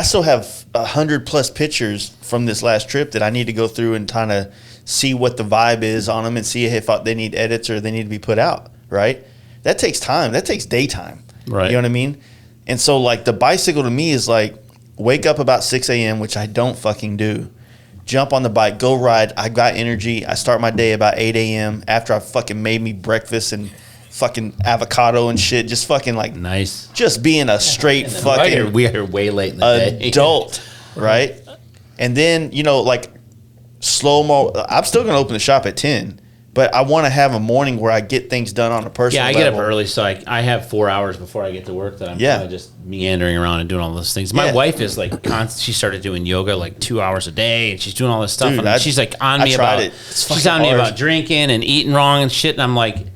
still have 100+ pictures from this last trip that I need to go through and kind of see what the vibe is on them and see if they need edits or they need to be put out, right? That takes time. That takes daytime. Right. You know what I mean? And so, like, the bicycle to me is like, wake up about 6 a.m., which I don't fucking do. Jump on the bike, go ride. I got energy. I start my day about 8 a.m. after I fucking made me breakfast and fucking avocado and shit. Just fucking like nice. Just being a straight fucking we are way late in the day. Adult, right? And then, like slow-mo. I'm still going to open the shop at 10, but I want to have a morning where I get things done on a personal level. Yeah, I get up early, so I have 4 hours before I get to work that I'm kind of just meandering around and doing all those things. My wife is like, she started doing yoga like 2 hours a day, and she's doing all this stuff. Dude, and she's like on me about it. She's on me about drinking and eating wrong and shit, and I'm like,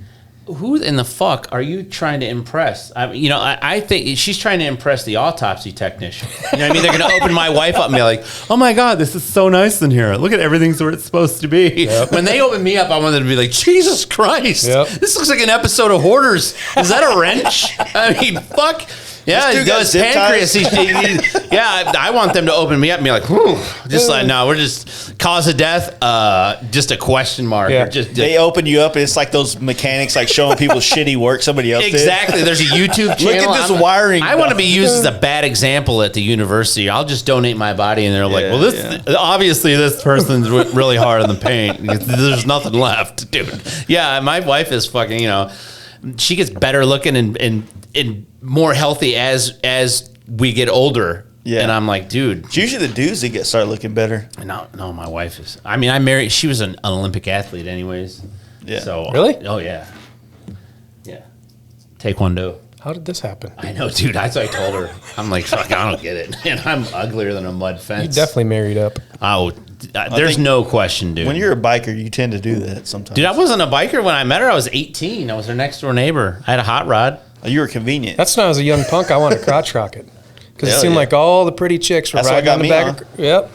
who in the fuck are you trying to impress? I think she's trying to impress the autopsy technician. You know what I mean? They're going to open my wife up and be like, oh my God, this is so nice in here. Look at everything's where it's supposed to be. Yep. When they open me up, I want them to be like, Jesus Christ. Yep. This looks like an episode of Hoarders. Is that a wrench? I mean, fuck. Yeah, This he dude got does zip pancreas. ties? Yeah, I want them to open me up and be like, whew. Just like, no, we're just cause of death, just a question mark. Yeah. Or just They open you up, and it's like those mechanics like showing people shitty work somebody else did. Exactly. There's a YouTube channel. Look at this wiring. I want to be used as a bad example at the university. I'll just donate my body, and they're like, Yeah, "Well, this obviously this person's really hard on the paint. There's nothing left, dude." Yeah, my wife is fucking. She gets better looking and more healthy as we get older. Yeah. And I'm like, dude. It's usually the dudes that start looking better. No, my wife is. I mean, I married. She was an Olympic athlete, anyways. Yeah. So Really? Oh yeah. Yeah. Taekwondo. How did this happen? I know, dude. That's what I told her. I'm like, fuck, I don't get it. And I'm uglier than a mud You fence. definitely married up. Oh, there's think no question, dude. When you're a biker, you tend to do that sometimes. Dude, I wasn't a biker when I met her. I was 18. I was her next door neighbor. I had a hot rod. You were convenient. That's when I was a young punk. I wanted a crotch rocket because it Hell seemed yeah. like all the pretty chicks were That's what riding got on the me back. Yep.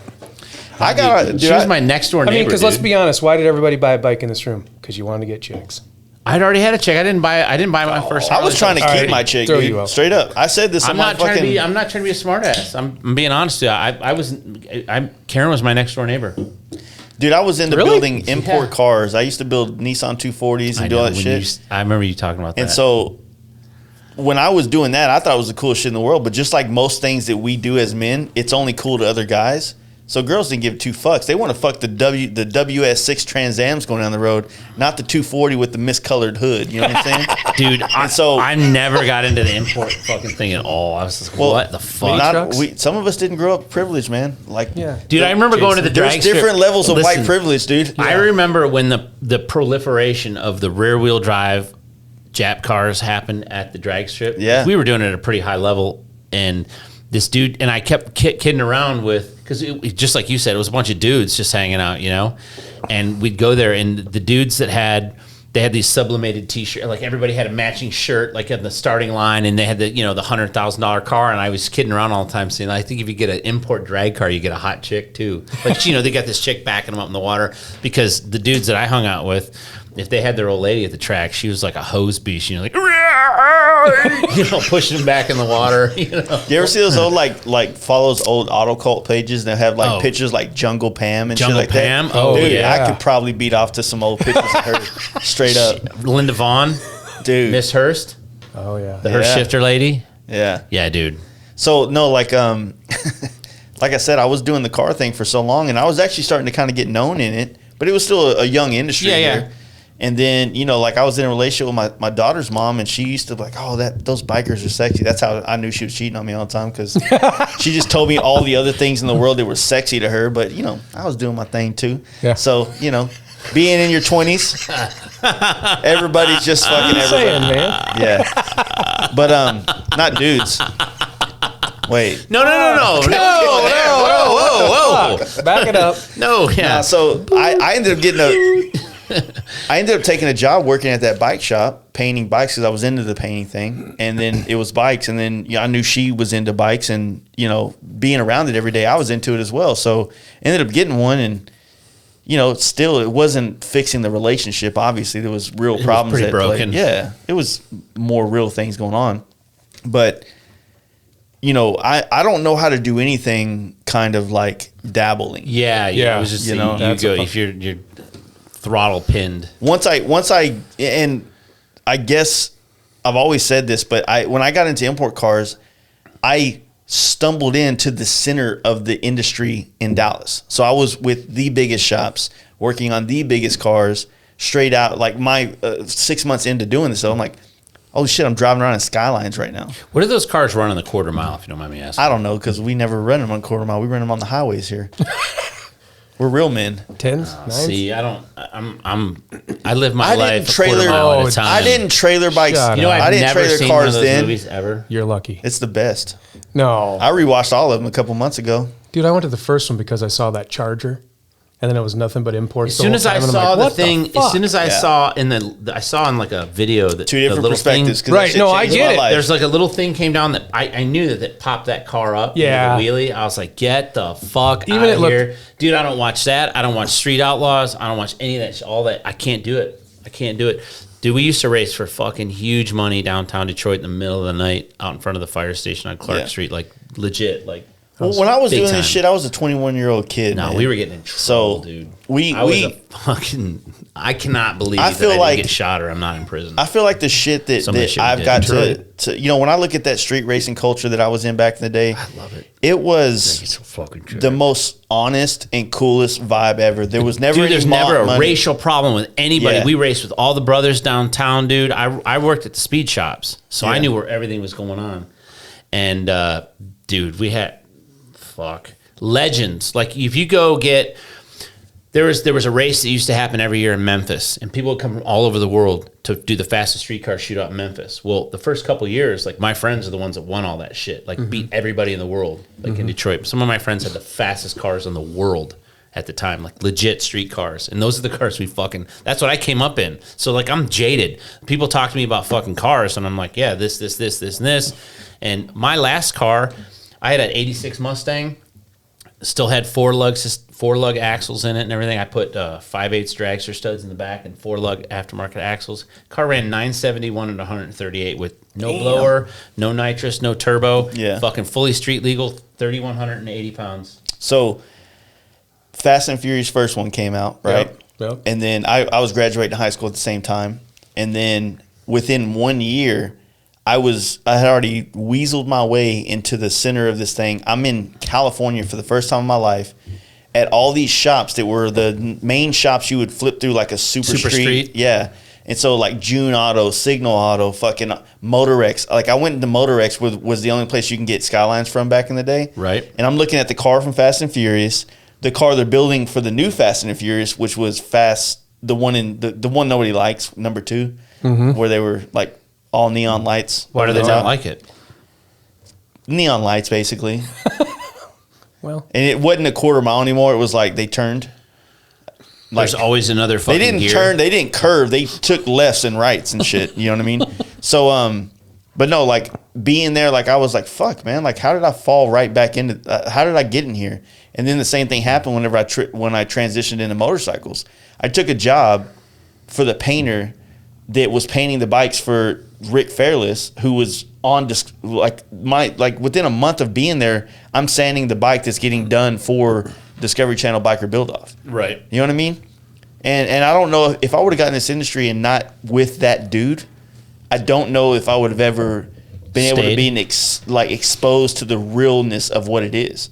I got. She Dude, was my next door I neighbor. mean, because let's dude. be honest, why did everybody buy a bike in this room? Because you wanted to get chicks. I'd already had a chick. I didn't buy my first. I was trying to All keep right, my chick, throw you dude. out. Straight up. I said this. I'm on my not trying to fucking. be. I'm not trying to be a smartass. I'm being honest with you. Karen was my next door neighbor. Dude, I was into Really? building import Yeah. cars. I used to build Nissan 240s and do all that shit. I remember you talking about that. And so when I was doing that, I thought it was the coolest shit in the world. But just like most things that we do as men, it's only cool to other guys. So girls didn't give two fucks. They want to fuck the WS6 Trans Am's going down the road, not the 240 with the miscolored hood. You know what I'm saying? dude, so- I never got into the import fucking thing at all. I was like, what the fuck? Some of us didn't grow up privileged, man. Like, Yeah. Dude, I remember going to the drag there's strip. different levels of white Listen, privilege, dude. I remember when the proliferation of the rear wheel drive Jap cars happened at the drag strip. Yeah. We were doing it at a pretty high level. And this dude, and I kept kidding around with, because just like you said, it was a bunch of dudes just hanging out, and we'd go there, and the dudes that had these sublimated t-shirts, like everybody had a matching shirt, like at the starting line, and they had the $100,000 car, and I was kidding around all the time saying, I think if you get an import drag car, you get a hot chick too. Like, they got this chick backing them up in the water, because the dudes that I hung out with, if they had their old lady at the track, she was like a hose beast, like, pushing them back in the water. You ever see those old like follows old auto cult pages that have like pictures like Jungle Pam and Jungle shit like Pam? that? Oh, dude, yeah. I could probably beat off to some old pictures of her straight up, Linda Vaughn, dude. Miss Hurst, Oh yeah. the Hurst Yeah. shifter lady. Yeah. Yeah, dude. So no, like like I said, I was doing the car thing for so long, and I was actually starting to kind of get known in it, but it was still a young industry Yeah, yeah. here. And then, like I was in a relationship with my daughter's mom, and she used to be like, oh, those bikers are sexy. That's how I knew she was cheating on me all the time, because she just told me all the other things in the world that were sexy to her. But, I was doing my thing too. Yeah. So, being in your 20s, everybody's just fucking Saying, everybody. man. Yeah. But not dudes. Wait. No. Whoa. Back it up. No, yeah. So I ended up I ended up taking a job working at that bike shop, painting bikes, because I was into the painting thing. And then it was bikes. And then I knew she was into bikes, and, being around it every day, I was into it as well. So ended up getting one, and, still it wasn't fixing the relationship. Obviously, there was real problems. pretty at play. broken. Yeah. It was more real things going on. But, I don't know how to do anything kind of like dabbling. Yeah. It was just You know, you that's go a if you're throttle pinned. Once I and I guess I've always said this, but when I got into import cars, I stumbled into the center of the industry in Dallas. So I was with the biggest shops, working on the biggest cars, straight out. Like my 6 months into doing this, so I'm like, oh shit, I'm driving around in Skylines right now. What do those cars run on the quarter mile, if you don't mind me asking? I don't know, because we never run them on quarter mile. We run them on the highways here. We're real men. Tens, nines. See, I live my I life didn't a quarter trailer. mile at a time. I didn't trailer bikes. Shut You know, up. I've I didn't never trailer seen one of cars those then. movies ever. You're lucky. It's the best. No, I rewatched all of them a couple months ago. dude, I went to the first one because I saw that Charger, and then it was nothing but imports. As soon as I saw the thing, as soon as I Yeah. saw I saw in like a video that Two the different little perspectives. thing- 'cause that Right, shit no, I changed get my it. life. There's like a little thing came down that I knew that popped that car up. Yeah. The wheelie. I was like, get the fuck Even out it of looked- here, dude. I don't watch that. I don't watch Street Outlaws. I don't watch any of that. All that. I can't do it. I can't do it. Dude, we used to race for fucking huge money downtown Detroit in the middle of the night out in front of the fire station on Clark Yeah. Street, like legit, like. Well, when I was big doing time. this shit, I was a 21-year-old kid. No, man. we were getting in trouble, dude. I cannot believe I that feel I like- didn't get shot or I'm not in prison. I feel like the shit that, Some of the that shit we I've did. got Detroit. to, you know, when I look at that street racing culture that I was in back in the day, I love it. it was It's so fucking true. the most honest and coolest vibe ever. There was never Dude, any there's never a money. racial problem with anybody. Yeah. We raced with all the brothers downtown, dude. I worked at the speed shops, so I Yeah. knew where everything was going on. And dude, we had legends. Like if you go get there was a race that used to happen every year in Memphis, and people would come from all over the world to do the fastest streetcar shootout in Memphis. Well, the first couple of years, like my friends are the ones that won all that shit, like beat everybody in the world, like in Detroit. Some of my friends had the fastest cars in the world at the time, like legit street cars, and those are the cars that's what I came up in. So like I'm jaded. People talk to me about fucking cars, and I'm like, yeah, this, and this. And my last car, I had an '86 Mustang. Still had four lug axles in it and everything. I put 5/8 dragster studs in the back and 4-lug aftermarket axles. Car ran 971 at 138 with no blower, no nitrous, no turbo. Yeah. Fucking fully street legal, 3,180 pounds. So, Fast and Furious first one came out, right? Yep. And then I was graduating high school at the same time. And then within 1 year, I had already weaseled my way into the center of this thing. I'm in California for the first time in my life at all these shops that were the main shops you would flip through like a super street. Yeah. And so like June Auto, Signal Auto, fucking Motorex. Like I went into Motorex was the only place you can get Skylines from back in the day. Right. And I'm looking at the car from Fast and Furious, the car they're building for the new Fast and Furious, which was the one nobody likes, number 2, where they were like all neon lights. Why do they not like it? Neon lights, basically. Well, And it wasn't a quarter mile anymore. It was like they turned. There's always another They fucking didn't gear. turn. They didn't curve. They took lefts and rights and shit. You know what I mean? So, but no, like being there, like I was like, fuck, man. Like, how did I fall right back into? How did I get in here? And then the same thing happened whenever when I transitioned into motorcycles. I took a job for the painter that was painting the bikes for Rick Fairless, who was on within a month of being there, I'm sanding the bike that's getting done for Discovery Channel Biker Build Off. Right. You know what I mean? And I don't know if I would have gotten this industry and not with that dude, I don't know if I would have ever been able to be exposed to the realness of what it is.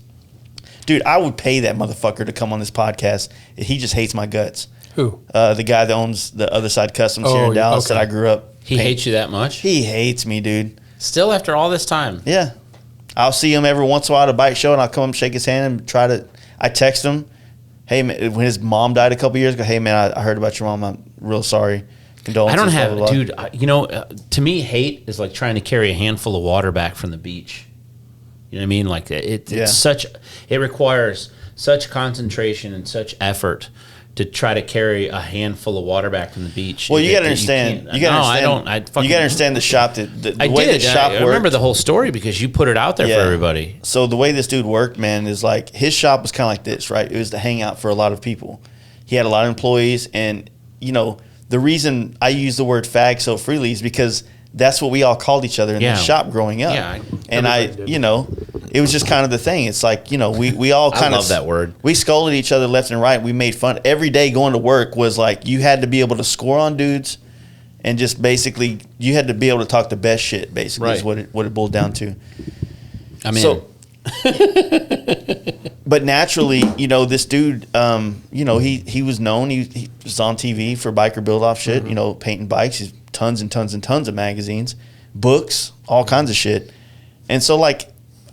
Dude, I would pay that motherfucker to come on this podcast. He just hates my guts. who? The guy that owns the Other Side Customs here in Dallas okay. that I grew up. He hates you that much? He hates me, dude. Still after all this time? Yeah. I'll see him every once in a while at a bike show, and I'll come up and shake his hand and I text him, hey, man, when his mom died a couple years ago, hey, man, I heard about your mom. I'm real sorry. Condolences. I don't have, blah, blah, blah. dude, to me, hate is like trying to carry a handful of water back from the beach. You know what I mean? Like it requires such concentration and such effort to try to carry a handful of water back from the beach. Well, you got to understand. You got to understand the shop the way the shop worked. I remember the whole story because you put it out there for everybody. So the way this dude worked, man, is like his shop was kind of like this, right? It was the hangout for a lot of people. He had a lot of employees, and the reason I use the word fag so freely is because that's what we all called each other in the shop growing up. Yeah, it was just kind of the thing. It's like, we all kind of love that word. We scolded each other left and right. We made fun. Every day going to work was like you had to be able to score on dudes, and just basically you had to be able to talk the best shit. Basically, is what it boiled down to. I mean, but naturally, this dude, he was known. He was on TV for biker build off shit. Painting bikes. He's tons and tons and tons of magazines, books, all kinds of shit. And so,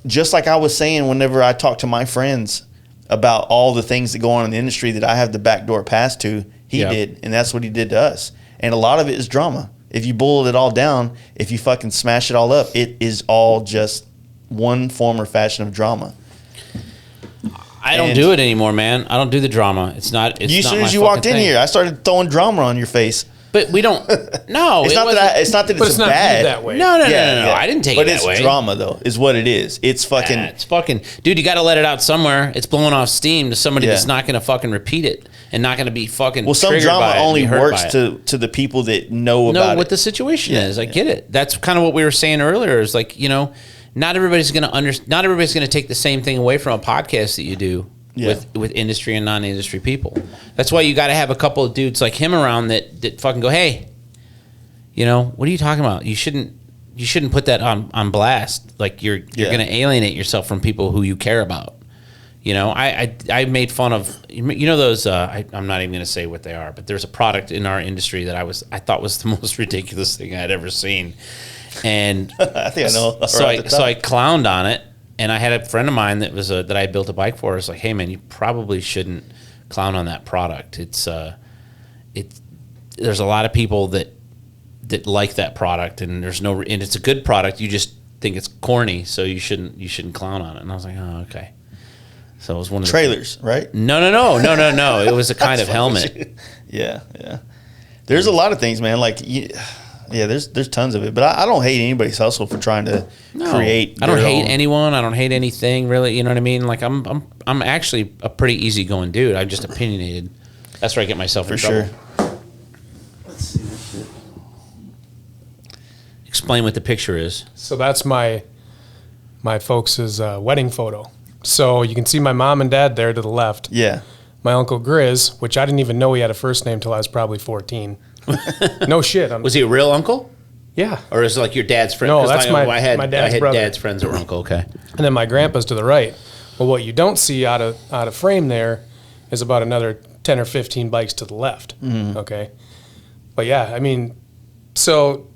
just like I was saying, whenever I talk to my friends about all the things that go on in the industry that I have the backdoor pass to, he did, and that's what he did to us. And a lot of it is drama. If you boil it all down, if you fucking smash it all up, it is all just one form or fashion of drama. I don't do it anymore, man. I don't do the drama. It's not. It's as not soon my as you walked in fucking thing. here, I started throwing drama on your face. But we don't. No, It's not that But it's it's not bad. viewed that way. No. I didn't take but it that way. it's drama, though, is what it is. It's fucking. It's fucking, dude. You got to let it out somewhere. It's blowing off steam to somebody Yeah. that's not going to fucking repeat it. and not going to be fucking. Well, some triggered by drama it and only be hurt works by it. to the people that know about what it. the situation is. I get it. That's kind of what we were saying earlier. Is like, not everybody's going to not everybody's going to take the same thing away from a podcast that you do with industry and non-industry people. That's why you got to have a couple of dudes like him around that fucking go, hey, what are you talking about? You shouldn't put that on blast. Like you're going to alienate yourself from people who you care about. I made fun of those. I'm not even going to say what they are, but there's a product in our industry that I thought was the most ridiculous thing I'd ever seen, and I think I know. So I clowned on it, and I had a friend of mine that I built a bike for. I was like, hey man, you probably shouldn't clown on that product. There's a lot of people that like that product, and and it's a good product. You just think it's corny, so you shouldn't clown on it. And I was like, oh, okay. So it was one of trailers, right? No. It was a kind of helmet. Yeah. There's a lot of things, man. Like, there's tons of it. But I don't hate anybody's hustle for trying to create. I don't hate anyone. I don't hate anything, really. You know what I mean? Like, I'm actually a pretty easygoing dude. I'm just opinionated. That's where I get myself in trouble. Sure. Let's see this shit. Explain what the picture is. So that's my folks' wedding photo. So you can see my mom and dad there to the left. Yeah. My uncle Grizz, which I didn't even know he had a first name till I was probably 14. No shit. Was he a real uncle? Yeah. Or is it like your dad's friend? No, that's my I dad's had brother. dad's friends that were uncle. Okay. And then my grandpa's to the right. Well, what you don't see out of frame there is about another 10 or 15 bikes to the left. Mm-hmm. Okay. But yeah, I mean, so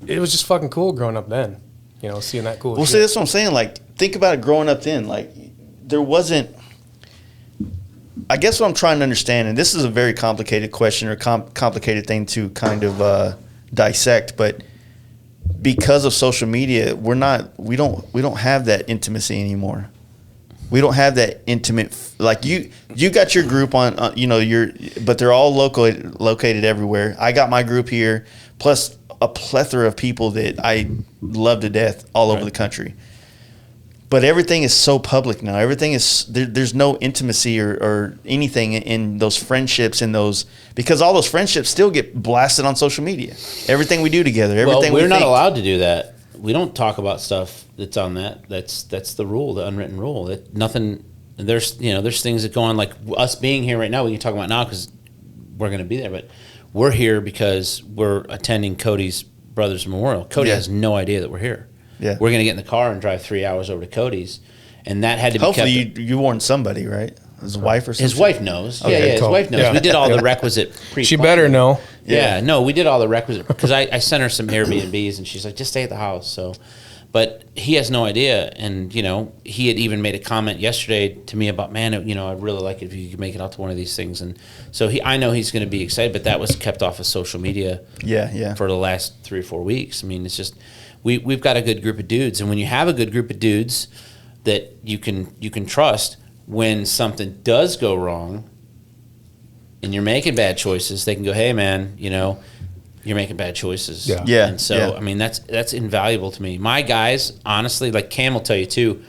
it was just fucking cool growing up then. Seeing that cool shit. See, that's what I'm saying. Like, think about it growing up then. Like, there wasn't. I guess what I'm trying to understand, and this is a very complicated question or complicated thing to kind of dissect, but because of social media, we don't have that intimacy anymore. We don't have that intimate, like you got your group on but they're all located everywhere. I got my group here, plus a plethora of people that I love to death all over the country. But everything is so public now. Everything is there's no intimacy or anything in those friendships because all those friendships still get blasted on social media. Everything we do together, everything we're not allowed to do that. We don't talk about stuff that's on that. That's the rule, the unwritten rule. That nothing. There's things that go on, like us being here right now. We can talk about now because we're going to be there, but we're here because we're attending Cody's brother's memorial. Cody has no idea that we're here. Yeah. We're going to get in the car and drive 3 hours over to Cody's, and that had to be hopefully kept. you warned somebody, right? His wife or something. His wife knows. Okay, his cool. wife knows. Yeah. We did all the requisite pre-planning. She better know. Yeah, no, we did all the requisite because I sent her some Airbnbs and she's like, just stay at the house. So, but he has no idea, and he had even made a comment yesterday to me about, man, I'd really like it if you could make it out to one of these things, and so I know he's going to be excited, but that was kept off of social media. Yeah. For the last 3 or 4 weeks. I mean, it's just we've got a good group of dudes, and when you have a good group of dudes that you can trust, when something does go wrong and you're making bad choices, they can go, hey man, you're making bad choices. Yeah. And so I mean that's invaluable to me. My guys, honestly, like Cam will tell you too,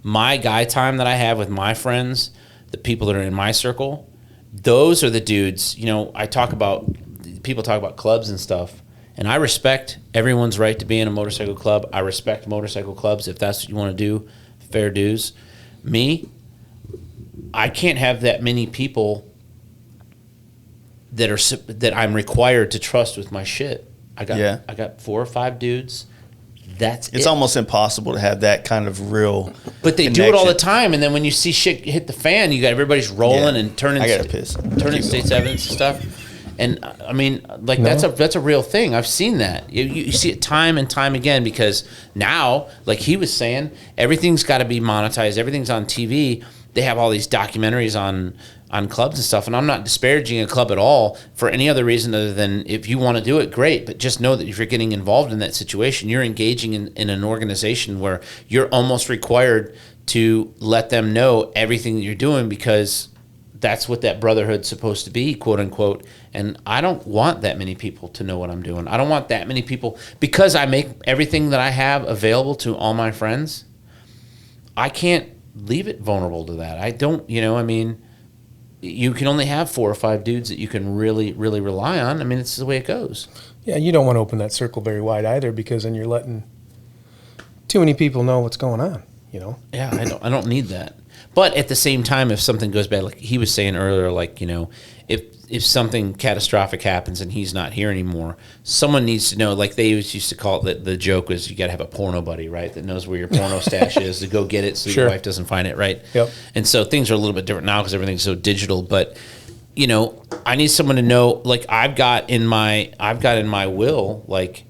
my guy time that I have with my friends, the people that are in my circle, those are the dudes. People talk about clubs and stuff, and I respect everyone's right to be in a motorcycle club. I respect motorcycle clubs if that's what you want to do, fair dues. Me, I can't have that many people that I'm required to trust with my shit. I got 4 or 5 dudes. That's it's almost impossible to have that kind of real. But they do it all the time, and then when you see shit hit the fan, you got everybody's rolling and turning. I gotta piss. Turning state's evidence and stuff. And I mean, like that's a real thing. I've seen that. You see it time and time again because now, like he was saying, everything's got to be monetized. Everything's on TV. They have all these documentaries on clubs and stuff, and I'm not disparaging a club at all for any other reason other than if you want to do it, great, but just know that if you're getting involved in that situation, you're engaging in an organization where you're almost required to let them know everything that you're doing because that's what that brotherhood's supposed to be, quote unquote. And I don't want that many people to know what I'm doing. I don't want that many people, because I make everything that I have available to all my friends, I can't leave it vulnerable to that. I don't, I mean, you can only have 4 or 5 dudes that you can really, really rely on. I mean, it's the way it goes. Yeah, you don't want to open that circle very wide either, because then you're letting too many people know what's going on, you know? Yeah, I don't need that. But at the same time, if something goes bad, like he was saying earlier, like, you know, if something catastrophic happens and he's not here anymore, someone needs to know. Like they used to call it, the joke was you got to have a porno buddy, right? That knows where your porno stash is to go get it so Sure. your wife doesn't find it, right? Yep. And so things are a little bit different now because everything's so digital. But you know, I need someone to know. Like I've got in my will, like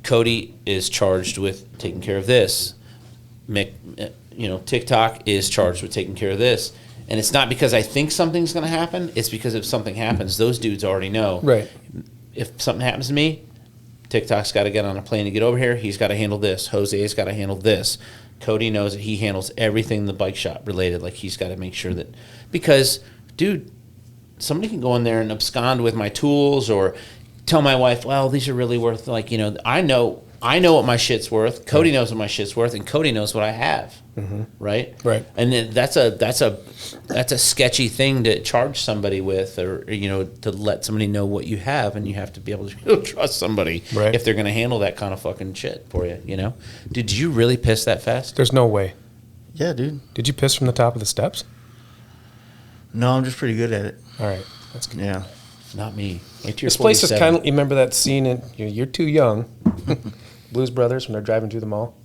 Cody is charged with taking care of this. Mick, you know, TikTok is charged with taking care of this. And it's not because I think something's going to happen. It's because if something happens, those dudes already know. Right. If something happens to me, TikTok's got to get on a plane to get over here. He's got to handle this. Jose's got to handle this. Cody knows that he handles everything the bike shop related. Like he's got to make sure that, because, dude, somebody can go in there and abscond with my tools or tell my wife, well, these are really worth, like, you know, I know what my shit's worth. Cody knows what my shit's worth, and Cody knows what I have. Mm-hmm. Right. Right. And then that's a sketchy thing to charge somebody with, or you know, to let somebody know what you have, and you have to be able to trust somebody Right. if they're going to handle that kind of fucking shit for you. You know, did you really piss that fast? There's no way. Yeah, dude. Did you piss from the top of the steps? No, I'm just pretty good at it. All right. That's good. Yeah. Not me. Wait till you're This place is 47. kind of, you remember that scene in You're Too Young, Blues Brothers, when they're driving through the mall?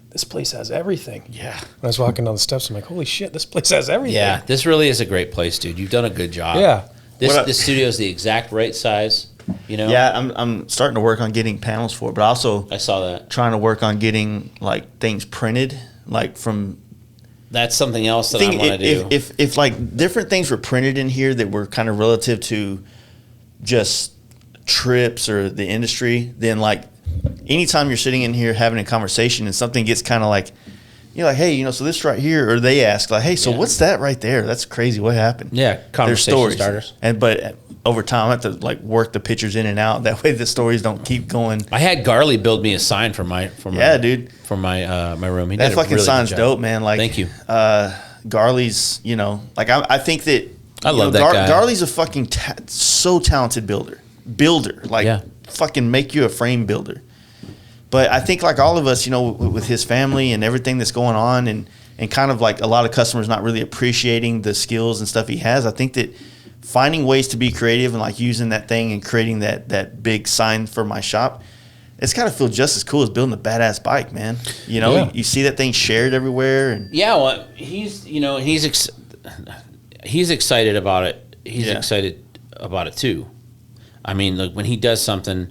This place has everything. Yeah. When I was walking down the steps, I'm like, holy shit, this place has everything. Yeah, this really is a great place, dude. You've done a good job. Yeah. This studio is the exact right size. You know. Yeah, I'm starting to work on getting panels for it, but also I saw that. trying to work on getting like things printed, like from. That's something else that I want to do. If like different things were printed in here that were kind of relative to just trips or the industry, then like anytime you're sitting in here having a conversation and something gets kind of like, you're like, hey, you know, so this right here, or they ask like, hey, so what's that right there? That's crazy. What happened? Yeah, conversation starters. But over time, I have to like work the pictures in and out. That way, the stories don't keep going. I had Garley build me a sign for my dude, for my my room. He that did a fucking really good sign's job. dope, man. Like, Thank you. Garley's, you know, like I think that I love that guy. Garley's a fucking so talented builder, like Yeah. fucking make you a frame builder. But I think like all of us, you know, with his family and everything that's going on, and kind of like a lot of customers not really appreciating the skills and stuff he has. I think that finding ways to be creative and like using that thing and creating that big sign for my shop, it's got to feel just as cool as building a badass bike, man. You know, Yeah. you see that thing shared everywhere, and Yeah, well, he's excited about it. He's Yeah. excited about it too. I mean, like when he does something,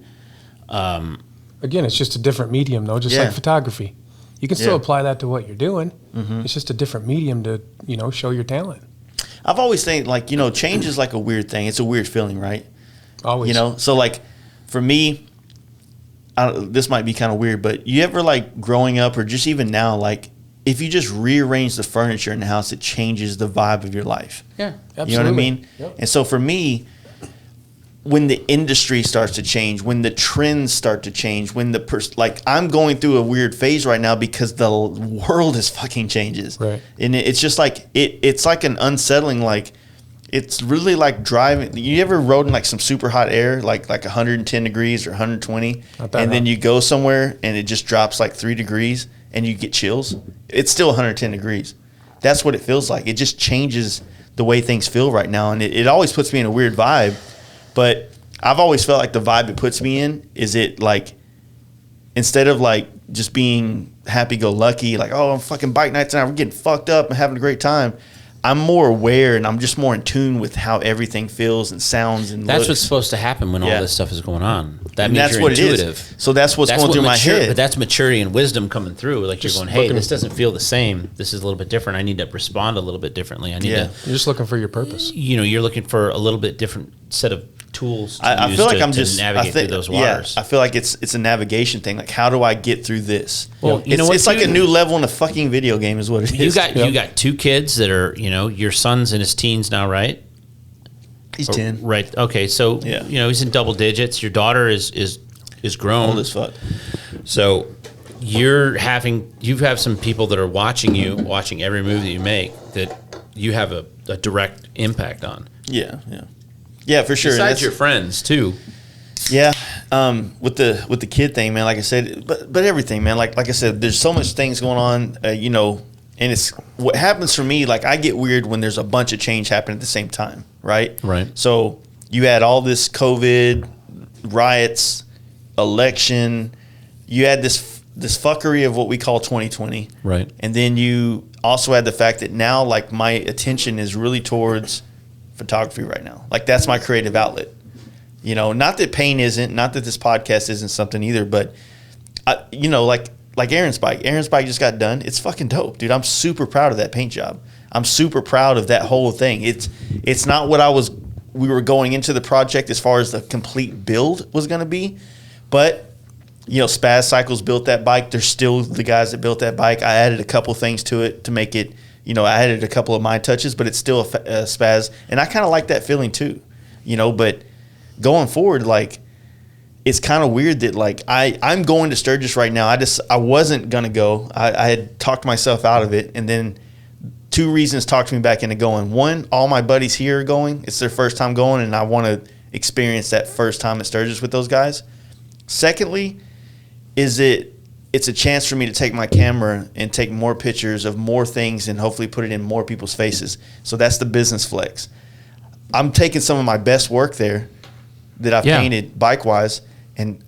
Again, it's just a different medium, though, just Yeah. like photography. You can still Yeah. apply that to what you're doing. Mm-hmm. It's just a different medium to, you know, show your talent. I've always think like, you know, change is like a weird thing. It's a weird feeling, right? Always. You know, so like for me, this might be kind of weird, but you ever like growing up or just even now, like if you just rearrange the furniture in the house, it changes the vibe of your life. yeah, Absolutely. You know what I mean? Yep. And so for me, when the industry starts to change, when the trends start to change, when like I'm going through a weird phase right now because the world is fucking changes. Right. And it's just like, it's like an unsettling, like, it's really like driving. You ever rode in like some super hot air, like 110 degrees or 120, Not that and then hot. you go somewhere and it just drops like 3 degrees and you get chills? It's still 110 degrees. That's what it feels like. It just changes the way things feel right now. And it always puts me in a weird vibe. But I've always felt like the vibe it puts me in is it like, instead of like just being happy-go-lucky, like, oh, I'm fucking bike night tonight, we're getting fucked up and having a great time, I'm more aware and I'm just more in tune with how everything feels and sounds and that's looks. what's supposed to happen when all Yeah. this stuff is going on. That And means that's you're what intuitive. it is. So that's what's going through my head. But that's maturity and wisdom coming through. Like Just you're going, hey, looking- this doesn't feel the same. This is a little bit different. I need to respond a little bit differently. I need Yeah. to, You're just looking for your purpose. you know, you're looking for a little bit different set of tools to I use feel like to, I'm to just navigate through those waters. Yeah, I feel like it's a navigation thing. Like, how do I get through this? Well, you know what, it's like a dude? new level in a fucking video game, is what it is. You got 2 kids that are, you know, your son's in his teens now, right? He's 10, Right. Okay. So Yeah. you know he's in double digits. Your daughter is grown. old as fuck. So you have some people that are watching every move that you make that you have a direct impact on. Yeah, yeah. Yeah, for sure. Besides your friends too. Yeah, with the kid thing, man. Like I said, but everything, man. Like I said, there's so much things going on, you know. And it's what happens for me. Like I get weird when there's a bunch of change happening at the same time, right? Right. So you had all this COVID, riots, election. You had this fuckery of what we call 2020, Right. And then you also had the fact that now, like, my attention is really towards photography right now. Like that's my creative outlet. You know, not that paint isn't, not that this podcast isn't something either, but you know, like Aaron's bike. Aaron's bike just got done. It's fucking dope, dude. I'm super proud of that paint job. I'm super proud of that whole thing. It's not what we were going into the project as far as the complete build was going to be, but you know, Spaz Cycles built that bike. They're still the guys that built that bike. I added a couple things to it to make it, you know, I added a couple of my touches, but it's still a Spaz, and I kind of like that feeling too, you know. But going forward, like, it's kind of weird that like I'm going to Sturgis right now. I wasn't gonna go. I had talked myself out of it, and then two reasons talked me back into going. One, all my buddies here are going. It's their first time going, and I want to experience that first time at Sturgis with those guys. Secondly, it's a chance for me to take my camera and take more pictures of more things and hopefully put it in more people's faces. So that's the business flex. I'm taking some of my best work there that I've painted bike-wise, and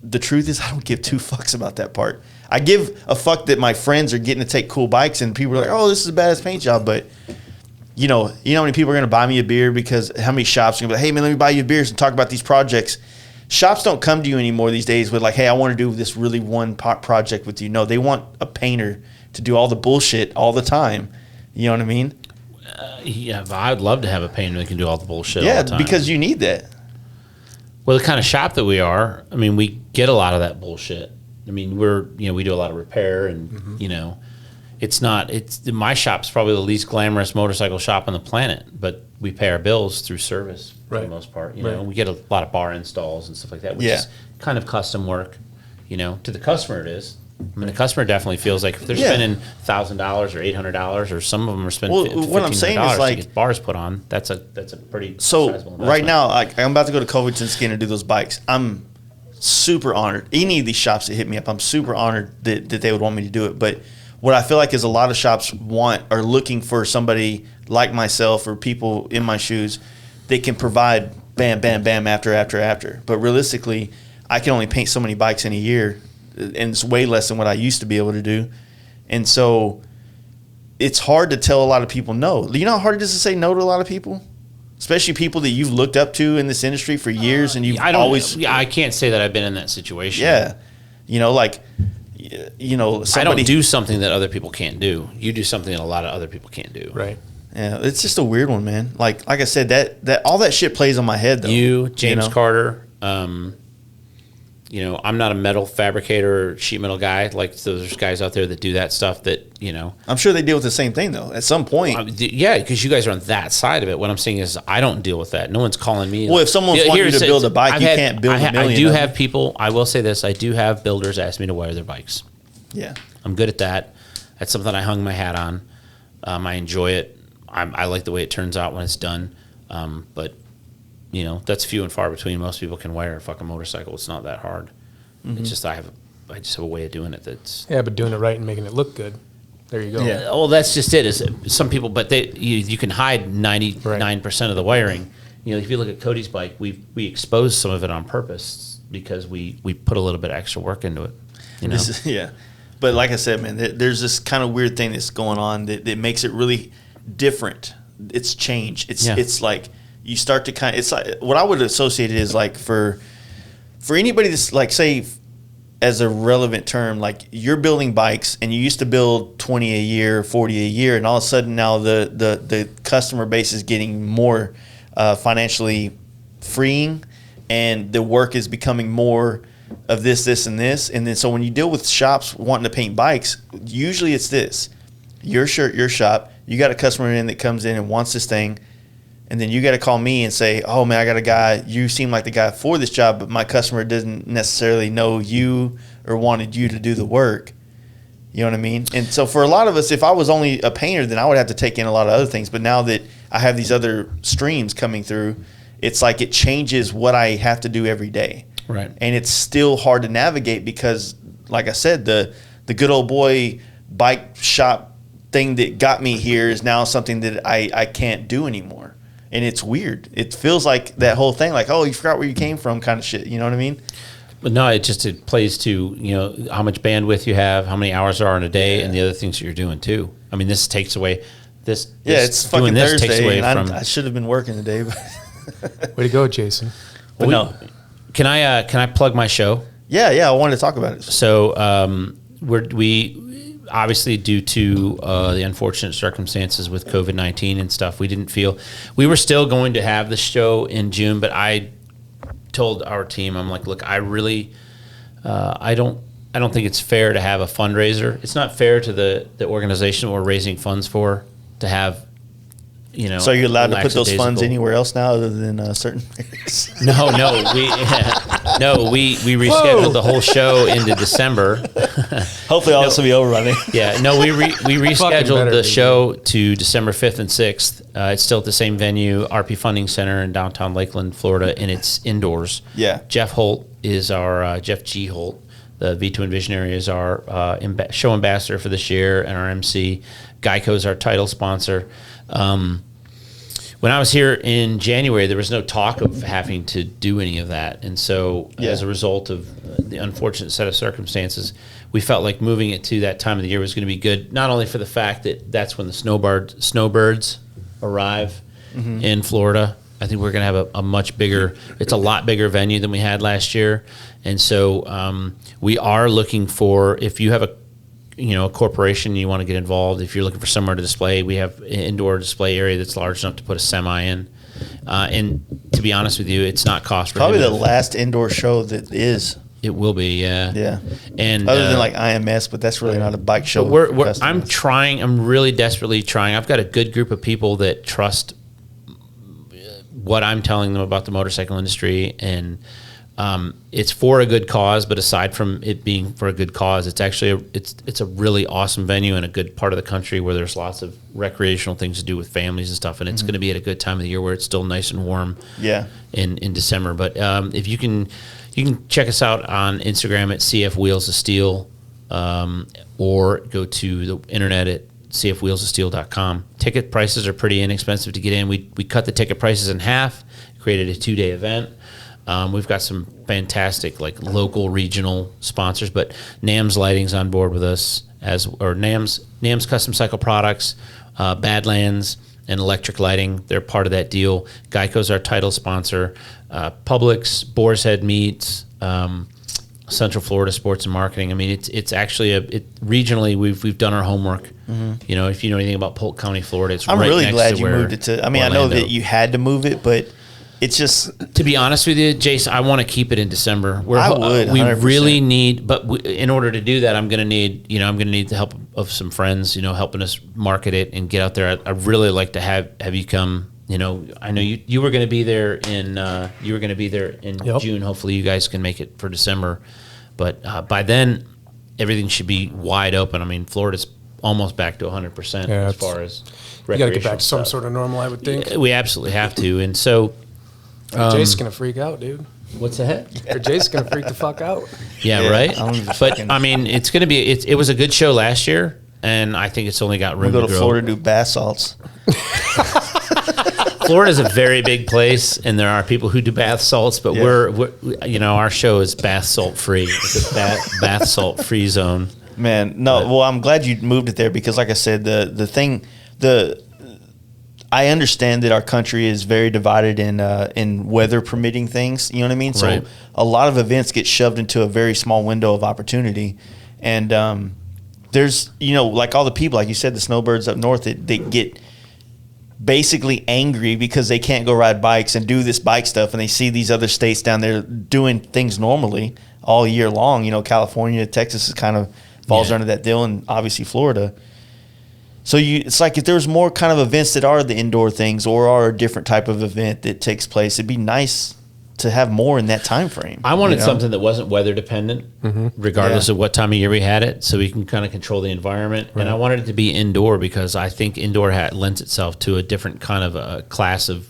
the truth is I don't give two fucks about that part. I give a fuck that my friends are getting to take cool bikes and people are like, oh, this is a badass paint job, but you know how many people are going to buy me a beer because how many shops are going to be like, hey, man, let me buy you beers and talk about these projects. Shops don't come to you anymore these days with like, hey, I want to do this really one project with you. No, they want a painter to do all the bullshit all the time. You know what I mean? Yeah, I'd love to have a painter that can do all the bullshit all the time. Yeah, because you need that. Well, the kind of shop that we are, I mean, we get a lot of that bullshit. I mean, we do a lot of repair and, you know, my shop's probably the least glamorous motorcycle shop on the planet, but we pay our bills through service for the most part. You know, we get a lot of bar installs and stuff like that, which is kind of custom work. You know, to the customer it is. I mean, the customer definitely feels like if they're spending $1,000 or $800, or some of them are spending $1,500 what I'm saying is like to get bars put on. That's a pretty so sizable right investment. now. I'm about to go to Covington Skin and do those bikes. I'm super honored. Any of these shops that hit me up, I'm super honored that they would want me to do it. But what I feel like is a lot of shops are looking for somebody like myself or people in my shoes that can provide bam, bam, bam after. But realistically, I can only paint so many bikes in a year, and it's way less than what I used to be able to do. And so it's hard to tell a lot of people no. You know how hard it is to say no to a lot of people? Especially people that you've looked up to in this industry for years, and I can't say that I've been in that situation. Yeah. You know, like, you know, I don't do something that other people can't do. You do something that a lot of other people can't do. Right. Yeah, it's just a weird one, man. Like I said, that all that shit plays on my head, though. You, James you know? Carter, you know, I'm not a metal fabricator or sheet metal guy. Like, so there's guys out there that do that stuff that, you know. I'm sure they deal with the same thing, though, at some point. Yeah, because you guys are on that side of it. What I'm saying is I don't deal with that. No one's calling me. Well, if someone's wanting you to build a bike, you can't build a million. I do have people, I will say this, I do have builders ask me to wire their bikes. Yeah. I'm good at that. That's something I hung my hat on. I enjoy it. I like the way it turns out when it's done. But, you know, that's few and far between. Most people can wire a fucking motorcycle. It's not that hard. Mm-hmm. It's just I just have a way of doing it that's... Yeah, but doing it right and making it look good. There you go. Yeah. Well, that's just it. Is some people, but you can hide 99% of the wiring. You know, if you look at Cody's bike, we exposed some of it on purpose because we put a little bit of extra work into it. You know? Yeah. But like I said, man, there's this kind of weird thing that's going on that makes it really different. It's change. It's like you start to it's like what I would associate it is like for anybody that's like, say, as a relevant term, like you're building bikes and you used to build 20 a year, 40 a year, and all of a sudden now the customer base is getting more financially freeing, and the work is becoming more of this, and this. And then so when you deal with shops wanting to paint bikes, usually it's this. Your shop, you got a customer in that comes in and wants this thing, and then you got to call me and say, oh, man, I got a guy. You seem like the guy for this job, but my customer doesn't necessarily know you or wanted you to do the work. You know what I mean? And so for a lot of us, if I was only a painter, then I would have to take in a lot of other things. But now that I have these other streams coming through. It's like it changes what I have to do every day. Right. And it's still hard to navigate because, like I said, the good old boy bike shop thing that got me here is now something that I can't do anymore. And it's weird. It feels like that whole thing, like, oh, you forgot where you came from kind of shit. You know what I mean? But no, it plays to, how much bandwidth you have, how many hours there are in a day, and the other things that you're doing too. I mean, this takes away this. Yeah, it's fucking this Thursday. takes away And from. I should have been working today, but Way to go, Jason. but no. Can I plug my show? Yeah, I wanted to talk about it. So we obviously, due to the unfortunate circumstances with COVID-19 and stuff, we didn't feel we were still going to have the show in June. But I told our team, I'm like, look, I really, I don't think it's fair to have a fundraiser. It's not fair to the organization we're raising funds for to have. So you're allowed to put those funds lackadaisical- anywhere else now other than certain areas? No, we rescheduled the whole show into December. Hopefully all this will be over by then. Yeah, no, we rescheduled better the be. show to December 5th and 6th. It's still at the same venue, RP Funding Center in downtown Lakeland, Florida, and it's indoors. Yeah. Jeff Holt is our Jeff G. Holt, the V2 Visionary, is our show ambassador for this year and our MC. Geico's our title sponsor. When I was here in January, there was no talk of having to do any of that. And so as a result of the unfortunate set of circumstances, we felt like moving it to that time of the year was going to be good, not only for the fact that that's when the snowbirds arrive in Florida. I think we're going to have a much bigger, it's a lot bigger venue than we had last year. And so we are looking for, if you have a corporation, you want to get involved. If you're looking for somewhere to display, we have an indoor display area that's large enough to put a semi in. And to be honest with you, it's not cost Probably prohibitive. the last indoor show that is. It will be, yeah. Yeah. And Other than like IMS, but that's really not a bike show. but for I'm customers. trying. I'm really desperately trying. I've got a good group of people that trust what I'm telling them about the motorcycle industry, and it's for a good cause. But aside from it being for a good cause, it's actually it's a really awesome venue in a good part of the country where there's lots of recreational things to do with families and stuff. And it's going to be at a good time of the year where it's still nice and warm. Yeah. In December. But if you can check us out on Instagram at CF Wheels of Steel, or go to the internet at cfwheelsofsteel.com. Ticket prices are pretty inexpensive to get in. We cut the ticket prices in half, created a 2-day event. We've got some fantastic local regional sponsors, but NAMS Lighting's on board with us, NAMS Custom Cycle Products, Badlands, and Electric Lighting. They're part of that deal. Geico's our title sponsor. Publix, Boar's Head Meats, Central Florida Sports and Marketing. I mean, it's actually regionally we've done our homework. If you know anything about Polk County, Florida, it's I'm right really next glad to you where moved it to. I mean, I know Orlando. that you had to move it, but it's just. To be honest with you, Jason, I want to keep it in December. I would, We 100%. really need, but in order to do that, I'm going to need the help of some friends, helping us market it and get out there. I'd really like to have you come. I know you were going to be there in Yep. June. Hopefully, you guys can make it for December. But by then, everything should be wide open. I mean, Florida's almost back to 100% Yeah, as it's- far as You got to get back recreational to some stuff. sort of normal, I would think. We absolutely have to. And so, Jason's going to freak out, dude. what's that? Or Jason's going to freak the fuck out. Yeah, Yeah, right. I'm just But fucking- I mean, it's going to be. It was a good show last year, and I think it's only got We room go to to grow. Florida to do bath salts. Florida's a very big place, and there are people who do bath salts. But Yeah. we're our show is bath salt free. It's a bath salt free zone. Man, no. Well, I'm glad you moved it there because, like I said, I understand that our country is very divided in weather permitting things. You know what I mean? So Right. a lot of events get shoved into a very small window of opportunity, and there's like all the people, like you said, the snowbirds up north, they get basically angry because they can't go ride bikes and do this bike stuff, and they see these other states down there doing things normally all year long. California, Texas is kind of falls Yeah. under that deal, and obviously Florida. So it's like if there's more kind of events that are the indoor things or are a different type of event that takes place, it'd be nice to have more in that time frame. I wanted you know? something that wasn't weather dependent, regardless of what time of year we had it, so we can kind of control the environment. And I wanted it to be indoor because I think indoor lends itself to a different kind of class of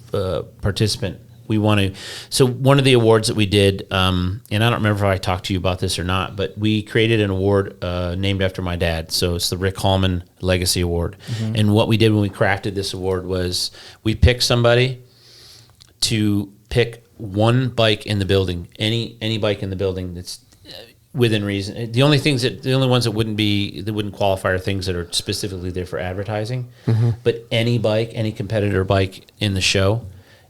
participant. We want to. So one of the awards that we did, and I don't remember if I talked to you about this or not, but we created an award named after my dad. So it's the Rick Hallman Legacy Award. And what we did when we crafted this award was we picked somebody to pick one bike in the building, any bike in the building that's within reason. The only ones that wouldn't qualify are things that are specifically there for advertising. But any bike, any competitor bike in the show.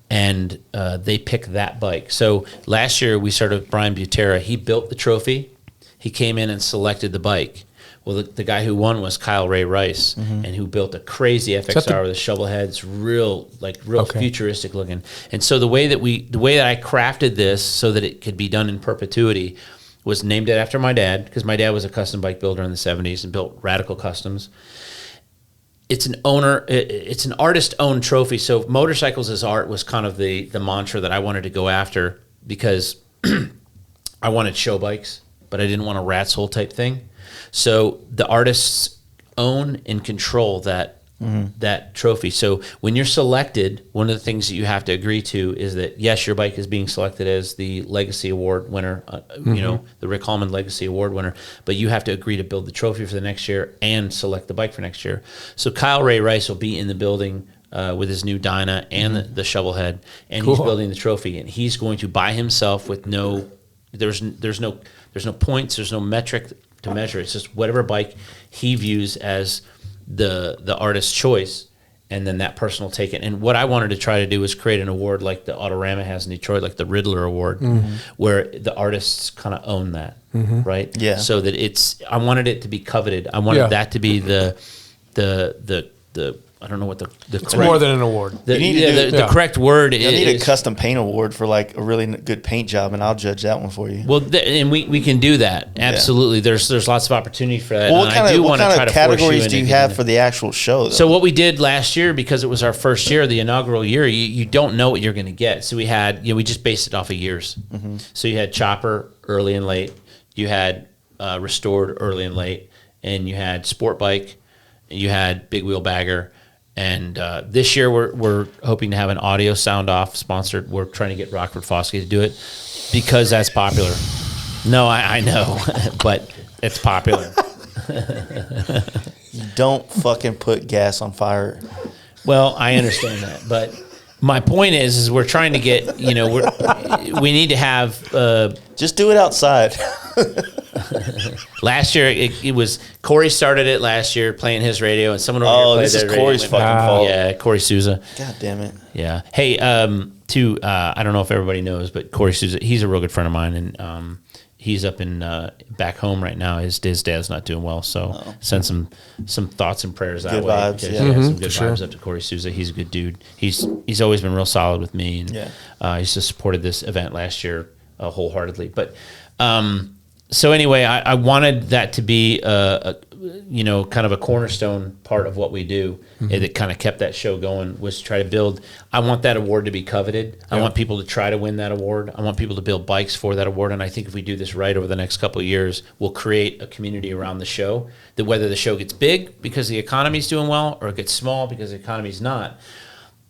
And they pick that bike. So last year we started with Brian Butera. He built the trophy. He came in and selected the bike. Well, the guy who won was Kyle Ray Rice, and who built a crazy FXR with a shovel head. It's real futuristic looking. And so the way that I crafted this so that it could be done in perpetuity was named it after my dad, because my dad was a custom bike builder in the 70s and built Radical Customs. It's an artist-owned trophy. So motorcycles as art was kind of the mantra that I wanted to go after, because I wanted show bikes, but I didn't want a rat's hole type thing. So the artists own and control that trophy. So when you're selected, one of the things that you have to agree to is that, yes, your bike is being selected as the Legacy Award winner, the Rick Hallman Legacy Award winner, but you have to agree to build the trophy for the next year and select the bike for next year. So Kyle Ray Rice will be in the building with his new Dyna and the shovel head, and he's building the trophy, and he's going to by himself with there's no points, there's no metric to measure. It's just whatever bike he views as the artist's choice, and then that person will take it. And what I wanted to try to do was create an award like the Autorama has in Detroit, like the Riddler Award, where the artists kind of own that, right? Yeah. So that I wanted it to be coveted. I wanted that to be the I don't know what the it's more than an award. The correct word is... You need a custom paint award for like a really good paint job, and I'll judge that one for you. Well, and we can do that. Absolutely. Yeah. There's lots of opportunity for that. Well, what kind of categories do you have for the actual show, though? So what we did last year, because it was our first year, the inaugural year, you don't know what you're going to get. So we had, we just based it off of years. So you had chopper early and late. You had restored early and late. And you had sport bike. You had big wheel bagger. And this year we're hoping to have an audio sound off sponsored. We're trying to get Rockford Fosgate to do it because that's popular. No, I know, but it's popular. You don't fucking put gas on fire. Well, I understand that, but my point is we're trying to get, we need to have... Just do it outside. Last year, it was Corey started it last year playing his radio, and someone over here played this is their Corey's radio. fucking fault. Yeah, Corey Souza. God damn it. Yeah. Hey, I don't know if everybody knows, but Corey Souza, he's a real good friend of mine, and he's up in back home right now. His dad's not doing well, so send some thoughts and prayers that way. Vibes, because, some good vibes up to Corey Souza. He's a good dude. He's always been real solid with me, and he's just supported this event last year wholeheartedly. But so anyway, I wanted that to be kind of a cornerstone part of what we do. That kind of kept that show going, was to try to build. I want that award to be coveted. I want people to try to win that award. I want people to build bikes for that award. And I think if we do this right over the next couple of years, we'll create a community around the show, that whether the show gets big because the economy's doing well, or it gets small because the economy's not,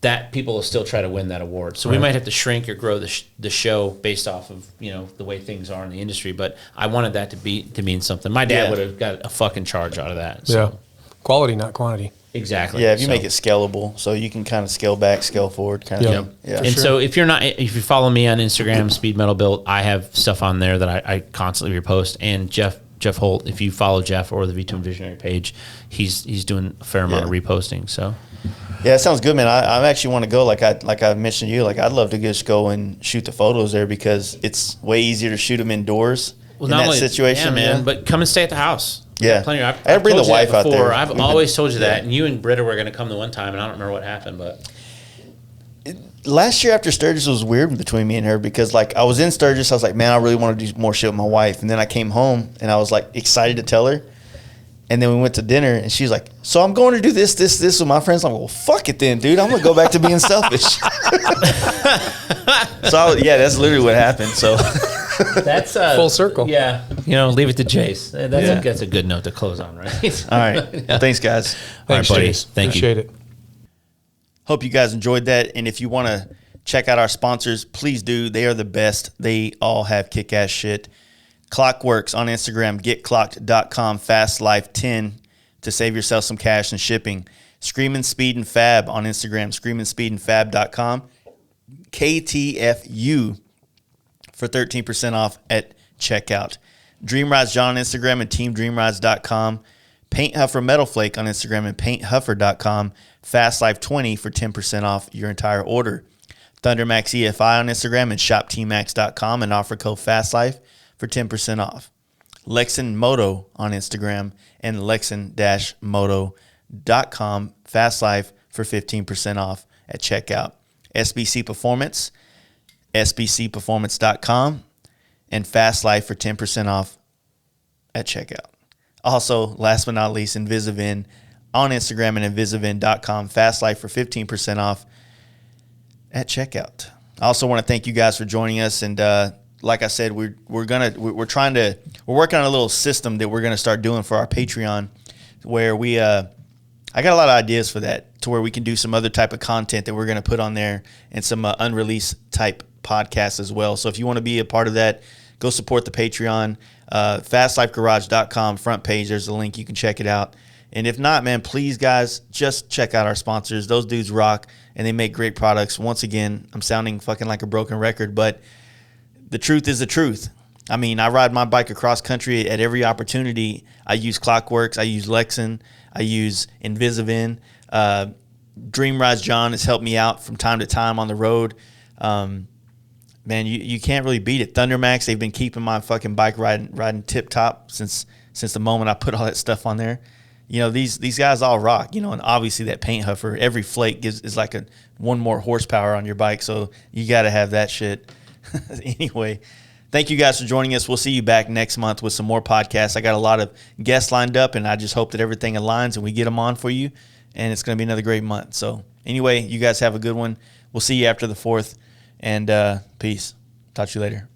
that people will still try to win that award. So we might have to shrink or grow the show based off of the way things are in the industry. But I wanted that to mean something. My dad would have got a fucking charge out of that. So. Quality, not quantity. Exactly. Yeah, if you make it scalable, so you can kind of scale back, scale forward, kind of thing. Yeah. And so if you follow me on Instagram, Speed Metal Built, I have stuff on there that I constantly repost. And Jeff Holt, if you follow Jeff or the V2 Visionary page, he's doing a fair amount of reposting. So. Yeah, it sounds good, man. I actually want to go. Like I mentioned to you, I'd love to just go and shoot the photos there, because it's way easier to shoot them indoors in that situation. Yeah, man. But come and stay at the house. Yeah, plenty. I gotta bring the wife out there. I've always told you that, and you and Britta were going to come the one time, and I don't remember what happened, but. Last year after Sturgis was weird between me and her, because I was in Sturgis, I was like, man, I really want to do more shit with my wife, and then I came home and I was like excited to tell her. And then we went to dinner, and she's like, "So I'm going to do this with my friends." I'm like, "Well, fuck it then, dude. I'm gonna go back to being selfish." That's literally what happened. So That's Full circle. Yeah, leave it to Jace. Yeah. That's a good note to close on, right? all right, well, thanks, guys. Thanks, buddy. Jace. Thank you. Appreciate it. Hope you guys enjoyed that. And if you want to check out our sponsors, please do. They are the best. They all have kick-ass shit. Clockworks on Instagram, getclocked.com, fastlife10 to save yourself some cash and shipping. Screamin' Speed and Fab on Instagram, screaminspeedandfab.com. KTFU for 13% off at checkout. Dreamrides John on Instagram and teamdreamrides.com. Paint Huffer Metal Flake on Instagram and painthuffer.com. FastLife20 for 10% off your entire order. Thundermax EFI on Instagram and shoptmax.com and offer code FASTLIFE for 10% off. Lexan Moto on Instagram and lexan-moto.com. FastLife for 15% off at checkout. SBC Performance, sbcperformance.com, and FastLife for 10% off at checkout. Also, last but not least, Invisivin on Instagram and invisivin.com. FastLife for 15% off at checkout. I also want to thank you guys for joining us. And like I said, we're working on a little system that we're gonna start doing for our Patreon, where I got a lot of ideas for that, to where we can do some other type of content that we're gonna put on there, and some unreleased type podcasts as well. So if you want to be a part of that, go support the Patreon. FastLifeGarage.com front page. There's a link. You can check it out. And if not, man, please, guys, just check out our sponsors. Those dudes rock, and they make great products. Once again, I'm sounding fucking like a broken record, but the truth is the truth. I mean, I ride my bike across country at every opportunity. I use Clockworks. I use Lexan. I use Invisivin. Dream Rides John has helped me out from time to time on the road. Man, you can't really beat it. Thundermax, they've been keeping my fucking bike riding tip top since the moment I put all that stuff on there. These guys all rock. And obviously that paint huffer, every flake is like one more horsepower on your bike, so you got to have that shit. Anyway, thank you guys for joining us. We'll see you back next month with some more podcasts. I got a lot of guests lined up, and I just hope that everything aligns and we get them on for you, and it's going to be another great month. So anyway, you guys have a good one. We'll see you after the 4th, and peace. Talk to you later.